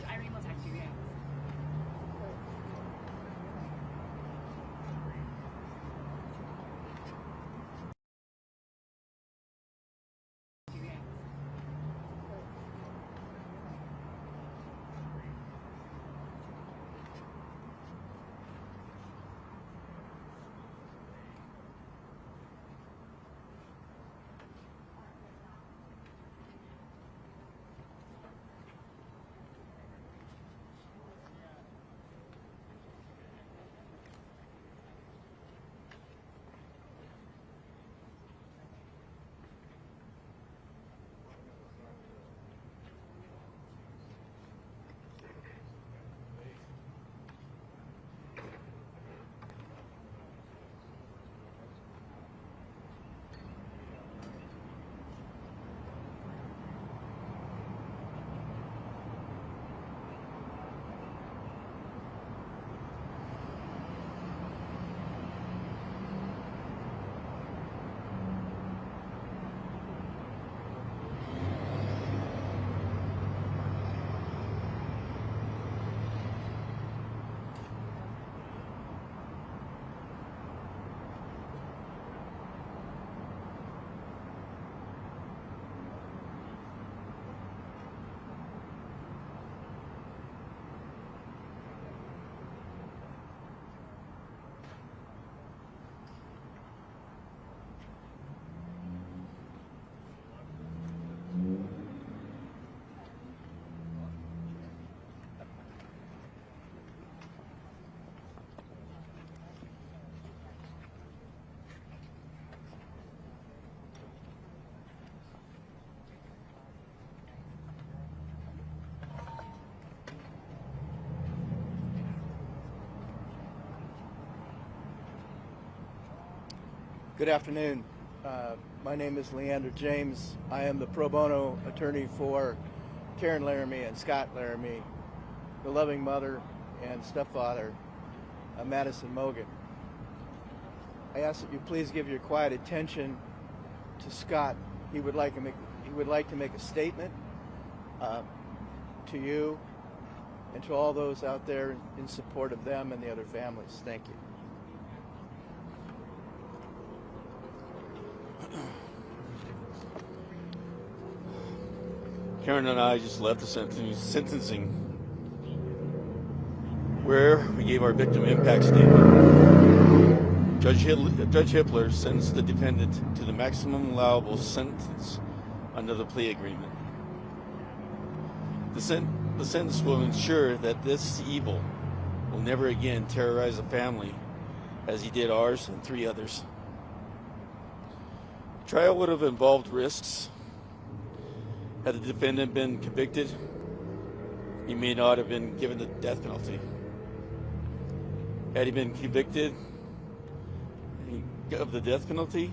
Irene will text you. Yeah. Good afternoon. My name is Leander James. I am the pro bono attorney for Karen Laramie and Scott Laramie, the loving mother and stepfather of Madison Mogan. I ask that you please give your quiet attention to Scott. He would like to make a statement to you and to all those out there in support of them and the other families. Thank you. Karen and I just left the sentencing where we gave our victim impact statement. Judge Hippler sentenced the defendant to the maximum allowable sentence under the plea agreement. The sentence will ensure that this evil will never again terrorize a family as he did ours and 3 others. The trial would have involved risks. Had the defendant been convicted, he may not have been given the death penalty. Had he been convicted of the death penalty,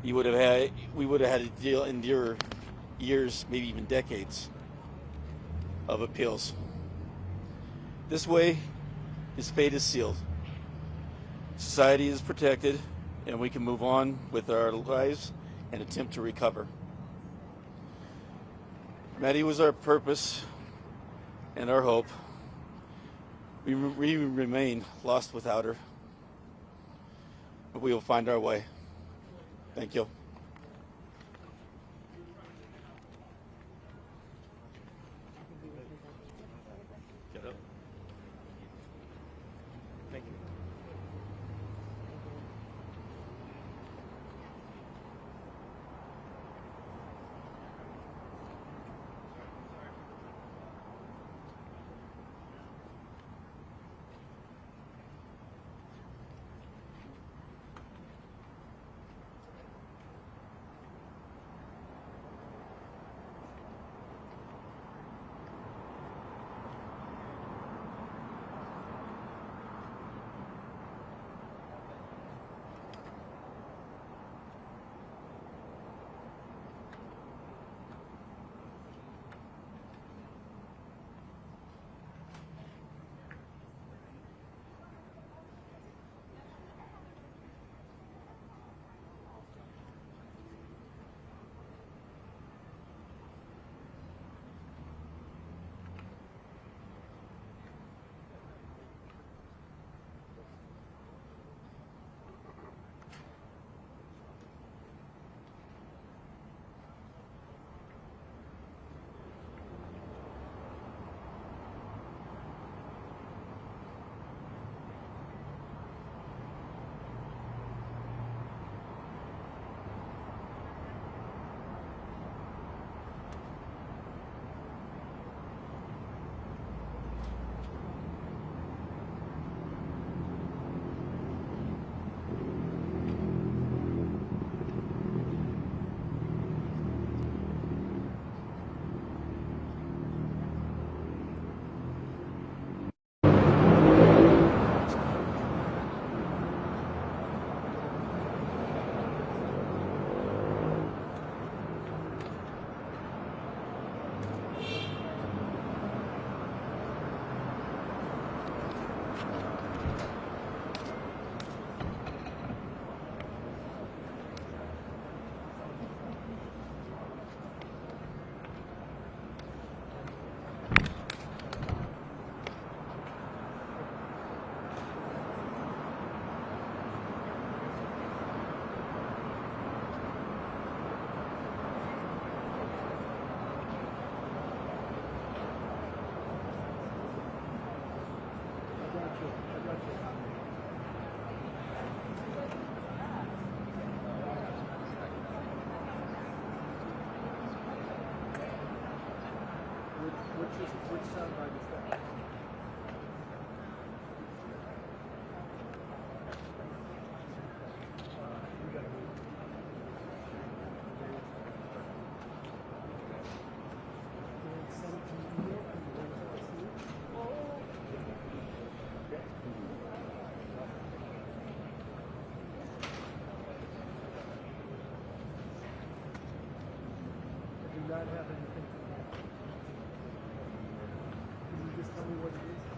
we would have had to endure years, maybe even decades of appeals. This way, his fate is sealed. Society is protected, and we can move on with our lives and attempt to recover. Maddie was our purpose and our hope. We remain lost without her, but we will find our way. Thank you. Get up. Thank you. Which soundbite is that? I do not have anything for that. Can you just tell me what it is?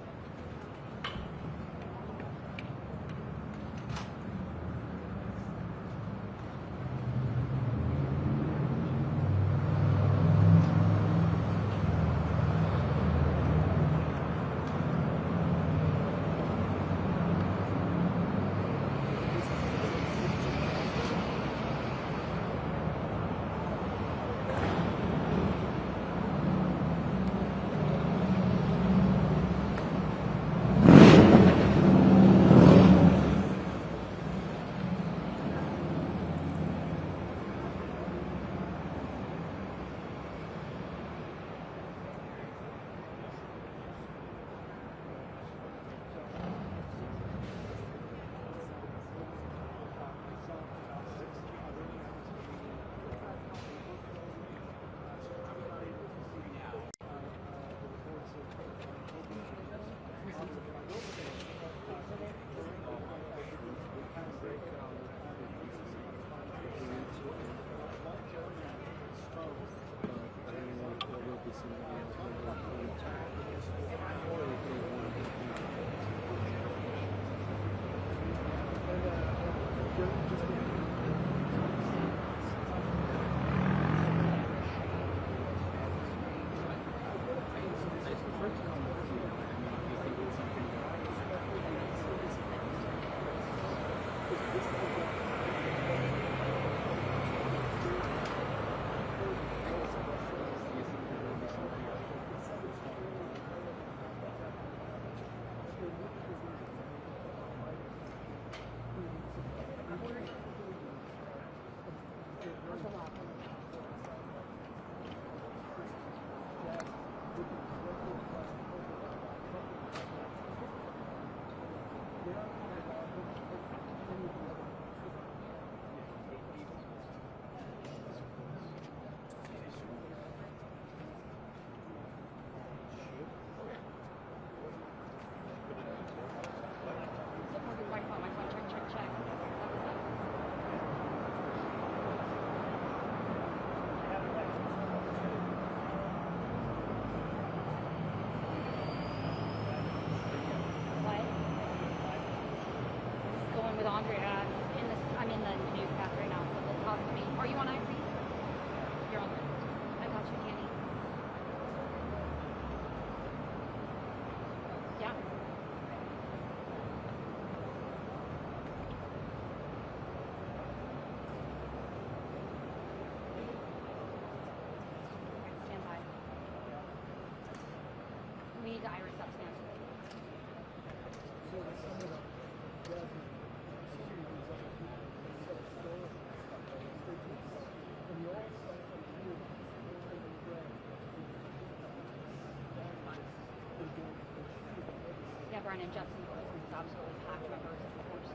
Bryan and Justin was absolutely packed members of the force,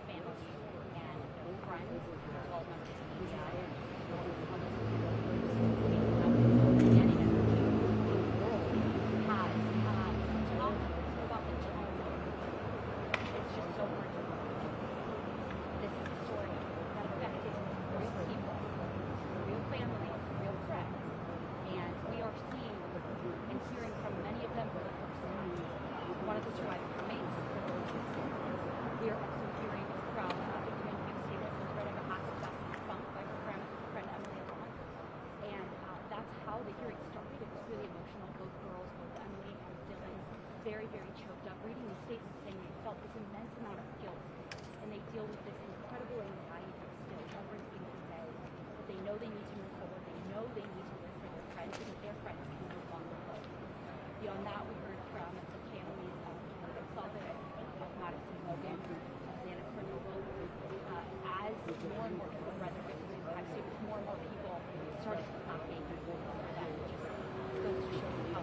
family, and friends, as well as members of the media. It's just so hard to this is a story that affected real people, real families, real friends, and we are seeing and hearing from many of them for the first time. One of the survivors remains. We are also hearing from victim impact statements was read on behalf of Bethany Funk by her friend Emily Alon. And that's how the hearing started. It was really emotional. Both girls, both Emily and Dylan, very, very choked up, reading these statements saying they felt this immense amount of guilt. And they deal with this incredible anxiety still every single day. But they know they need to move forward. They know they need to live for their friends because their friends can no longer live. Beyond that, we heard from the families of Gonzalez, of Madison Logan, of Xana Cornovo. As more and more people read their victim impact statements, more and more people started clapping for them. Just goes to show you how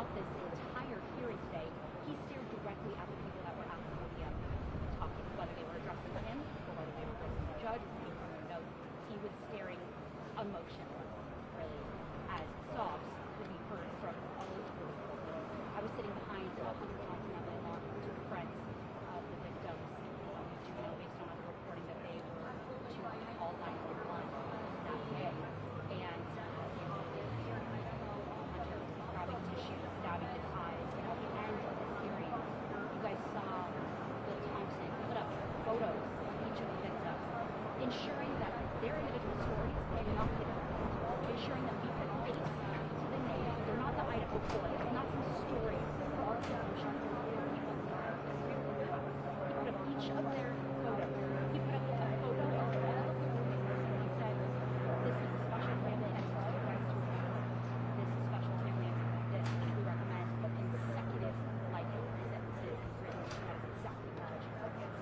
throughout this entire hearing today, he stared directly at the people that were at the podium talking, whether they were addressing him or whether they were addressing the judge or reading from their notes. He was staring emotionless, really, as sobs could be heard from all over the courtroom. I was sitting behind Hunter Johnson and Emily Long, two friends of the victims. We do know based on other reporting that they were to call 911 that day. And Hunter grabbing tissue, stabbing his eyes. And at the end of this hearing, you guys saw Bill Thompson put up photos of each of the victims, ensuring that their individual stories do not get lost, ensuring that we put face to the name. They're not the Idaho boy. It's not some story for our consumption. They're people who are he put up each of their photos. He put up a photo of all of the roommates, and he said, "This is a special family, and for you guys to remember, this is special family that we recommend consecutive life sentences in prison." That's exactly what it is.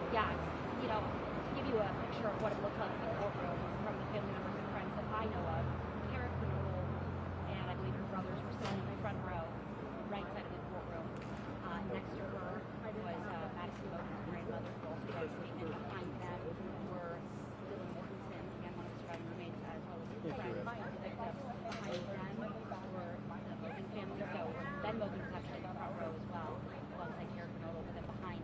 Yeah, you know, to give you a picture of what it looked like in the courtroom from the family members and friends that I know of, Kara Knoll and I believe her brothers were sitting in the front row, right side of the courtroom. Next to her was Madison Moten's grandmother, who also died, and behind them were Dylan Mortensen and one of the surviving roommates, as well as his friend, the victim. Behind them were the Moten family, so Ben Moten was actually in the front row as well, alongside Kara Knoll, but then behind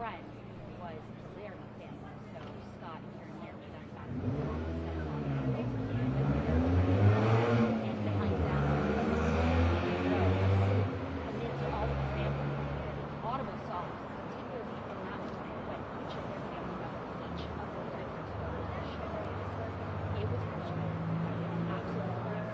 friends was their family. So Scott and Karen Laramie, that's Madison, and behind them, amidst all of the family, audible sobs, particularly in that moment when each of their family members, each of those victims' photos were shown. It was emotional, absolutely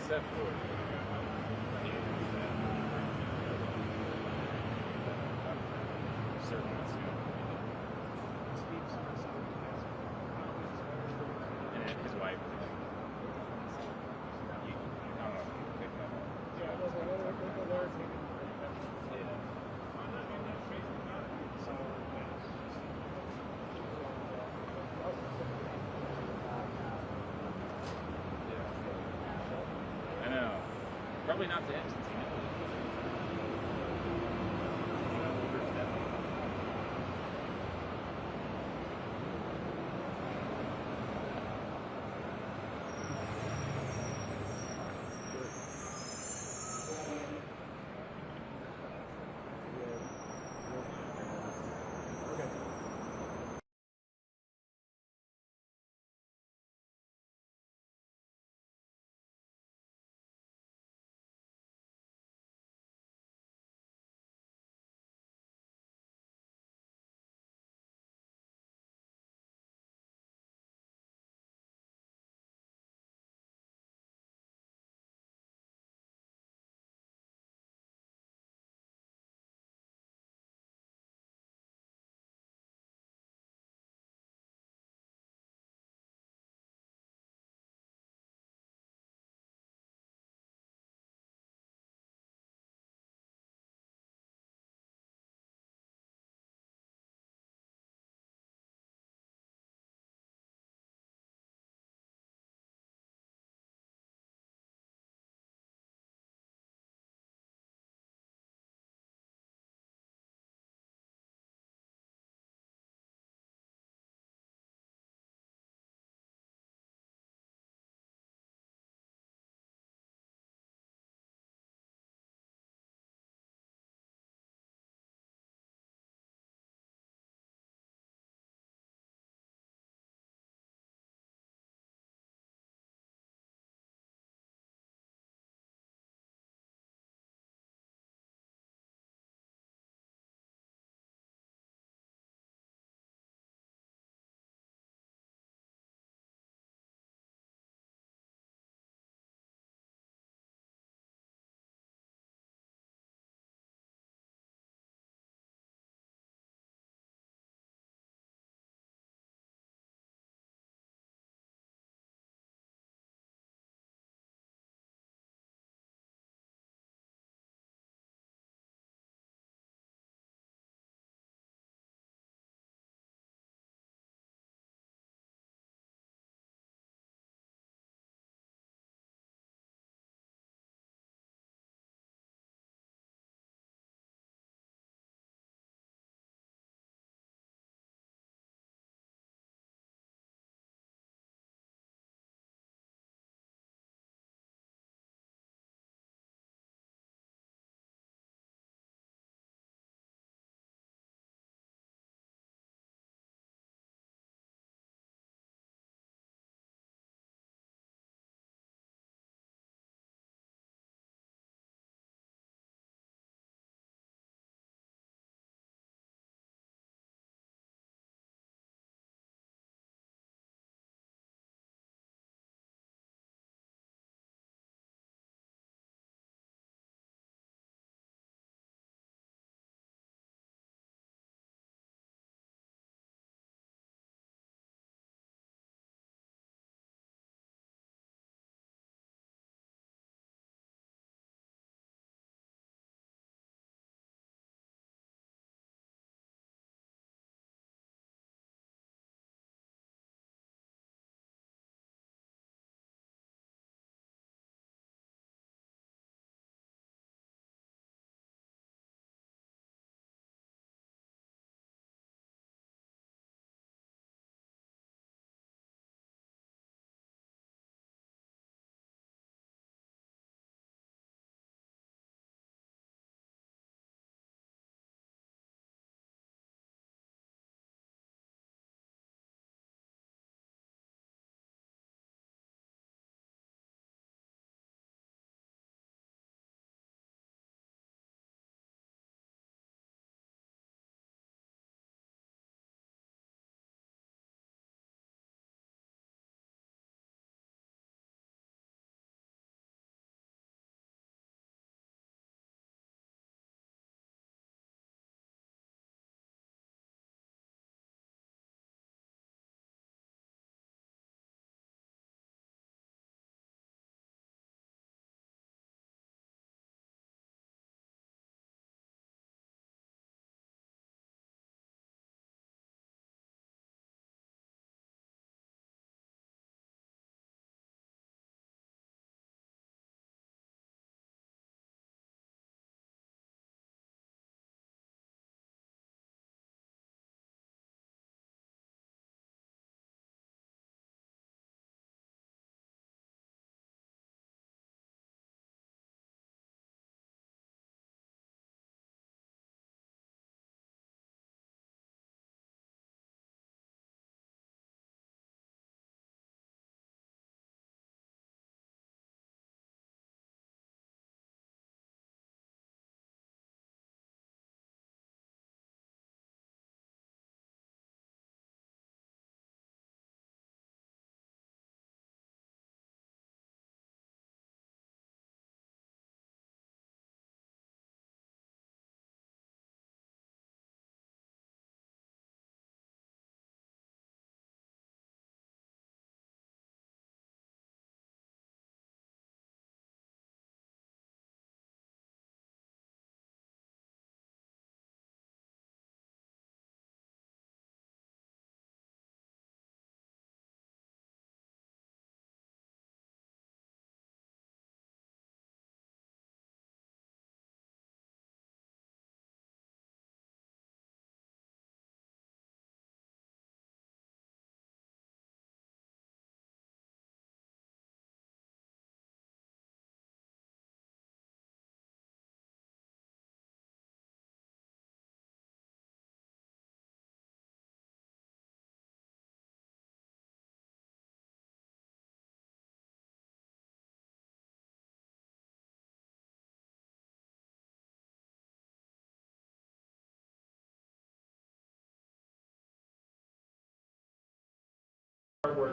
step forward. Certainly. And then his wife. I don't know if you picked that up. I know. Probably not to him since he knows.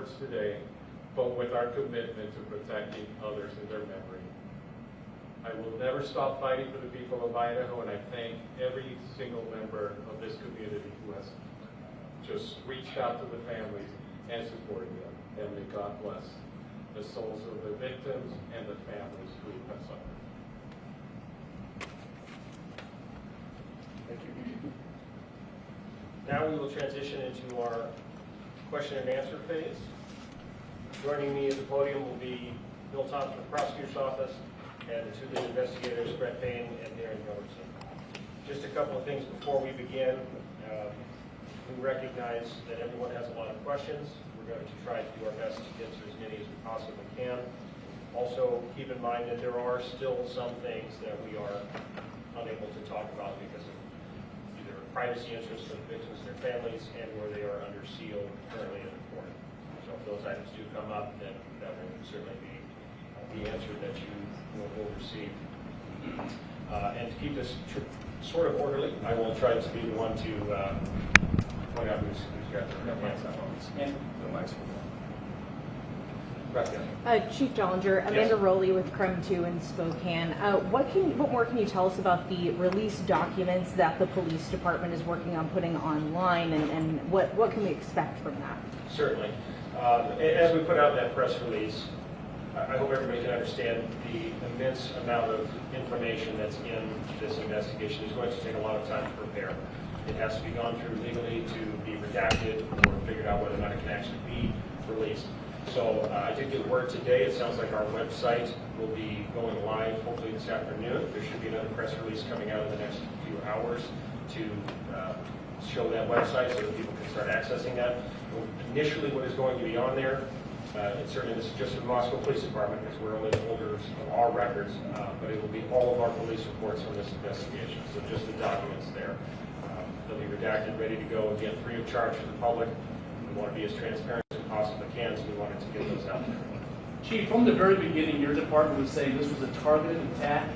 words today, but with our commitment to protecting others and their memory. I will never stop fighting for the people of Idaho, and I thank every single member of this community who has just reached out to the families and supported them. And may God bless the souls of the victims and the families who have suffered. Thank you. Now we will transition into our question and answer phase. Joining me at the podium will be Bill Thompson from the prosecutor's office and the two lead investigators, Brett Payne and Darren Robertson. Just a couple of things before we begin. We recognize that everyone has a lot of questions. We're going to try to do our best to get to as many as we possibly can. Also, keep in mind that there are still some things that we are unable to talk about because of either privacy interests of the victims and their families and where they are under seal currently in the court. So if those items do come up, then that will certainly be the answer that you will receive. And to keep this sort of orderly, I will try to be the one to point out who's got their hands up on this. And the mics. Chief Dollinger, Amanda Rowley with Crime 2 in Spokane. What more can you tell us about the release documents that the police department is working on putting online, and what can we expect from that? Certainly. As we put out that press release, I hope everybody can understand the immense amount of information that's in this investigation is going to take a lot of time to prepare. It has to be gone through legally to be redacted or figured out whether or not it can actually be released. So I did get word today. It sounds like our website will be going live hopefully this afternoon. There should be another press release coming out in the next few hours to show that website so that people can start accessing that. Initially, what is going to be on there, and certainly this is just for the Moscow Police Department because we're only the holders of our records, but it will be all of our police reports on this investigation. So just the documents there. They'll be redacted, ready to go, again, free of charge for the public. We want to be as transparent as we possibly can, so we wanted to get those out there. Chief, from the very beginning, your department was saying this was a targeted attack.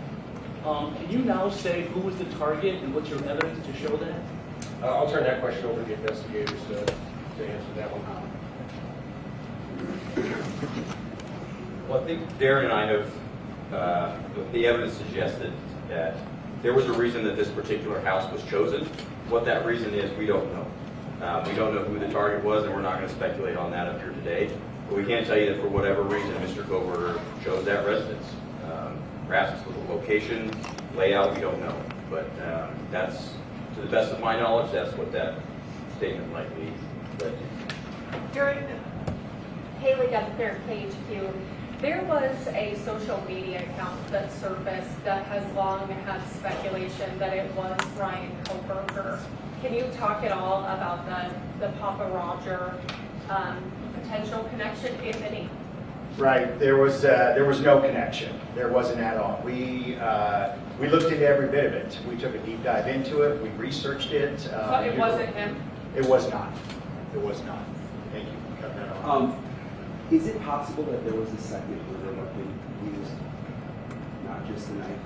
Can you now say who was the target and what's your evidence to show that? I'll turn that question over to the investigators to answer that one. Well, I think Darren and I have, the evidence suggested that there was a reason that this particular house was chosen. What that reason is, we don't know. We don't know who the target was, and we're not going to speculate on that up here today. But we can tell you that for whatever reason, Mr. Kohberger chose that residence. Perhaps it's the location, layout, we don't know. But that's, to the best of my knowledge, that's what that statement likely led to. During Haley got the fair page view, there was a social media account that surfaced that has long had speculation that it was Bryan Kohberger. Can you talk at all about the Papa Roger potential connection, if any? Right. There was no connection. There wasn't at all. We looked into every bit of it. We took a deep dive into it. We researched it. So it wasn't him? It was not. It was not. Thank you. Cut that off. Is it possible that there was a second murder weapon used, not just the knife?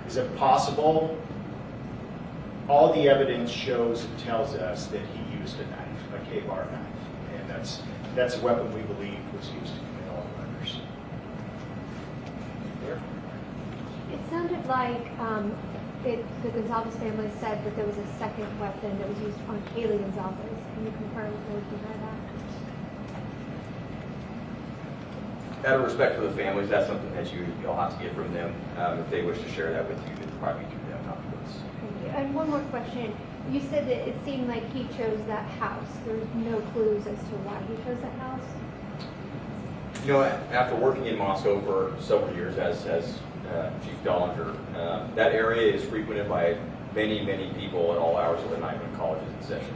Is it possible? All the evidence shows and tells us that he used a knife, a K-bar knife, and that's a weapon we believe was used to commit all the murders. It sounded like the Gonzalez family said that there was a second weapon that was used on Haley Gonzalez. Can you confirm or deny that? Out of respect for the families, that's something that you'll have to get from them. If they wish to share that with you, then probably to them, not to us. Thank you. And one more question. You said that it seemed like he chose that house. There's no clues as to why he chose that house? You know, after working in Moscow for several years as Chief Dollinger, that area is frequented by many, many people at all hours of the night when college is in session.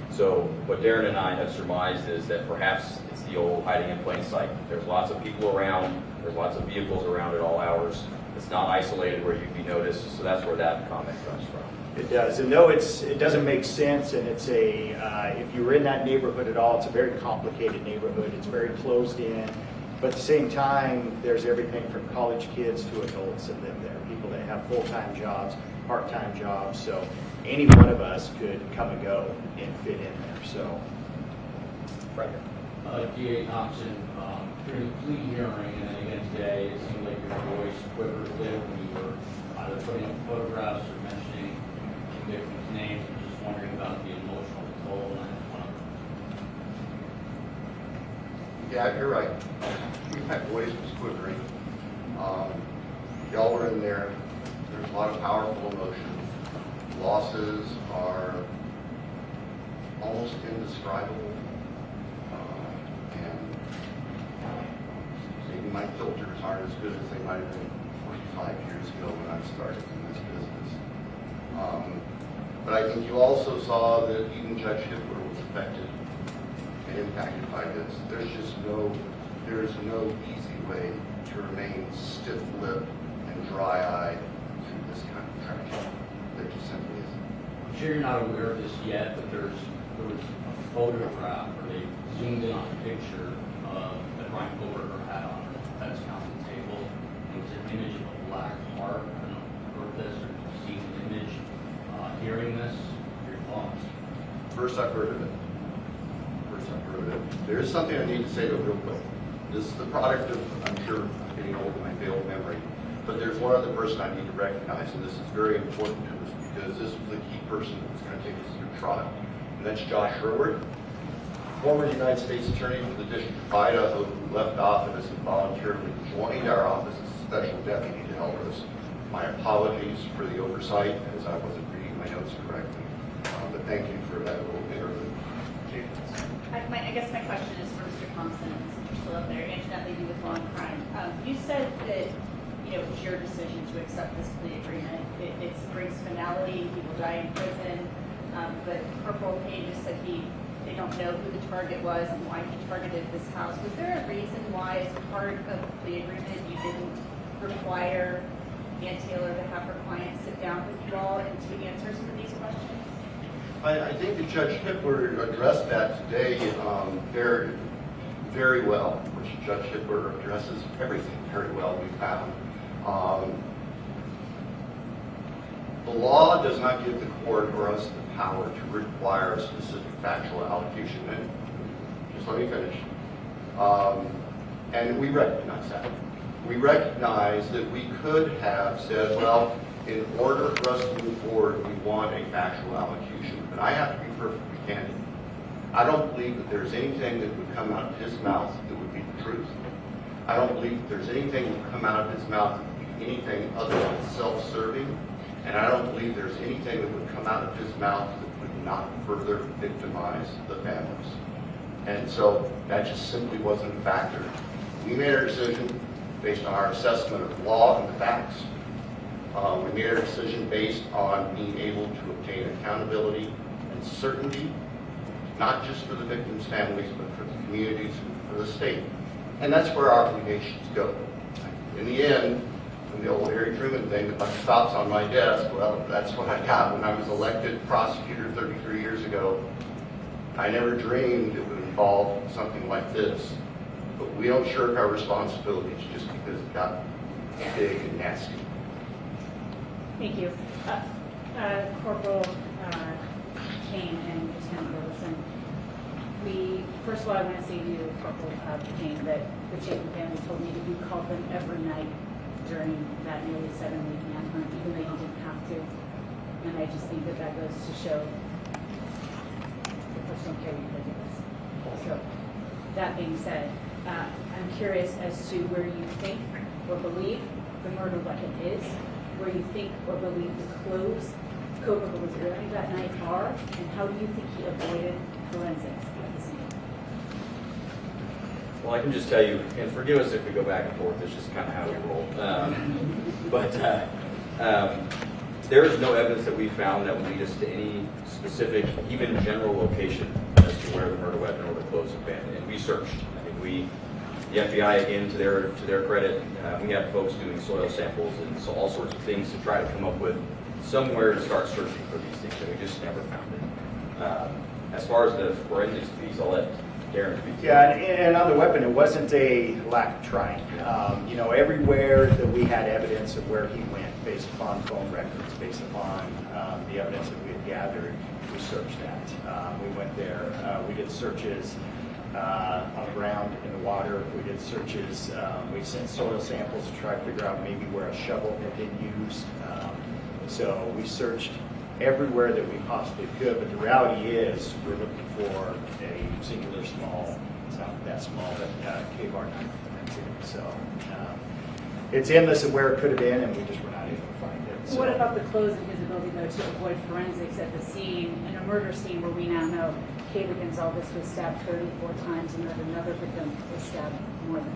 So what Darren and I have surmised is that perhaps it's the old hiding in plain sight. There's lots of people around, there's lots of vehicles around at all hours. It's not isolated where you'd be noticed, so that's where that comment comes from. It does, and though it doesn't make sense, and it's if you were in that neighborhood at all, it's a very complicated neighborhood. It's very closed in, but at the same time, there's everything from college kids to adults that live there, people that have full-time jobs, part-time jobs. So any one of us could come and go and fit in there. So, DA Thompson, during the plea hearing and then again today, it seemed like your voice quivered a bit when you were either putting up photographs or mentioning the victim's names. I'm just wondering about the emotional toll on that. Yeah, you're right. My voice was quivering. Y'all were in there. There's a lot of powerful emotion. Losses are almost indescribable. And maybe my filters aren't as good as they might have been 45 years ago when I started in this business. But I think you also saw that even Judge Hitler was affected and impacted by this. There is no easy way to remain stiff-lipped and dry-eyed through this kind of tragedy. There just simply isn't. I'm sure you're not aware of this yet, but there was a photograph, or they zoomed in on a picture that Bryan Kohberger had on the defense counsel table. It was an image of a black heart. I don't know if you heard this or seen the image. Hearing this, your thoughts? First I've heard of it. There is something I need to say though real quick. This is the product of, I'm sure, I'm getting old in my failed memory, but there's one other person I need to recognize, and this is very important to us because this was the key person that was going to take us through trial. And that's Josh Herward, former United States Attorney for the District of Idaho, who left office and voluntarily joined our office as a special deputy to help us. My apologies for the oversight as I wasn't reading my notes correctly, but thank you for that little interlude. I guess my question is for Mr. Thompson, since you're still up there, incidentally do with law and crime. You said that it was your decision to accept this plea agreement. It brings finality. He will die in prison. But Corporal Payne just said they don't know who the target was and why he targeted this house. Was there a reason why, as part of the plea agreement, you didn't require Ann Taylor to have her client sit down with you all and to answer some of these questions? I think that Judge Hitler addressed that today very, very well, which Judge Hitler addresses everything very well, we found. The law does not give the court or us the power to require a specific factual allocution. And just let me finish. And we recognize that. We recognize that we could have said, well, in order for us to move forward, we want a factual allocution. But I have to be perfectly candid. I don't believe that there's anything that would come out of his mouth that would be the truth. I don't believe that there's anything that would come out of his mouth that would be anything other than self-serving. And I don't believe there's anything that would come out of his mouth that would not further victimize the families. And so that just simply wasn't a factor. We made our decision based on our assessment of law and the facts. We made our decision based on being able to obtain accountability and certainty, not just for the victims' families, but for the communities and for the state. And that's where our obligations go. In the end, when the old Harry Truman thing, the buck stops on my desk, well, that's what I got when I was elected prosecutor 33 years ago. I never dreamed it would involve something like this. But we don't shirk our responsibilities just because it got big and nasty. Thank you. Corporal Kane and Lieutenant Wilson, first of all, I want to say to you, Corporal Kane, that the Chapin family told me that you called them every night during that nearly 7-week manhunt, even though you didn't have to. And I just think that goes to show the personal care you give us. So, that being said, I'm curious as to where you think or believe the murder weapon is, where you think or believe the clothes Kohberger was wearing that night are, and how do you think he avoided forensics at the scene? Well, I can just tell you, and forgive us if we go back and forth, it's just kind of how we roll. There is no evidence that we found that would lead us to any specific, even general location as to where the murder weapon or the clothes have been. And we searched. I mean, the FBI, again, to their credit, we had folks doing soil samples and so all sorts of things to try to come up with somewhere to start searching for these things, and we just never found it. As far as the forensics piece, I'll let Darren. Yeah, and on the weapon, it wasn't a lack of trying. You know, everywhere that we had evidence of where he went, based upon phone records, based upon the evidence that we had gathered, we searched that. We went there. We did searches on the ground, in the water. We did searches. We sent soil samples to try to figure out maybe where a shovel had been used. So we searched everywhere that we possibly could, but the reality is we're looking for a singular small, it's not that small, but K-bar knife, and that's it. So it's endless of where it could have been, and we just were not able to find it. So. What about the close of his ability, though, to avoid forensics at the scene, in a murder scene where we now know Kaylee Gonzalez was stabbed 34 times and that another victim was stabbed more than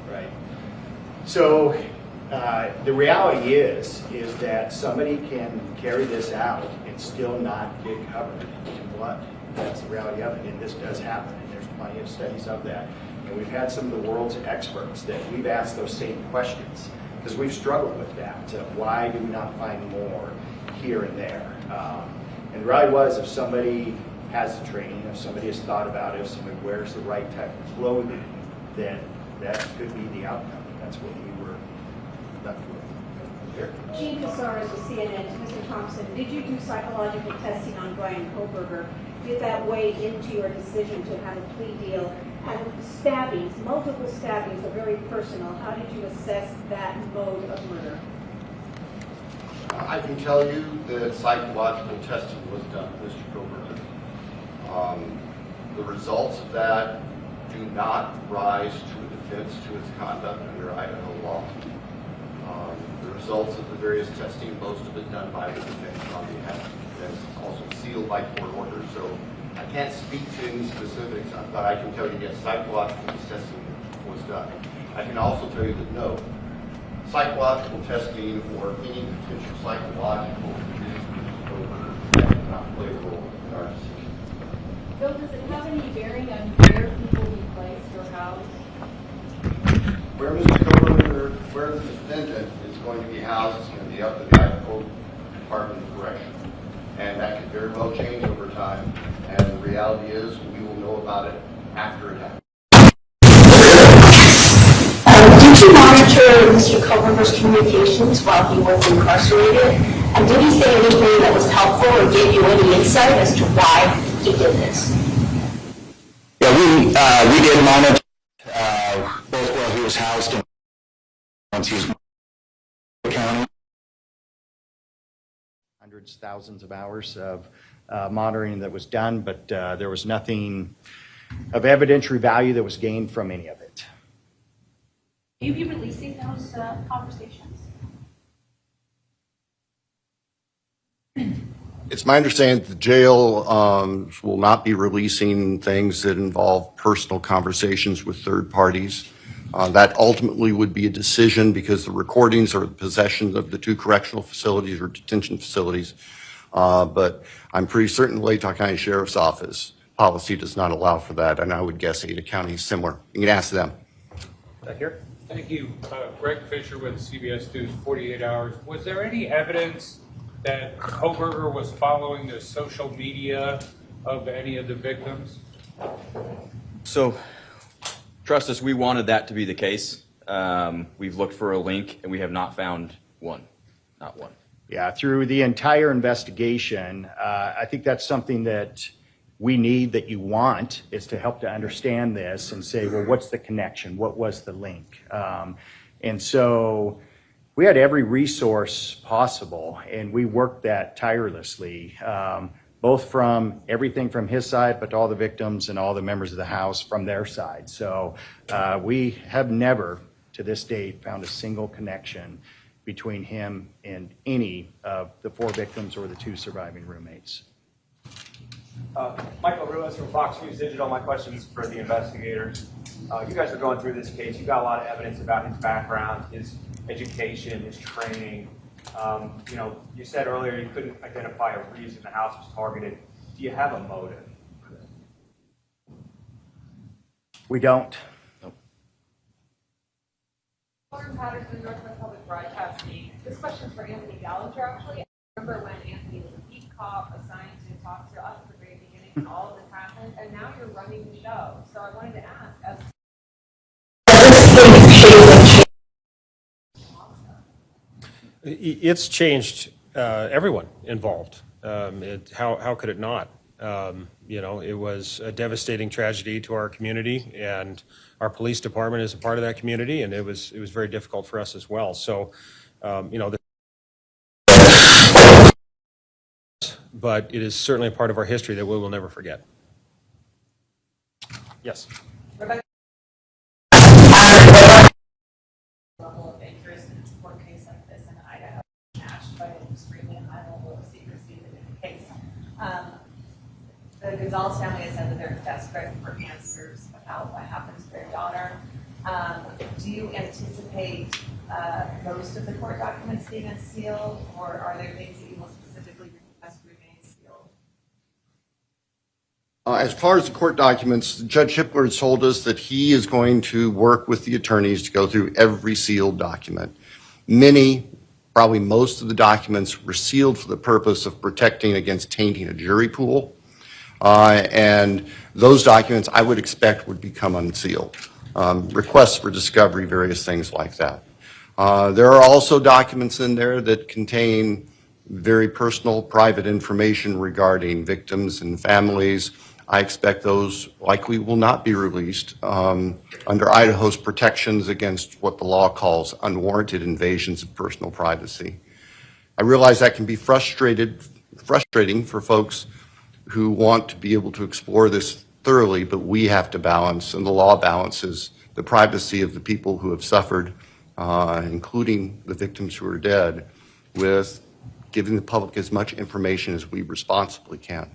Right. So the reality is that somebody can carry this out and still not get covered in blood. That's the reality of it, and this does happen, and there's plenty of studies of that. And we've had some of the world's experts that we've asked those same questions, because we've struggled with that. Why do we not find more here and there? And the reality was, if somebody has the training, if somebody has thought about it, if somebody wears the right type of clothing, then that could be the outcome. That's what we were left with. Here. Gene Casares with CNN. To Mr. Thompson, did you do psychological testing on Bryan Kohberger? Did that weigh into your decision to have a plea deal? And stabbings, multiple stabbings are very personal. How did you assess that mode of murder? I can tell you that psychological testing was done with Mr. Kohberger. The results of that do not rise to a defense to his conduct under Idaho law. The results of the various testing, most of it done by the defense on behalf of the defense, also sealed by court order, so I can't speak to any specifics, but I can tell you, yes, psychological testing was done. I can also tell you that no, psychological testing or any potential psychological issues did not play a role in our decision. Bill, does it have any bearing on where people be placed or housed? Where Mr. Kohberger, where the defendant is going to be housed is going to be up to the Idaho Department of Correction. And that could very well change over time. And the reality is we will know about it after it happens. Did you monitor Mr. Kohberger's communications while he was incarcerated? And did he say anything that was helpful or gave you any insight as to why he did this? Yeah, we did monitor both while he was housed and once he was in the county. Hundreds, thousands of hours of monitoring that was done, but there was nothing of evidentiary value that was gained from any of it. Will you be releasing those conversations? It's my understanding that the jail will not be releasing things that involve personal conversations with third parties. That ultimately would be a decision because the recordings are the possession of the two correctional facilities or detention facilities. But I'm pretty certain the Latah County Sheriff's Office policy does not allow for that, and I would guess Ada County is similar. You can ask them. Back here. Thank you. Greg Fisher with CBS News 48 Hours. Was there any evidence that Kohberger was following the social media of any of the victims? So, trust us, we wanted that to be the case. We've looked for a link and we have not found one. Not one. Yeah, through the entire investigation, I think that's something that we need, that you want, is to help to understand this and say, well, what's the connection? What was the link? And so we had every resource possible, and we worked that tirelessly, both from everything from his side, but all the victims and all the members of the House from their side. So we have never, to this date, found a single connection between him and any of the 4 victims or the 2 surviving roommates. Michael Ruiz from Fox News Digital. My question is for the investigators. You guys are going through this case. You've got a lot of evidence about his background, his education, his training. You said earlier you couldn't identify a reason the house was targeted. Do you have a motive? We don't. Lauren Patterson, Northwest Public Broadcasting. This question's for Anthony Gallagher, actually. I remember when Anthony was a beat cop assigned to talk to us at the very beginning and all of this happened. and now you're running the show. So I wanted to ask, as It's changed everyone involved. How could it not? It was a devastating tragedy to our community, and our police department is a part of that community, and it was very difficult for us as well. So, but it is certainly a part of our history that we will never forget. Yes. Rebecca, level of interest in a court case like this in Idaho matched by an extremely high level of secrecy in the case. The Gonzalez family has said that they're desperate for answers about what happened to their daughter. Do you anticipate most of the court documents being unsealed, or are there things that you will specifically request remain sealed? As far as the court documents, Judge Hippler has told us that he is going to work with the attorneys to go through every sealed document. Many, probably most of the documents were sealed for the purpose of protecting against tainting a jury pool. And those documents I would expect would become unsealed. Requests for discovery, various things like that. There are also documents in there that contain very personal, private information regarding victims and families. I expect those likely will not be released under Idaho's protections against what the law calls unwarranted invasions of personal privacy. I realize that can be frustrating for folks who want to be able to explore this thoroughly, but we have to balance, and the law balances, the privacy of the people who have suffered, including the victims who are dead, with giving the public as much information as we responsibly can.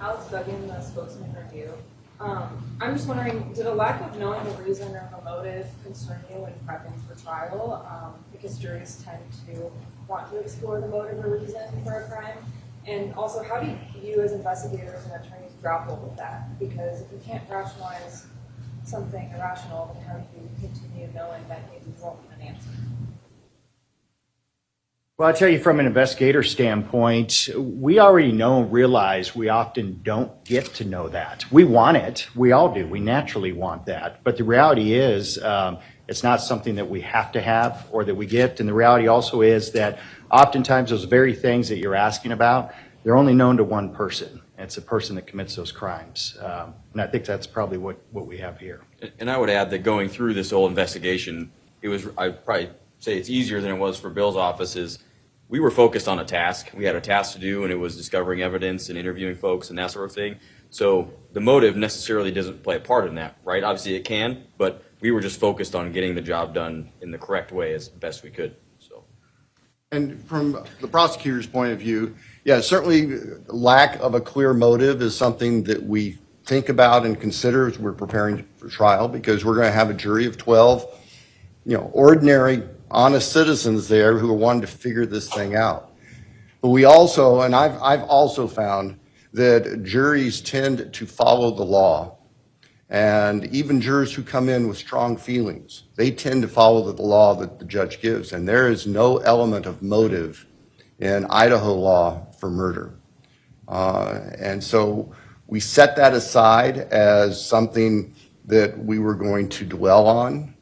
Alex Duggan, the spokesman for you. I'm just wondering, did a lack of knowing the reason or the motive concern you when prepping for trial? Because juries tend to want to explore the motive or reason for a crime. And also, how do you as investigators and attorneys grapple with that? Because if you can't rationalize something irrational, then how do you continue knowing that you won't get an answer? Well, I'll tell you from an investigator standpoint, we already know and realize we often don't get to know that. We want it. We all do. We naturally want that. But the reality is it's not something that we have to have or that we get. And the reality also is that oftentimes those very things that you're asking about, they're only known to one person. It's the person that commits those crimes. And I think that's probably what we have here. And I would add that going through this whole investigation, I'd probably say it's easier than it was for Bill's offices. We were focused on a task. We had a task to do, and it was discovering evidence and interviewing folks and that sort of thing. So the motive necessarily doesn't play a part in that, right? Obviously it can, but we were just focused on getting the job done in the correct way as best we could. So. And from the prosecutor's point of view, yeah, certainly lack of a clear motive is something that we think about and consider as we're preparing for trial, because we're going to have a jury of 12, ordinary, honest citizens there who are wanting to figure this thing out. But we also, and I've also found that juries tend to follow the law. And even jurors who come in with strong feelings, they tend to follow the law that the judge gives. And there is no element of motive in Idaho law for murder. And so we set that aside as something that we were going to dwell on,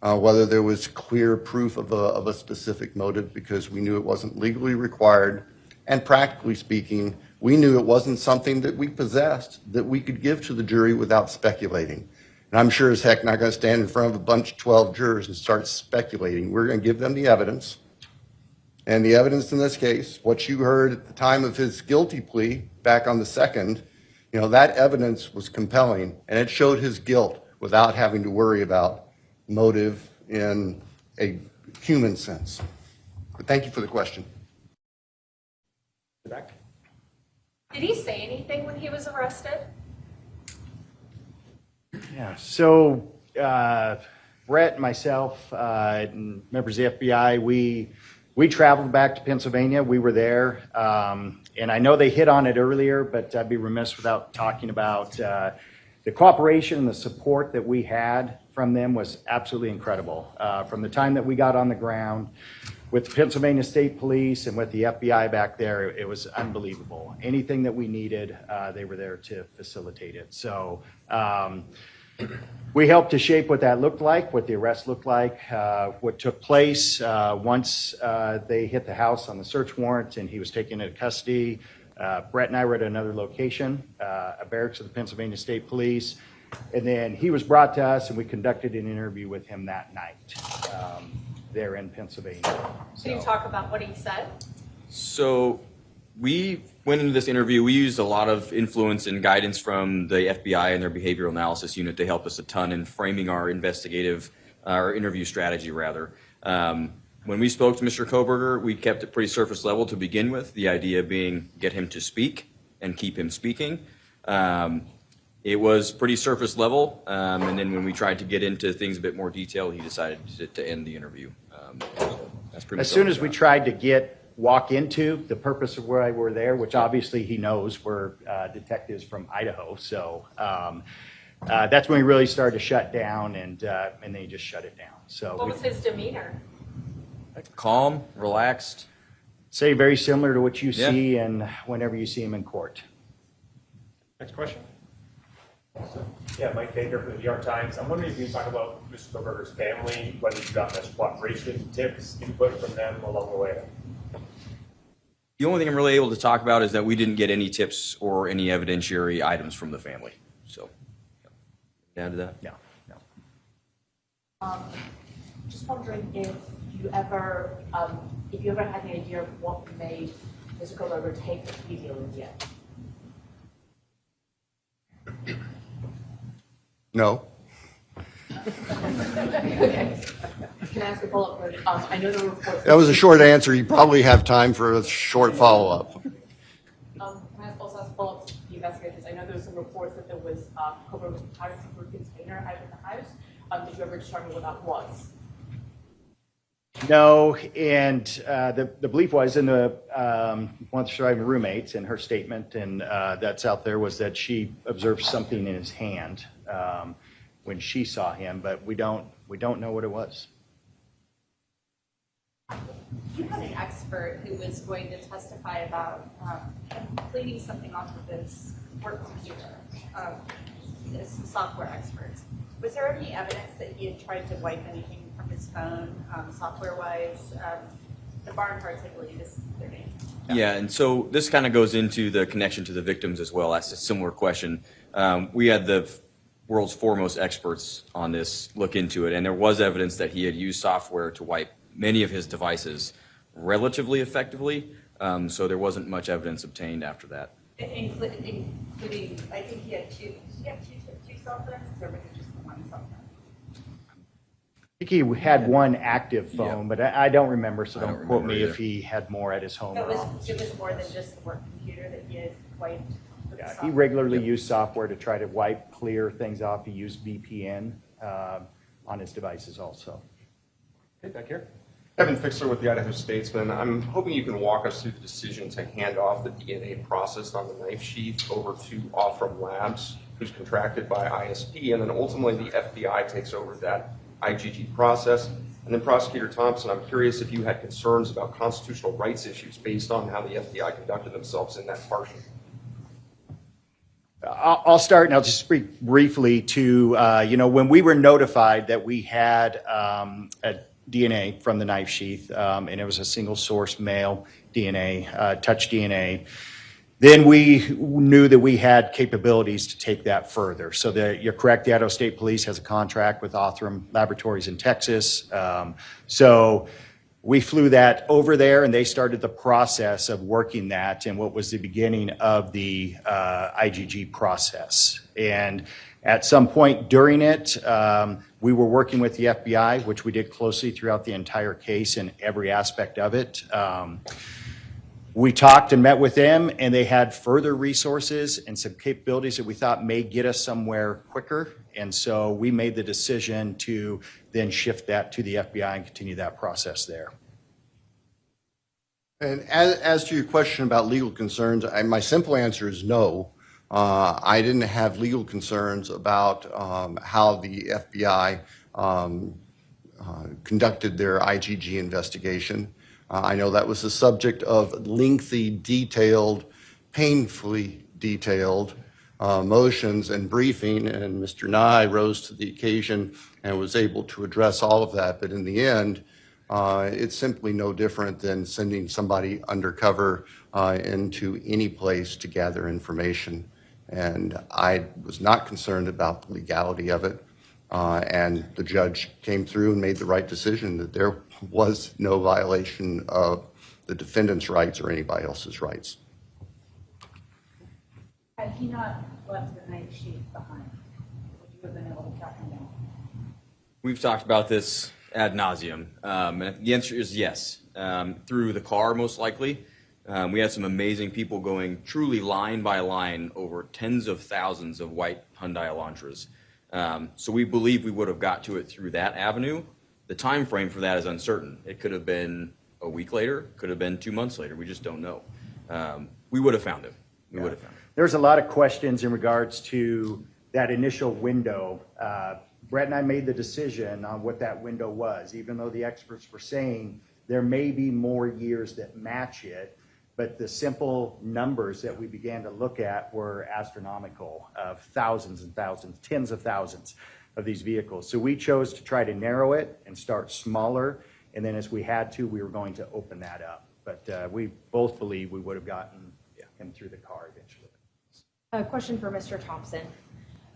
whether there was clear proof of a specific motive, because we knew it wasn't legally required. And practically speaking, we knew it wasn't something that we possessed that we could give to the jury without speculating. And I'm sure as heck not going to stand in front of a bunch of 12 jurors and start speculating. We're going to give them the evidence. And the evidence in this case, what you heard at the time of his guilty plea back on the 2nd, that evidence was compelling, and it showed his guilt without having to worry about motive in a human sense. But thank you for the question. Did he say anything when he was arrested? Yeah, so Brett, myself, and members of the FBI, we traveled back to Pennsylvania. We were there, and I know they hit on it earlier, but I'd be remiss without talking about the the cooperation and the support that we had from them was absolutely incredible. From the time that we got on the ground with the Pennsylvania State Police and with the FBI back there, it was unbelievable. Anything that we needed, they were there to facilitate it. So we helped to shape what that looked like, what the arrest looked like, what took place once they hit the house on the search warrant and he was taken into custody. Brett and I were at another location, a barracks of the Pennsylvania State Police, and then he was brought to us and we conducted an interview with him that night there in Pennsylvania. Can you talk about what he said? So we went into this interview, we used a lot of influence and guidance from the FBI and their behavioral analysis unit to help us a ton in framing our our interview strategy rather. When we spoke to Mr. Kohberger, we kept it pretty surface level to begin with, the idea being get him to speak and keep him speaking. It was pretty surface level, and then when we tried to get into things a bit more detail, he decided to end the interview. So that's pretty much as soon as we tried to walk into the purpose of why we're there, which obviously he knows we're detectives from Idaho, so that's when we really started to shut down, and then he just shut it down. So what was his demeanor? Calm, relaxed. Say very similar to what you see and whenever you see him in court. Next question. Yeah, Mike Baker from the New York Times. I'm wondering if you can talk about Mr. Kohberger's family, whether you got much cooperation, tips, input from them along the way. The only thing I'm really able to talk about is that we didn't get any tips or any evidentiary items from the family. So, down to that? No. Just wondering if you ever had any idea of what made Mr. Kohberger take the plea deal in the end? No. Okay. Can I ask a follow-up question? I know there were reports. That was a short answer. You probably have time for a short follow-up. Can I also ask a follow-up to the investigators? I know there were some reports that there was Kohberger's entire secret container out in the house. Did you ever determine what that was? No, and the belief was in the one of the surviving roommates in her statement, and that's out there, was that she observed something in his hand when she saw him, but we don't know what it was. You had an expert who was going to testify about cleaning something off of his work computer, this software expert. Was there any evidence that he had tried to wipe anything from his phone, software-wise? The Barnharts, I believe, is their name. Yeah, and so this kind of goes into the connection to the victims as well. That's a similar question. We had the world's foremost experts on this look into it, and there was evidence that he had used software to wipe many of his devices relatively effectively, so there wasn't much evidence obtained after that. Including, I think he had two softwares, or was it just the one software? I think he had one active phone, but I don't remember, so don't quote me if he had more at his home. So it was more than just the work computer that he had wiped? Yeah, he regularly used software to try to wipe, clear things off. He used VPN on his devices also. Hey, back here. Evan Fixler with the Idaho Statesman. I'm hoping you can walk us through the decision to hand off the DNA process on the knife sheath over to Othram Labs, who's contracted by ISP, and then ultimately the FBI takes over that IgG process. And then Prosecutor Thompson, I'm curious if you had concerns about constitutional rights issues based on how the FBI conducted themselves in that portion. I'll start, and I'll just speak briefly to, when we were notified that we had a DNA from the knife sheath, and it was a single source male DNA, touch DNA, then we knew that we had capabilities to take that further. So you're correct, the Idaho State Police has a contract with Othram Laboratories in Texas. So we flew that over there, and they started the process of working that in what was the beginning of the IgG process. And at some point during it, we were working with the FBI, which we did closely throughout the entire case and every aspect of it. We talked and met with them, and they had further resources and some capabilities that we thought may get us somewhere quicker. And so we made the decision to then shift that to the FBI and continue that process there. And as to your question about legal concerns, my simple answer is no. I didn't have legal concerns about how the FBI conducted their IGG investigation. I know that was the subject of lengthy, detailed, painfully detailed motions and briefing, and Mr. Nye rose to the occasion and was able to address all of that. But in the end, it's simply no different than sending somebody undercover into any place to gather information. And I was not concerned about the legality of it. And the judge came through and made the right decision that there was no violation of the defendant's rights or anybody else's rights. Had he not left the knife sheath behind, would you have been able to track him down? We've talked about this ad nauseum, and the answer is yes. Through the car, most likely. We had some amazing people going truly line by line over tens of thousands of white Hyundai Elantras. So we believe we would have got to it through that avenue. The time frame for that is uncertain. It could have been a week later, could have been 2 months later. We just don't know. We would have found him. We would have found him. There's a lot of questions in regards to that initial window. Brett and I made the decision on what that window was, even though the experts were saying there may be more years that match it. But the simple numbers that we began to look at were astronomical, of thousands and thousands, tens of thousands of these vehicles. So we chose to try to narrow it and start smaller. And then as we had to, we were going to open that up. But we both believe we would have gotten him through the car eventually. A question for Mr. Thompson.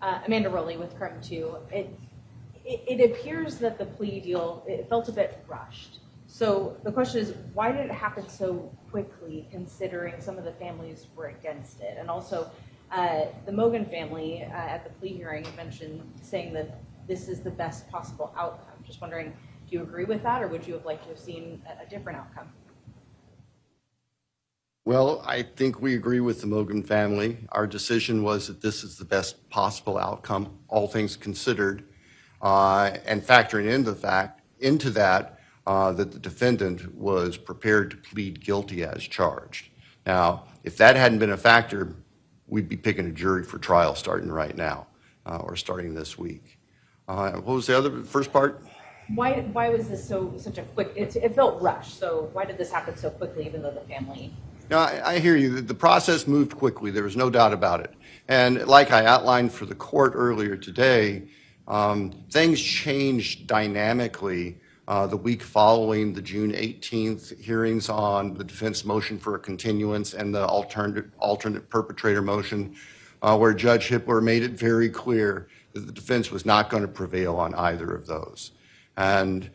Amanda Rowley with Crime 2. It appears that the plea deal, it felt a bit rushed. So the question is, why did it happen so quickly, considering some of the families were against it? And also, the Mogan family at the plea hearing mentioned saying that this is the best possible outcome. Just wondering, do you agree with that, or would you have liked to have seen a different outcome? Well, I think we agree with the Mogan family. Our decision was that this is the best possible outcome, all things considered, and factoring into that the defendant was prepared to plead guilty as charged. Now, if that hadn't been a factor, we'd be picking a jury for trial starting right now, or starting this week. What was the first part? Why was this such a quick? It felt rushed. So why did this happen so quickly, even though the family? No, I hear you. The process moved quickly. There was no doubt about it. And like I outlined for the court earlier today, things changed dynamically the week following the June 18th hearings on the defense motion for a continuance and the alternate perpetrator motion, where Judge Hippler made it very clear that the defense was not going to prevail on either of those. And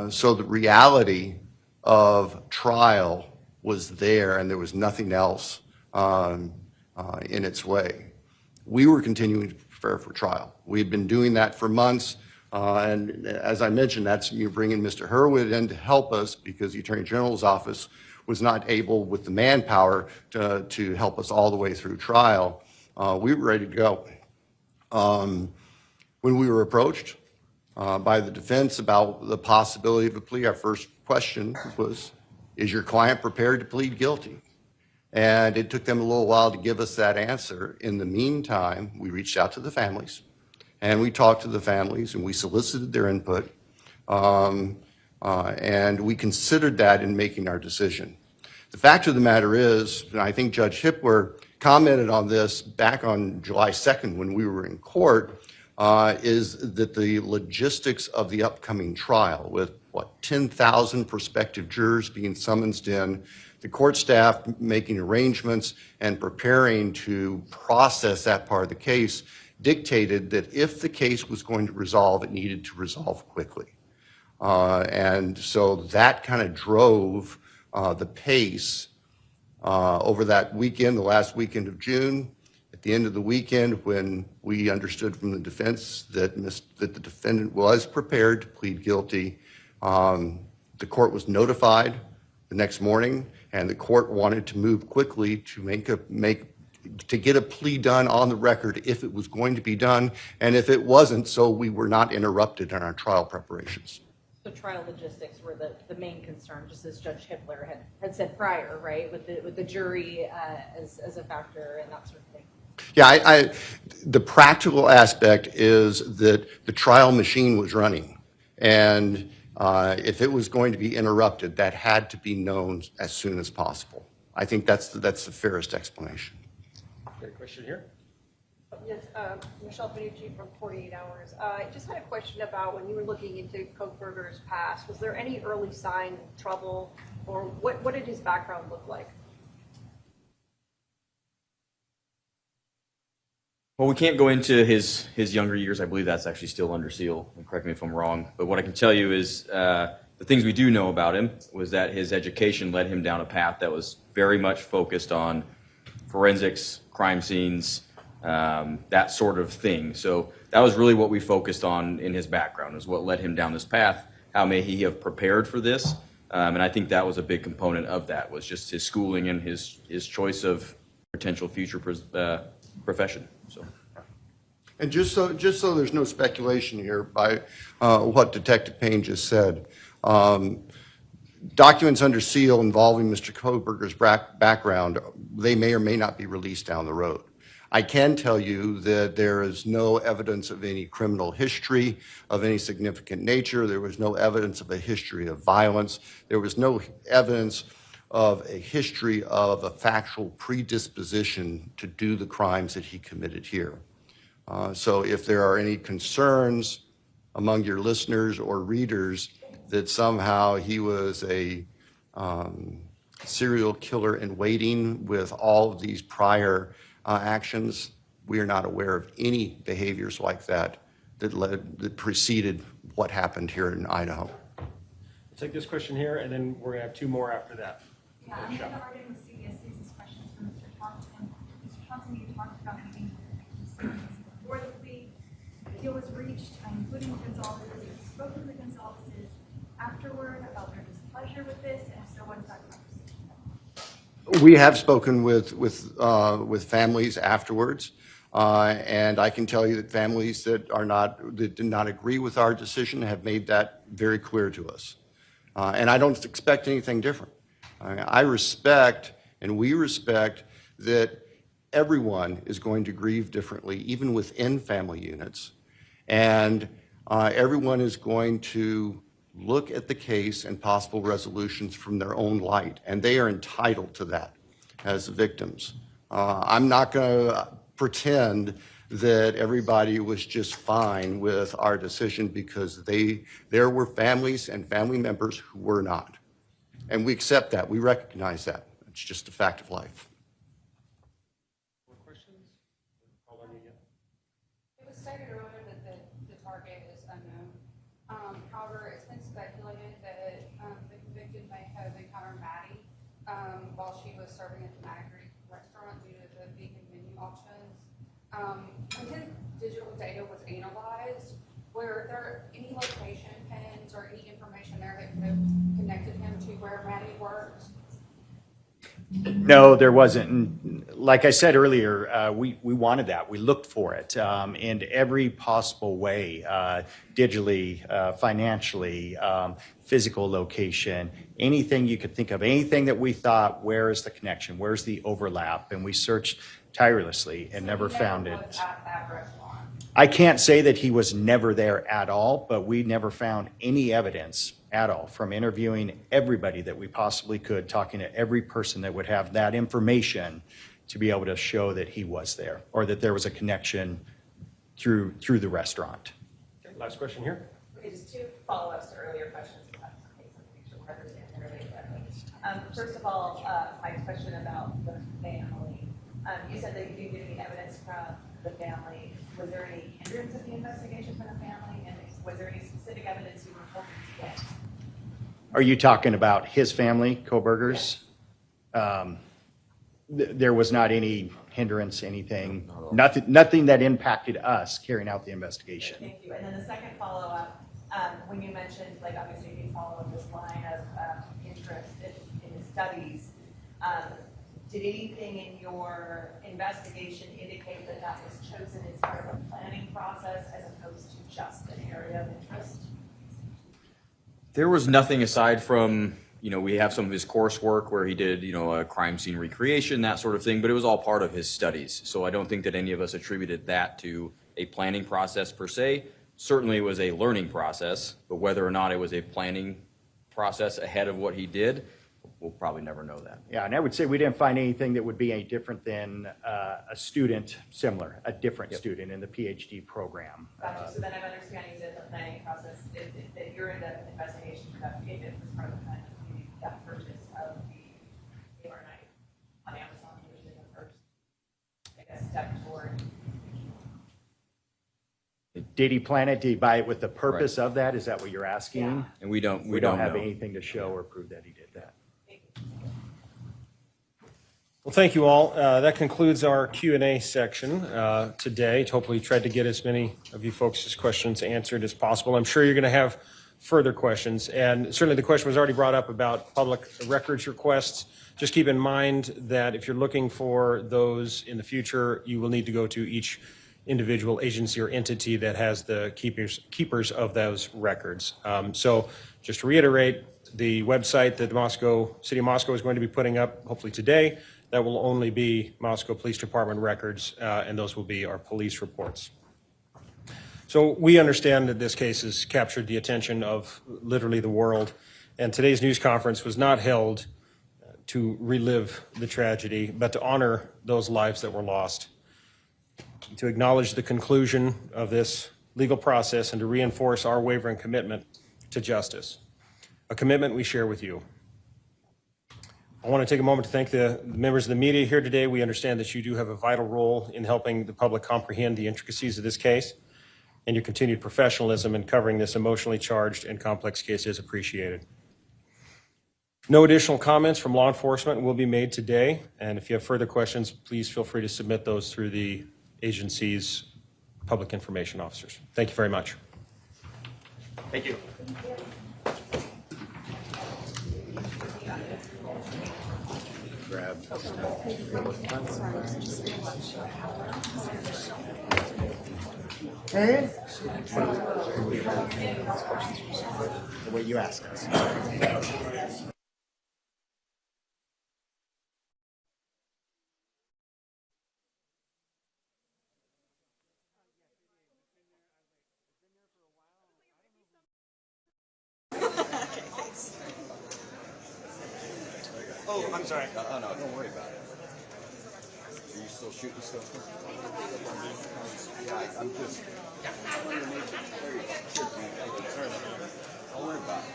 so the reality of trial was there, and there was nothing else in its way. We were continuing to prepare for trial. We had been doing that for months, and as I mentioned, that's you bringing Mr. Hurwitz in to help us because the Attorney General's office was not able, with the manpower, to help us all the way through trial. We were ready to go. When we were approached by the defense about the possibility of a plea, our first question was, is your client prepared to plead guilty? And it took them a little while to give us that answer. In the meantime, we reached out to the families, and we talked to the families, and we solicited their input, and we considered that in making our decision. The fact of the matter is, and I think Judge Hippler commented on this back on July 2nd when we were in court, is that the logistics of the upcoming trial with 10,000 prospective jurors being summoned in, the court staff making arrangements and preparing to process that part of the case dictated that if the case was going to resolve, it needed to resolve quickly. And so that kind of drove the pace over that weekend, the last weekend of June. At the end of the weekend, when we understood from the defense that the defendant was prepared to plead guilty, the court was notified the next morning, and the court wanted to move quickly to get a plea done on the record if it was going to be done, and if it wasn't, so we were not interrupted in our trial preparations. So trial logistics were the main concern, just as Judge Hippler had said prior, right, with the jury as a factor and that sort of thing. Yeah, the practical aspect is that the trial machine was running. And if it was going to be interrupted, that had to be known as soon as possible. I think that's the fairest explanation. Great question here. Yes, Michelle Benucci from 48 Hours. I just had a question about when you were looking into Kohberger's past, was there any early sign of trouble, or what did his background look like? Well, we can't go into his younger years. I believe that's actually still under seal. And correct me if I'm wrong. But what I can tell you is the things we do know about him was that his education led him down a path that was very much focused on forensics, crime scenes, that sort of thing. So that was really what we focused on in his background, is what led him down this path. How may he have prepared for this? And I think that was a big component of that, was just his schooling and his choice of potential future profession. So. And just so there's no speculation here by what Detective Payne just said, documents under seal involving Mr. Kohberger's background, they may or may not be released down the road. I can tell you that there is no evidence of any criminal history of any significant nature. There was no evidence of a history of violence. There was no evidence of a history of a factual predisposition to do the crimes that he committed here. So if there are any concerns among your listeners or readers that somehow he was a serial killer in waiting with all of these prior actions, we are not aware of any behaviors like that that preceded what happened here in Idaho. We'll take this question here, and then we're going to have two more after that. Yeah, I'm going to argue with CBS News' questions for Mr. Thompson. Mr. Thompson, you talked about having before the plea deal was reached, including Gonzalez. Have you spoken with Gonzalez's afterward about their displeasure with this, and if so, what is that conversation? We have spoken with families afterwards, and I can tell you that families that did not agree with our decision have made that very clear to us, and I don't expect anything different. I respect, and we respect, that everyone is going to grieve differently, even within family units, and everyone is going to look at the case and possible resolutions from their own light, and they are entitled to that as victims. I'm not going to pretend that everybody was just fine with our decision, because there were families and family members who were not. And we accept that. We recognize that. It's just a fact of life. More questions? Hold on again. It was stated earlier that the target is unknown. However, it's been speculated that the convicted may have encountered Maddie while she was serving at the Maddie Greek restaurant due to the vegan menu options. When his digital data was analyzed, were there any location pins or any information there that could have connected him to where Maddie worked? No, there wasn't. Like I said earlier, we wanted that. We looked for it in every possible way, digitally, financially, physical location, anything you could think of, anything that we thought, where is the connection, where's the overlap? And we searched tirelessly and never found it. At that restaurant. I can't say that he was never there at all, but we never found any evidence at all from interviewing everybody that we possibly could, talking to every person that would have that information to be able to show that he was there or that there was a connection through the restaurant. Okay, last question here. Okay, just two follow-ups to earlier questions. First of all, my question about the family. You said that you didn't get any evidence from the family. Was there any hindrance of the investigation from the family? And was there any specific evidence you were hoping to get? Are you talking about his family, Kohberger's? There was not any hindrance, anything, nothing that impacted us carrying out the investigation. Thank you. And then the second follow-up, when you mentioned, like, obviously you follow this line of interest in his studies, did anything in your investigation indicate that that was chosen as part of a planning process as opposed to just an area of interest? There was nothing aside from, we have some of his coursework where he did, a crime scene recreation, that sort of thing, but it was all part of his studies. So I don't think that any of us attributed that to a planning process per se. Certainly it was a learning process, but whether or not it was a planning process ahead of what he did, we'll probably never know that. Yeah, and I would say we didn't find anything that would be any different than a student similar, a different student in the PhD program. Gotcha. So then I'm understanding that the planning process, that you're in the investigation, that if it was part of the planning, that purchase of the AR knife on Amazon, usually the first, I guess, step toward. Did he plan it? Did he buy it with the purpose of that? Is that what you're asking? Yeah. And we don't have know. anything to show or prove that he did that. Well, thank you all. That concludes our Q&A section today. Hopefully tried to get as many of you folks' questions answered as possible. I'm sure you're going to have further questions, and certainly the question was already brought up about public records requests. Just keep in mind that if you're looking for those in the future, you will need to go to each individual agency or entity that has the keepers of those records. So just to reiterate, the website that the City of Moscow is going to be putting up, hopefully today, that will only be Moscow Police Department records, and those will be our police reports. So we understand that this case has captured the attention of literally the world, and today's news conference was not held to relive the tragedy, but to honor those lives that were lost, to acknowledge the conclusion of this legal process, and to reinforce our wavering commitment to justice, a commitment we share with you. I want to take a moment to thank the members of the media here today. We understand that you do have a vital role in helping the public comprehend the intricacies of this case, and your continued professionalism in covering this emotionally charged and complex case is appreciated. No additional comments from law enforcement will be made today, and if you have further questions, please feel free to submit those through the agency's public information officers. Thank you very much. Thank you. Grab. Hey. The way you ask us. Oh, I'm sorry. Oh, no, don't worry about it. Are you still shooting stuff? Yeah, I'm just... Don't worry about it.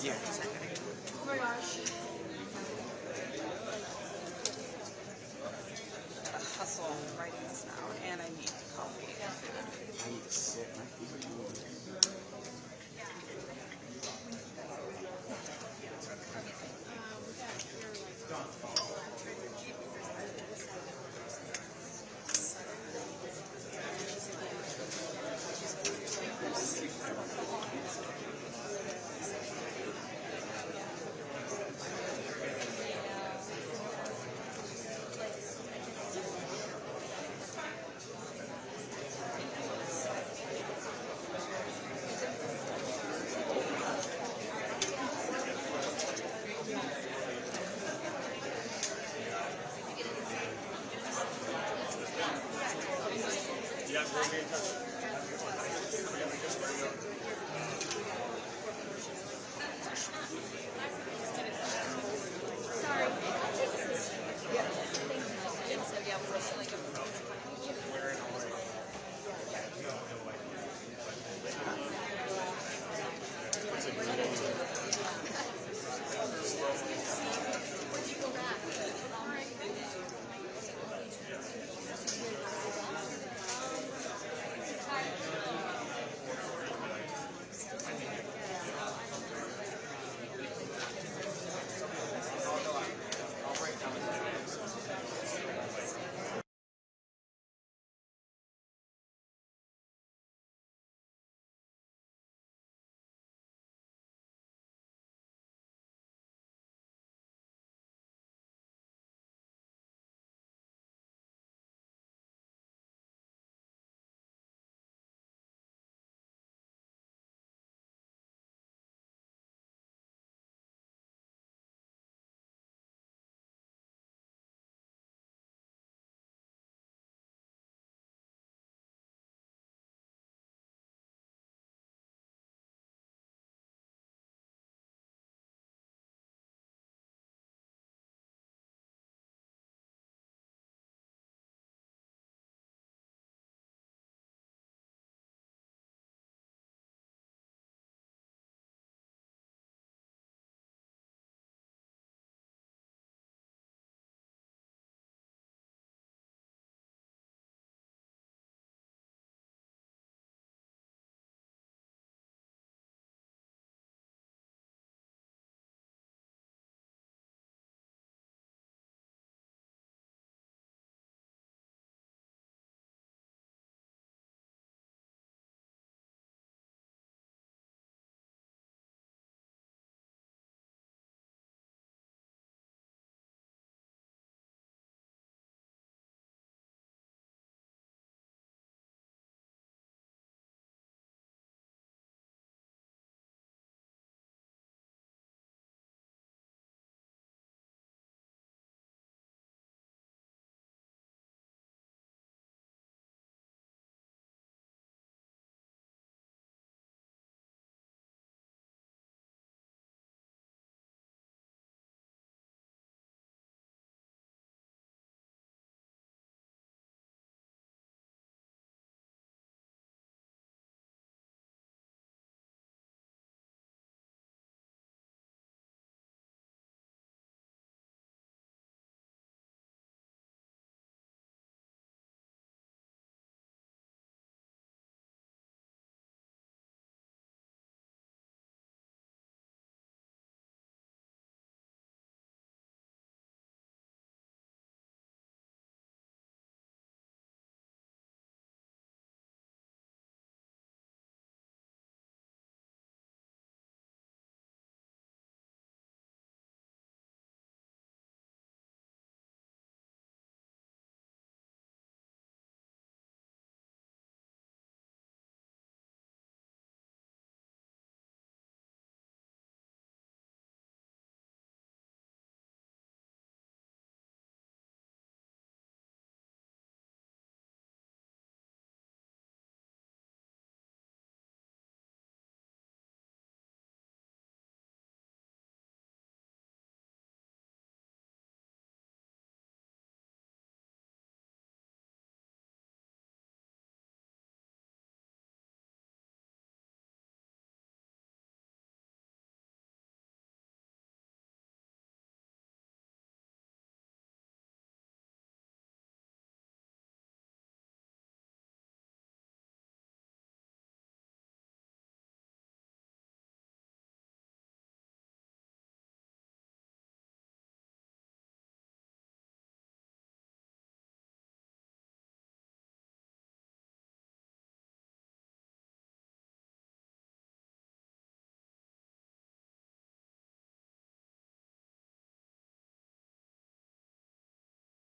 Yeah. Oh my gosh. Hustle writing this now, and I need coffee. I need to sit. My feet are moving. Sorry.